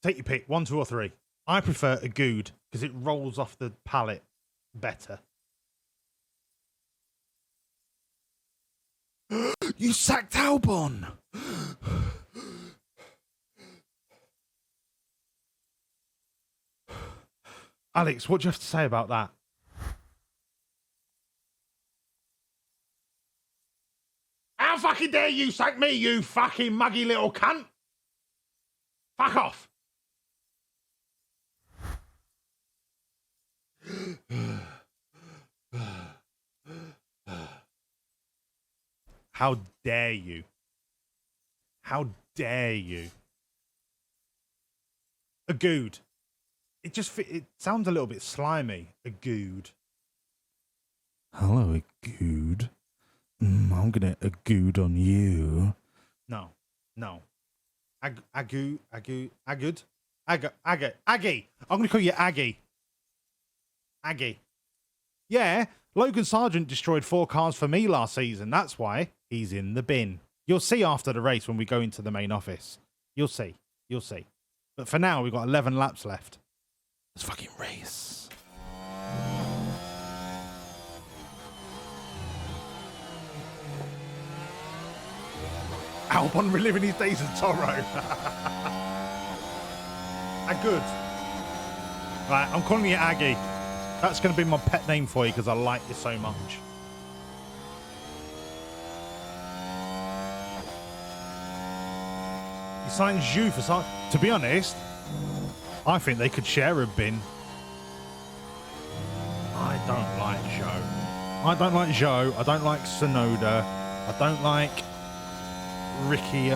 Take your pick, 1, 2, or 3. I prefer a good because it rolls off the palate better. You sacked Albon! Alex, what do you have to say about that? How fucking dare you sack me, you fucking muggy little cunt! Fuck off! How dare you? How dare you? A good. It sounds a little big slimy. A good. Hello, a good. I'm gonna a good on you. No. Aggie. I'm gonna call you Aggie. Aggie. Yeah, Logan Sargent destroyed 4 cars for me last season. That's why he's in the bin. You'll see after the race when we go into the main office. You'll see. But for now, we've got 11 laps left. Let's fucking race. Albon reliving his days as Toro. Good. Right, I'm calling you Aggie. That's going to be my pet name for you because I like you so much. He signed Zhu for some. To be honest, I think they could share a bin. I don't like Zhou. I don't like Zhou. I don't like Sonoda. I don't like Ricky.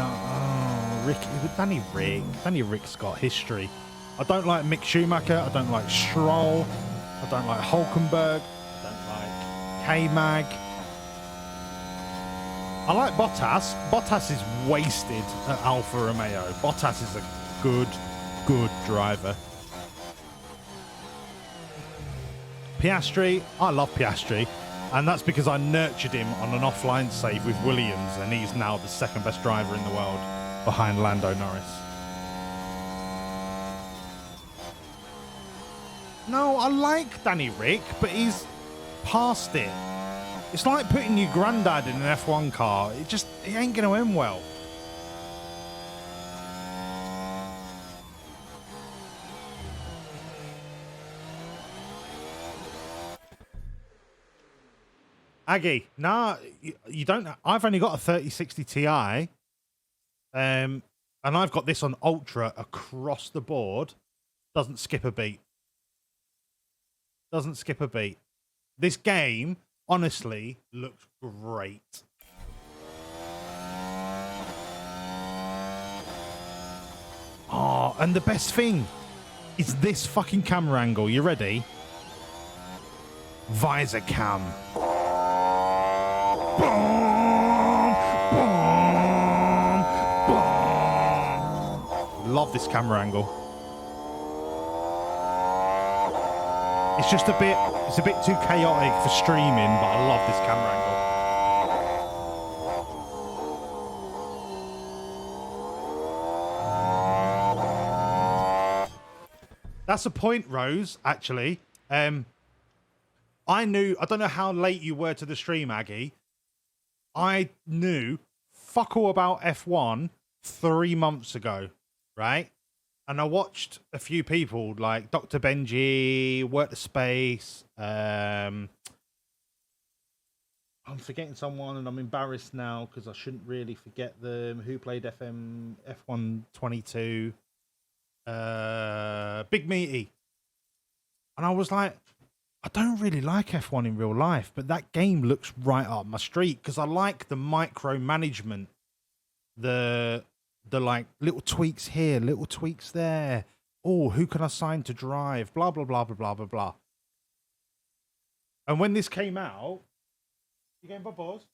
Ricky. Danny Rick. Danny Rick's got history. I don't like Mick Schumacher. I don't like Stroll. I don't like Hulkenberg. I don't like K-Mag. I like Bottas. Bottas is wasted at Alfa Romeo. Bottas is a good driver. Piastri, I love Piastri, and that's because I nurtured him on an offline save with Williams, and he's now the second best driver in the world behind Lando Norris. No, I like Danny Rick, but he's past it. It's like putting your granddad in an F1 car. It ain't going to end well. Aggie, nah, you don't. I've only got a 3060 Ti, and I've got this on Ultra across the board. Doesn't skip a beat. Doesn't skip a beat. This game, honestly, looks great. Oh, and the best thing is this fucking camera angle. You ready? Visor cam. Boom, boom, boom. Love this camera angle. It's just a bit too chaotic for streaming, but I love this camera angle. That's a point, Rose, actually. I don't know how late you were to the stream, Aggie. I knew fuck all about F1 3 months ago, right? And I watched a few people like Dr. Benji, Work the Space. I'm forgetting someone and I'm embarrassed now because I shouldn't really forget them. Who played F1 22? Big Meaty. And I was like, I don't really like F1 in real life, but that game looks right up my street because I like the micromanagement, the like little tweaks here, little tweaks there. Oh, who can I sign to drive? Blah, blah, blah, blah, blah, blah, blah. And when this came out, you going bubbles?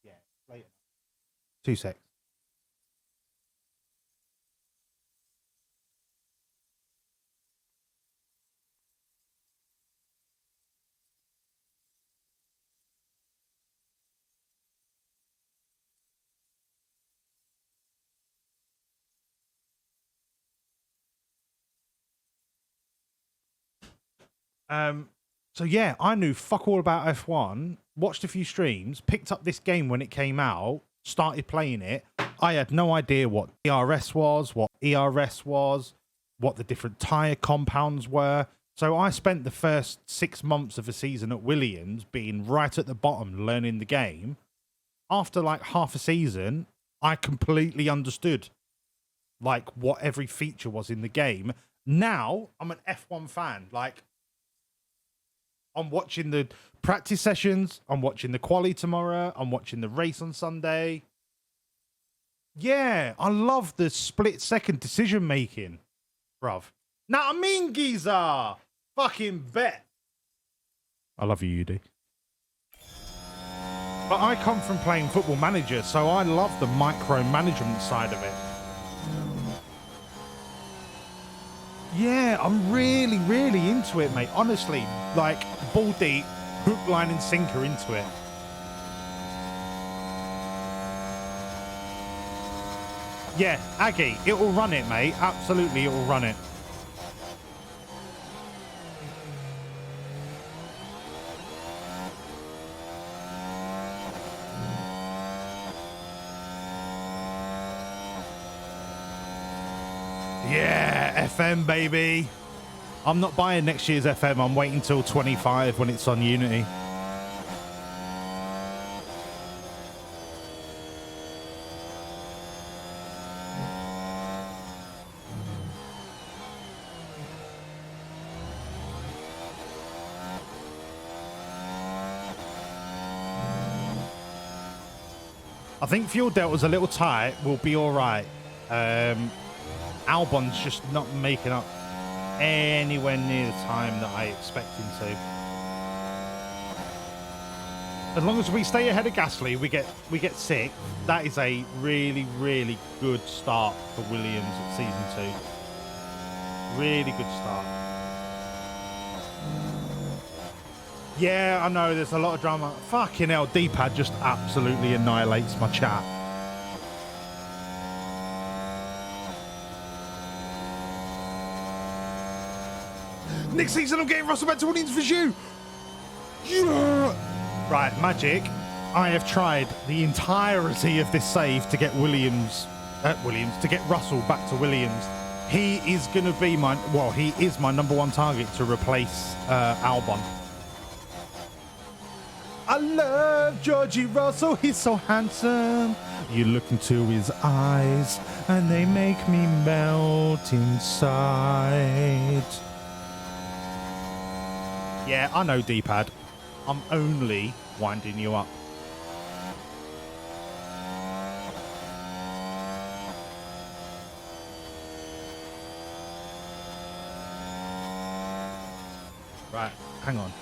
Yeah, later. 2 secs. So yeah, I knew fuck all about F1, watched a few streams, picked up this game when it came out, started playing it. I had no idea what DRS was, what ERS was, what the different tyre compounds were. So I spent the first 6 months of the season at Williams being right at the bottom, learning the game. After like half a season, I completely understood like what every feature was in the game. Now I'm an F1 fan. Like, I'm watching the practice sessions. I'm watching the quali tomorrow. I'm watching the race on Sunday. Yeah, I love the split-second decision making, bruv. Now I mean, geezer, fucking bet. I love you, UD. But I come from playing Football Manager, so I love the micromanagement side of it. Yeah, I'm really, really into it, mate. Honestly, like ball deep, hook, line, and sinker into it. Yeah, Aggie, it will run it, mate. Absolutely, it will run it. Yeah, FM, baby. I'm not buying next year's FM. I'm waiting till 25 when it's on Unity. I think Fuel Delta's a little tight. We'll be all right. Albon's just not making up anywhere near the time that I expect him to. As long as we stay ahead of Gasly, we get sixth. That is a really, really good start for Williams at season 2. Really good start. Yeah, I know there's a lot of drama. Fucking hell, D-pad just absolutely annihilates my chat. Next season, I'm getting Russell back to Williams for you. Yeah. Right, Magic. I have tried the entirety of this save to get to get Russell back to Williams. He is going to be he is my number 1 target to replace Albon. I love Georgie Russell. He's so handsome. You look into his eyes and they make me melt inside. Yeah, I know, D-pad. I'm only winding you up. Right, hang on.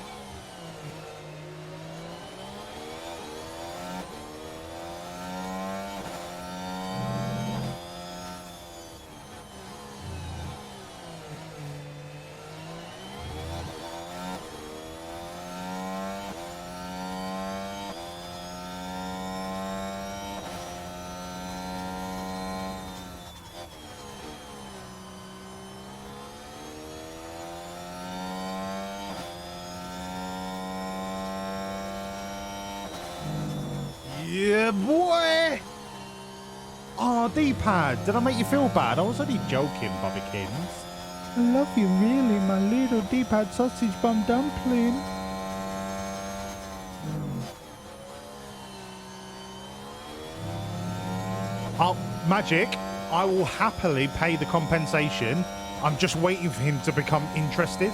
Yeah, boy! Oh, D-pad, did I make you feel bad? I was only joking, Bobbykins. I love you really, my little D-pad sausage bum dumpling. Oh, Magic, I will happily pay the compensation. I'm just waiting for him to become interested.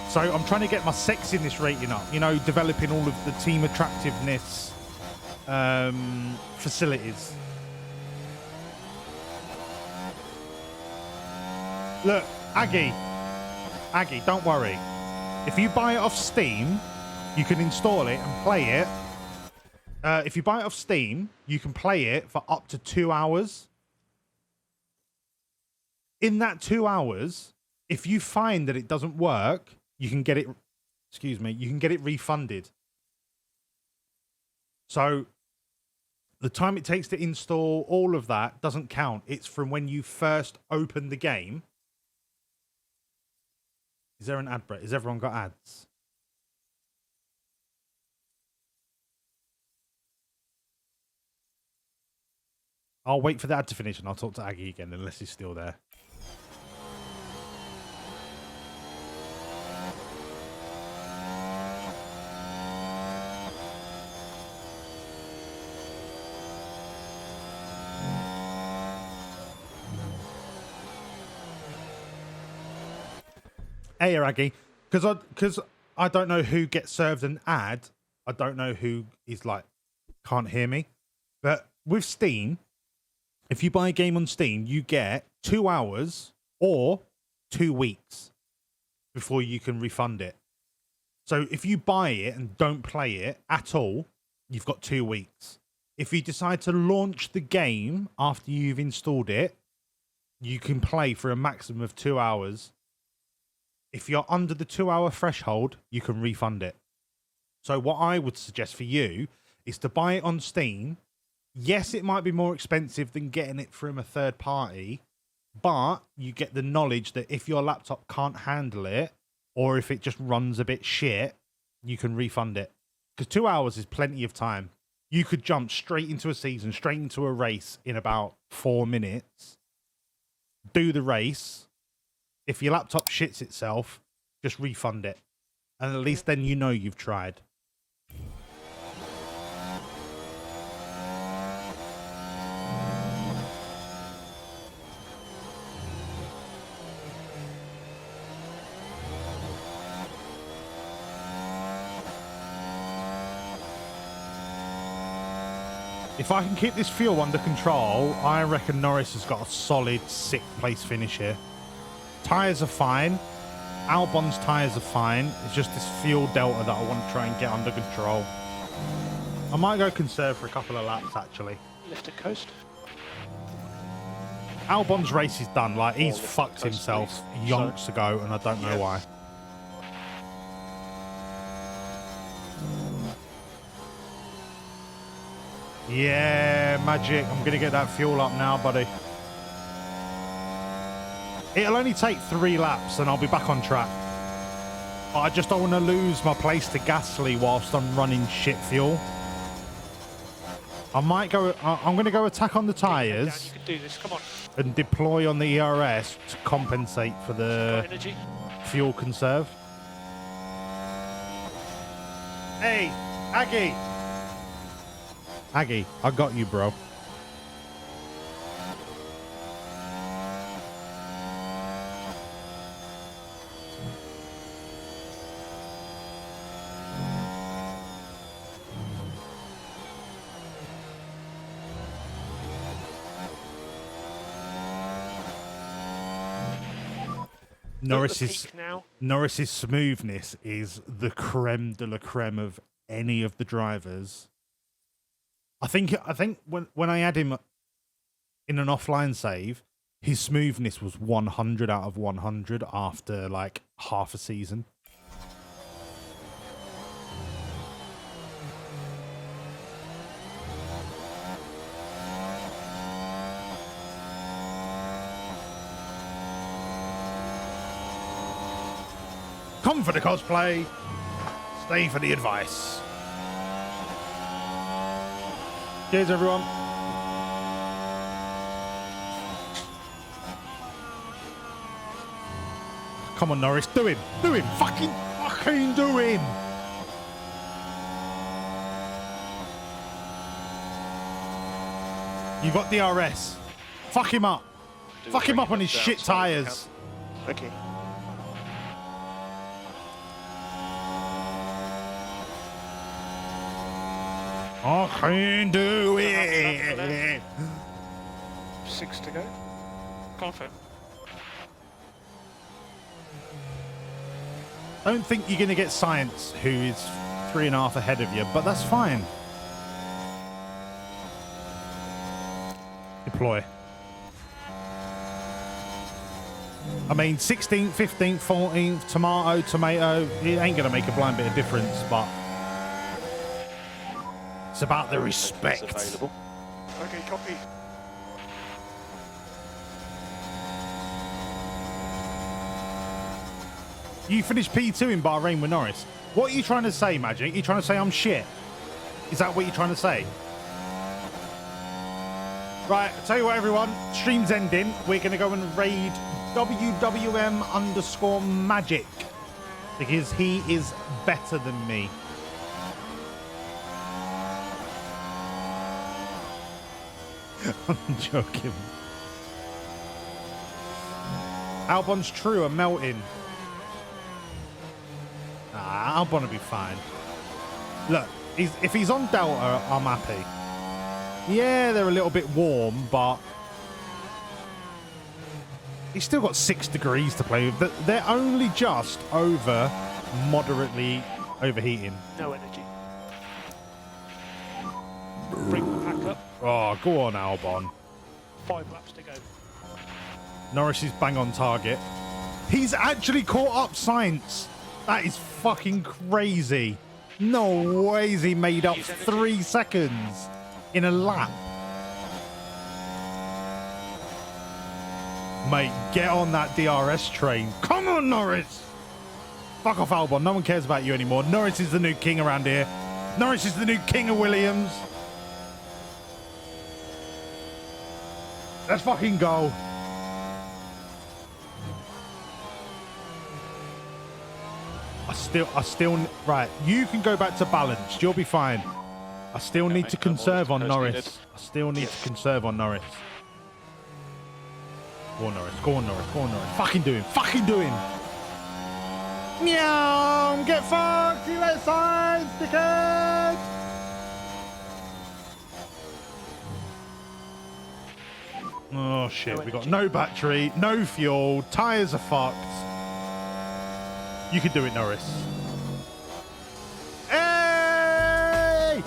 So I'm trying to get my sexiness rating up, you know, developing all of the team attractiveness facilities. Look, Aggie, don't worry. If you buy it off Steam, you can install it and play it. If you buy it off Steam, you can play it for up to 2 hours. In that 2 hours, if you find that it doesn't work, you can get it, you can get it refunded. So the time it takes to install all of that doesn't count. It's from when you first open the game. Is there an ad break? Has everyone got ads? I'll wait for the ad to finish and I'll talk to Aggie again unless he's still there. Hey, Aggie, because I don't know who gets served an ad. I don't know who is like can't hear me, but with Steam, if you buy a game on Steam, you get 2 hours or 2 weeks before you can refund it. So if you buy it and don't play it at all, you've got 2 weeks. If you decide to launch the game after you've installed it, you can play for a maximum of 2 hours. If you're under the 2 hour threshold, you can refund it. So what I would suggest for you is to buy it on Steam. Yes, it might be more expensive than getting it from a third party, but you get the knowledge that if your laptop can't handle it, or if it just runs a bit shit, you can refund it. Because 2 hours is plenty of time. You could jump straight into a season, straight into a race in about 4 minutes, do the race. If your laptop shits itself, just refund it. And at least then you know you've tried. If I can keep this fuel under control, I reckon Norris has got a solid 6th place finish here. Tyres are fine. Albon's tyres are fine. It's just this fuel delta that I want to try and get under control. I might go conserve for a couple of laps, actually. Lift and coast. Albon's race is done. Like, he's lift fucked and coast, himself please. yonks ago, and I don't know why. Yeah, magic. I'm going to get that fuel up now, buddy. It'll only take 3 laps and I'll be back on track. But I just don't want to lose my place to Gasly whilst I'm running shit fuel. I might go... I'm going to go attack on the tyres. You can do this, come on. And deploy on the ERS to compensate for the Energy. fuel conserve. Hey, Aggie. Aggie, I got you, bro. Norris's smoothness is the creme de la creme of any of the drivers. I think when I had him in an offline save, his smoothness was 100 out of 100 after like half a season. Come for the cosplay, stay for the advice. Cheers, everyone. Come on, Norris, do him, fucking do him. You've got DRS. Fuck him up. Fuck him up on his shit tyres. Okay. I can do it. 6 to go. Confident. I don't think you're going to get Science, who is 3.5 ahead of you, but that's fine. Deploy. I mean, 16th, 15th, 14th, tomato, it ain't going to make a blind bit of difference, but it's about the respect. Okay, copy. You finished P2 in Bahrain with Norris. What are you trying to say, Magic? You trying to say I'm shit? Is that what you're trying to say? Right, I'll tell you what, everyone. Stream's ending. We're going to go and raid WWM_Magic because he is better than me. I'm joking. Albon's true, I'm melting. Albon will be fine. Look, if he's on Delta, I'm happy. Yeah, they're a little bit warm, but he's still got 6 degrees to play with. They're only just over moderately overheating. No energy. Bring the pack up. Oh, go on, Albon. 5 laps to go. Norris is bang on target. He's actually caught up Sainz. That is fucking crazy. No ways he made up 3 seconds in a lap. Mate, get on that DRS train. Come on, Norris. Fuck off, Albon. No one cares about you anymore. Norris is the new king around here. Norris is the new king of Williams. Let's fucking go. I still, right. You can go back to balanced. You'll be fine. I still need to conserve on Norris. I still need to conserve on Norris. Go on, Norris. Go on, Norris. Go on, Norris. Fucking do him. Fucking do him. Meow. Get fucked. You let signs, dickhead. Oh shit. We got no battery, no fuel. Tires are fucked. You can do it, Norris. Hey!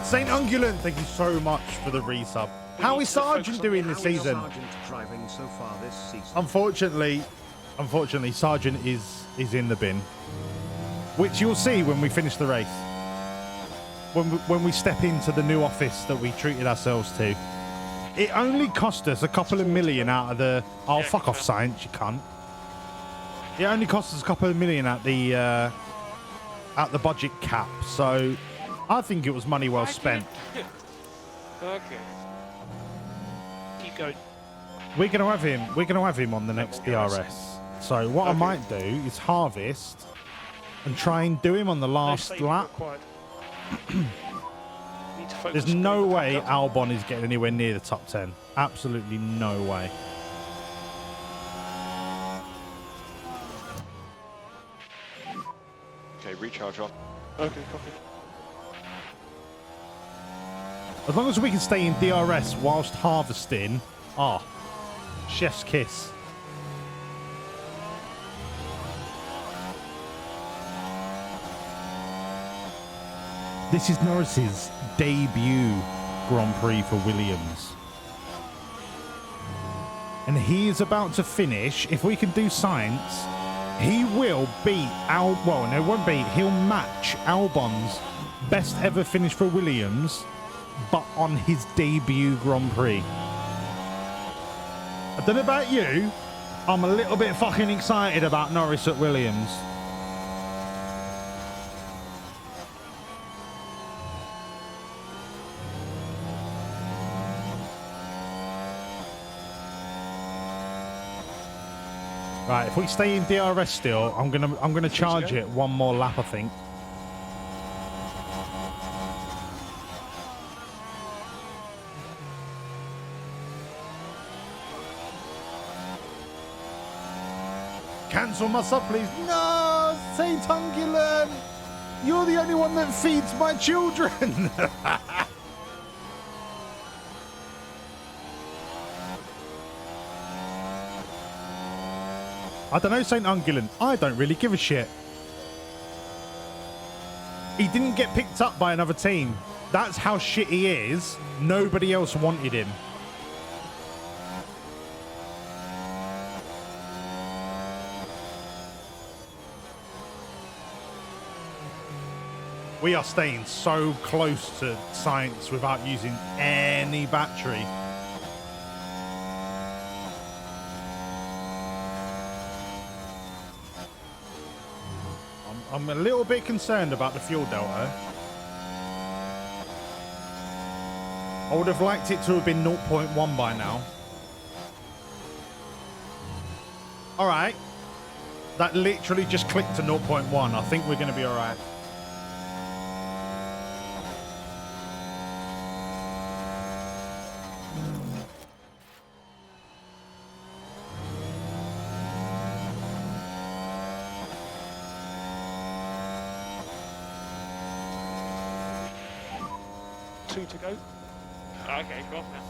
St. Ungulent, thank you so much for the resub. How is Sargent doing this season? Unfortunately, Sargent is in the bin, which you'll see when we finish the race. When we step into the new office that we treated ourselves to. It only cost us a couple of million out of the... Oh, fuck off, Science, you cunt. It only cost us a couple of million at the budget cap, so I think it was money well spent. Okay. Keep going. We're gonna have him on the next DRS. So what I might do is harvest and try and do him on the last lap. There's no way Albon is getting anywhere near the top 10. Absolutely no way. Okay, recharge on. Okay, copy. As long as we can stay in DRS whilst harvesting. Ah, chef's kiss. This is Norris's debut Grand Prix for Williams. And he is about to finish. If we can do science, he will beat well, no, won't beat. He'll match Albon's best ever finish for Williams, but on his debut Grand Prix. I don't know about you. I'm a little bit fucking excited about Norris at Williams. Right, if we stay in DRS still, I'm gonna charge it one more lap, I think. Cancel my sub, please. No, Saint Ungulent, you're the only one that feeds my children. I don't know, St. Ungulent. I don't really give a shit. He didn't get picked up by another team. That's how shit he is. Nobody else wanted him. We are staying so close to science without using any battery. I'm a little bit concerned about the fuel delta. I would have liked it to have been 0.1 by now. All right. That literally just clicked to 0.1. I think we're going to be all right. 2 to go. Okay, go on now.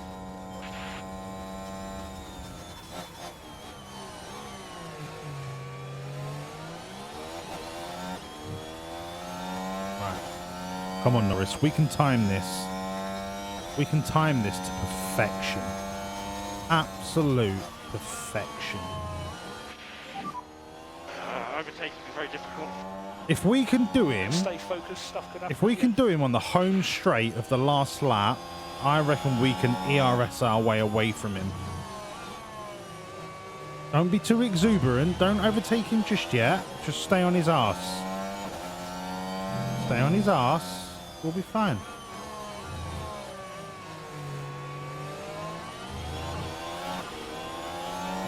Right. Come on, Norris. We can time this. We can time this to perfection. Absolute perfection. Overtaking is very difficult. If we can do him, Stay focused, stuff could happen. if we can do him on the home straight of the last lap, I reckon we can ERS our way away from him. Don't be too exuberant. Don't overtake him just yet. Just stay on his arse. Stay on his arse. We'll be fine.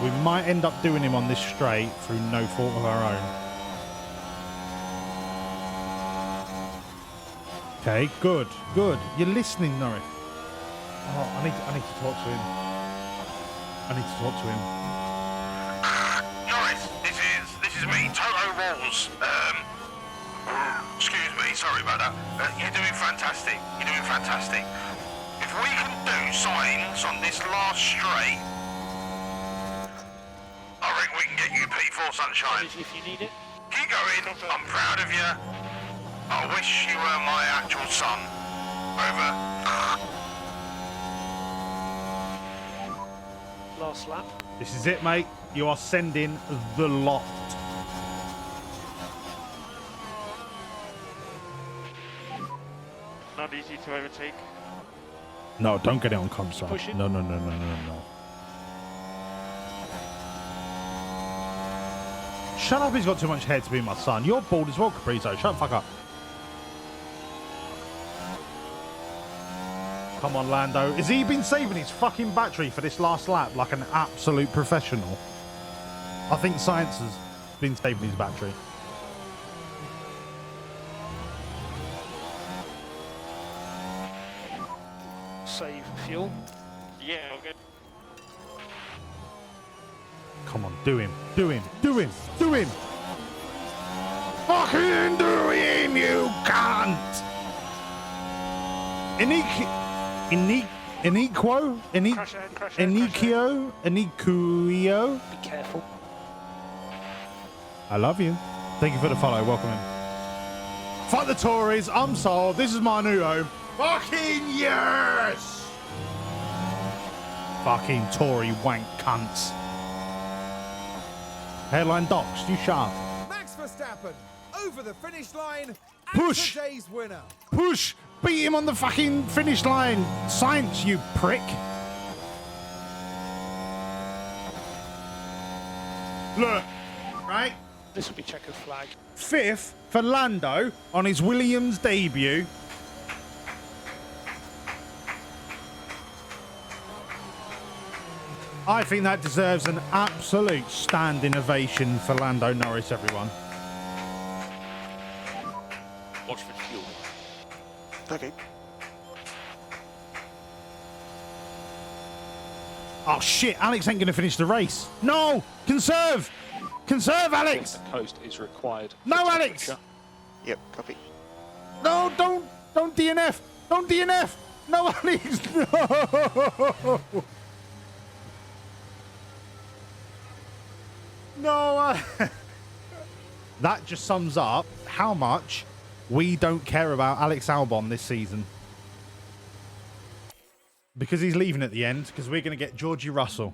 We might end up doing him on this straight through no fault of our own. Okay, good, good. You're listening, Norris. Oh, I need to talk to him. I need to talk to him. Norris, this is me, Toto Walls. Excuse me, sorry about that. You're doing fantastic. You're doing fantastic. If we can do signs on this last straight, I reckon we can get you P4 sunshine. If you need it. Keep going. I'm proud of you. I wish you were my actual son. Over. Last lap. This is it, mate. You are sending the lot. Not easy to overtake. No, don't get it on comp side. Push it. No. Shut up, he's got too much hair to be my son. You're bald as well, Caprito. Shut the fuck up. Come on, Lando. Has he been saving his fucking battery for this last lap like an absolute professional? I think Science has been saving his battery. Save fuel. Yeah, all good. Come on, do him. Do him. Do him. Do him. Fucking do him, you cunt! Iniquo? Crash ahead. Iniquio? Be careful. I love you. Thank you for the follow. Welcome in. Fuck the Tories. I'm sold. This is my new home. Fucking yes! Fucking Tory wank cunts. Headline docs, you sharp. Max Verstappen over the finish line. And Push. today's winner. Push! Beat him on the fucking finish line. Science, you prick. Look, right? This will be checkered flag. Fifth for Lando on his Williams debut. I think that deserves an absolute standing ovation for Lando Norris, everyone. Watch for fuel. Okay. Oh shit, Alex ain't going to finish the race. No! Conserve! Conserve, Alex! The coast is required. No, Alex! Yep, copy. No, don't DNF! Don't DNF! No, Alex! No! No, that just sums up how much we don't care about Alex Albon this season. Because he's leaving at the end, because we're going to get Georgie Russell.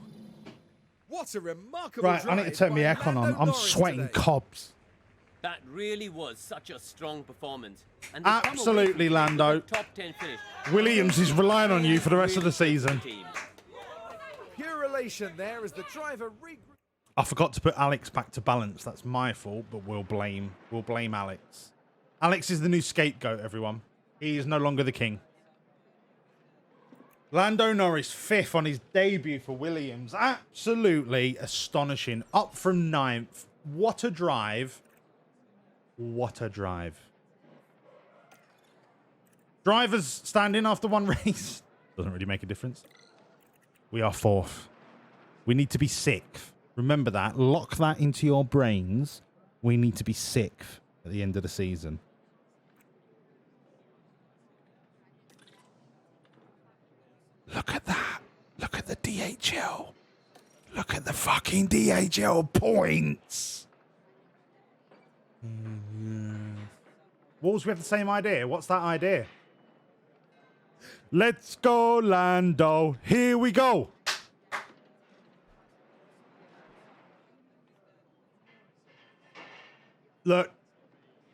What a remarkable Right, I need to turn my aircon on. I'm sweating cobs. That really was such a strong performance. And they come away Absolutely, from Lando. the top 10 finish. Williams is relying on you for the rest of the season. Pure elation there as the driver I forgot to put Alex back to balance. That's my fault, but we'll blame Alex. Alex is the new scapegoat, everyone. He is no longer the king. Lando Norris, fifth on his debut for Williams. Absolutely astonishing. Up from ninth. What a drive. What a drive. Drivers standing after one race. Doesn't really make a difference. We are fourth. We need to be sixth. Remember that. Lock that into your brains. We need to be sixth at the end of the season. DHL. Look at the fucking DHL points. Wolves, we have the same idea. What's that idea? Let's go, Lando. Here we go. Look,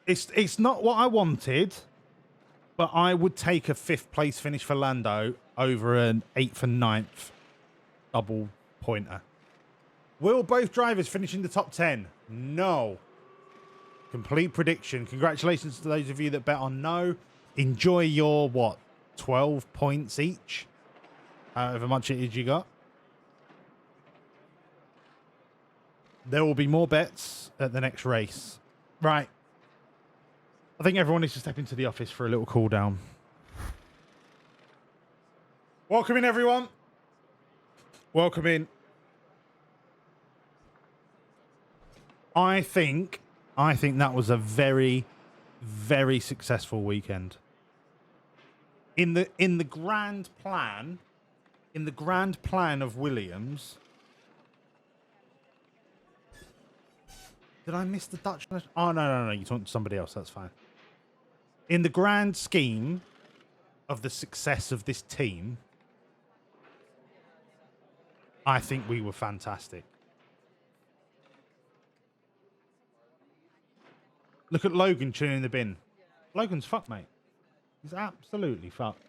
it's not what I wanted, but I would take a 5th place finish for Lando over an 8th and 9th double pointer. Will both drivers finish in the top 10? No. Complete prediction. Congratulations to those of you that bet on no. Enjoy your, 12 points each? However much it is you got. There will be more bets at the next race. Right. I think everyone needs to step into the office for a little cool down. Welcome in, everyone. Welcome in. I think that was a very, very successful weekend. In the grand plan of Williams. Did I miss the Dutch? Oh no! You talked to somebody else. That's fine. In the grand scheme of the success of this team, I think we were fantastic. Look at Logan tuning the bin. Logan's fucked, mate. He's absolutely fucked.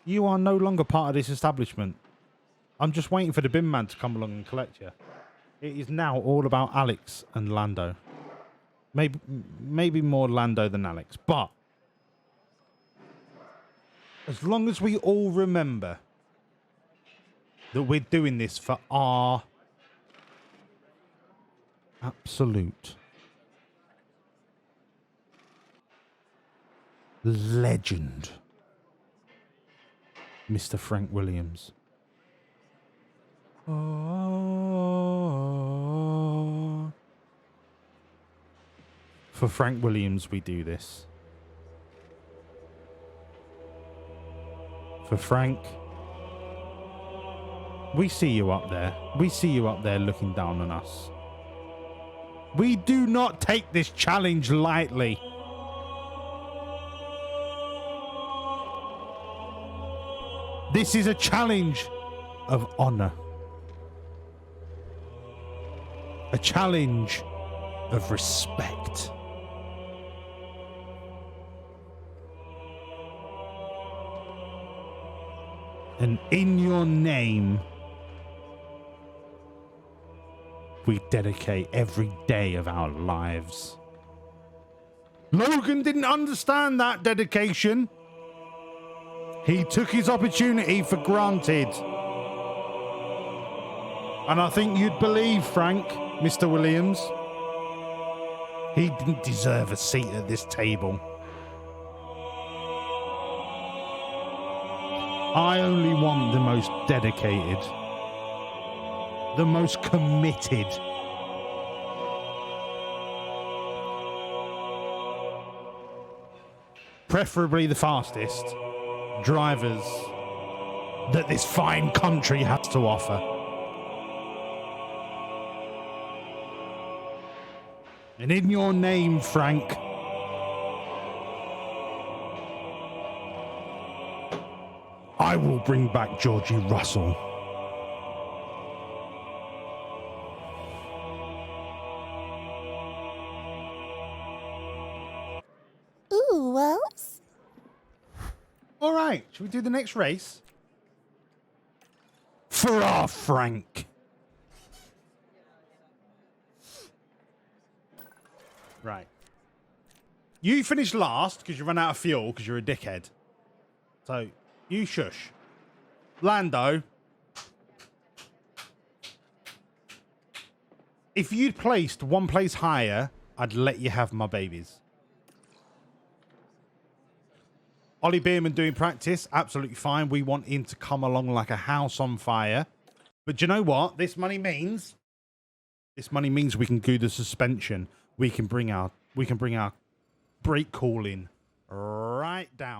You are no longer part of this establishment. I'm just waiting for the bin man to come along and collect you. It is now all about Alex and Lando. Maybe more Lando than Alex. But as long as we all remember that we're doing this for our absolute legend, Mr. Frank Williams. For Frank Williams, we do this. For Frank, we see you up there. We see you up there looking down on us. We do not take this challenge lightly. This is a challenge of honor. A challenge of respect. And in your name, we dedicate every day of our lives. Logan didn't understand that dedication. He took his opportunity for granted. And I think you'd believe, Frank, Mr. Williams, he didn't deserve a seat at this table. I only want the most dedicated, the most committed, preferably the fastest drivers that this fine country has to offer. And in your name, Frank, I will bring back Georgie Russell. Ooh, Wells? All right, should we do the next race? For our Frank. Right. You finished last because you ran out of fuel because you're a dickhead. So, you shush. Lando, if you'd placed one place higher, I'd let you have my babies. Ollie Bierman doing practice, absolutely fine. We want him to come along like a house on fire. But do you know what this money means? This money means we can do the suspension. We can bring our brake cooling right down.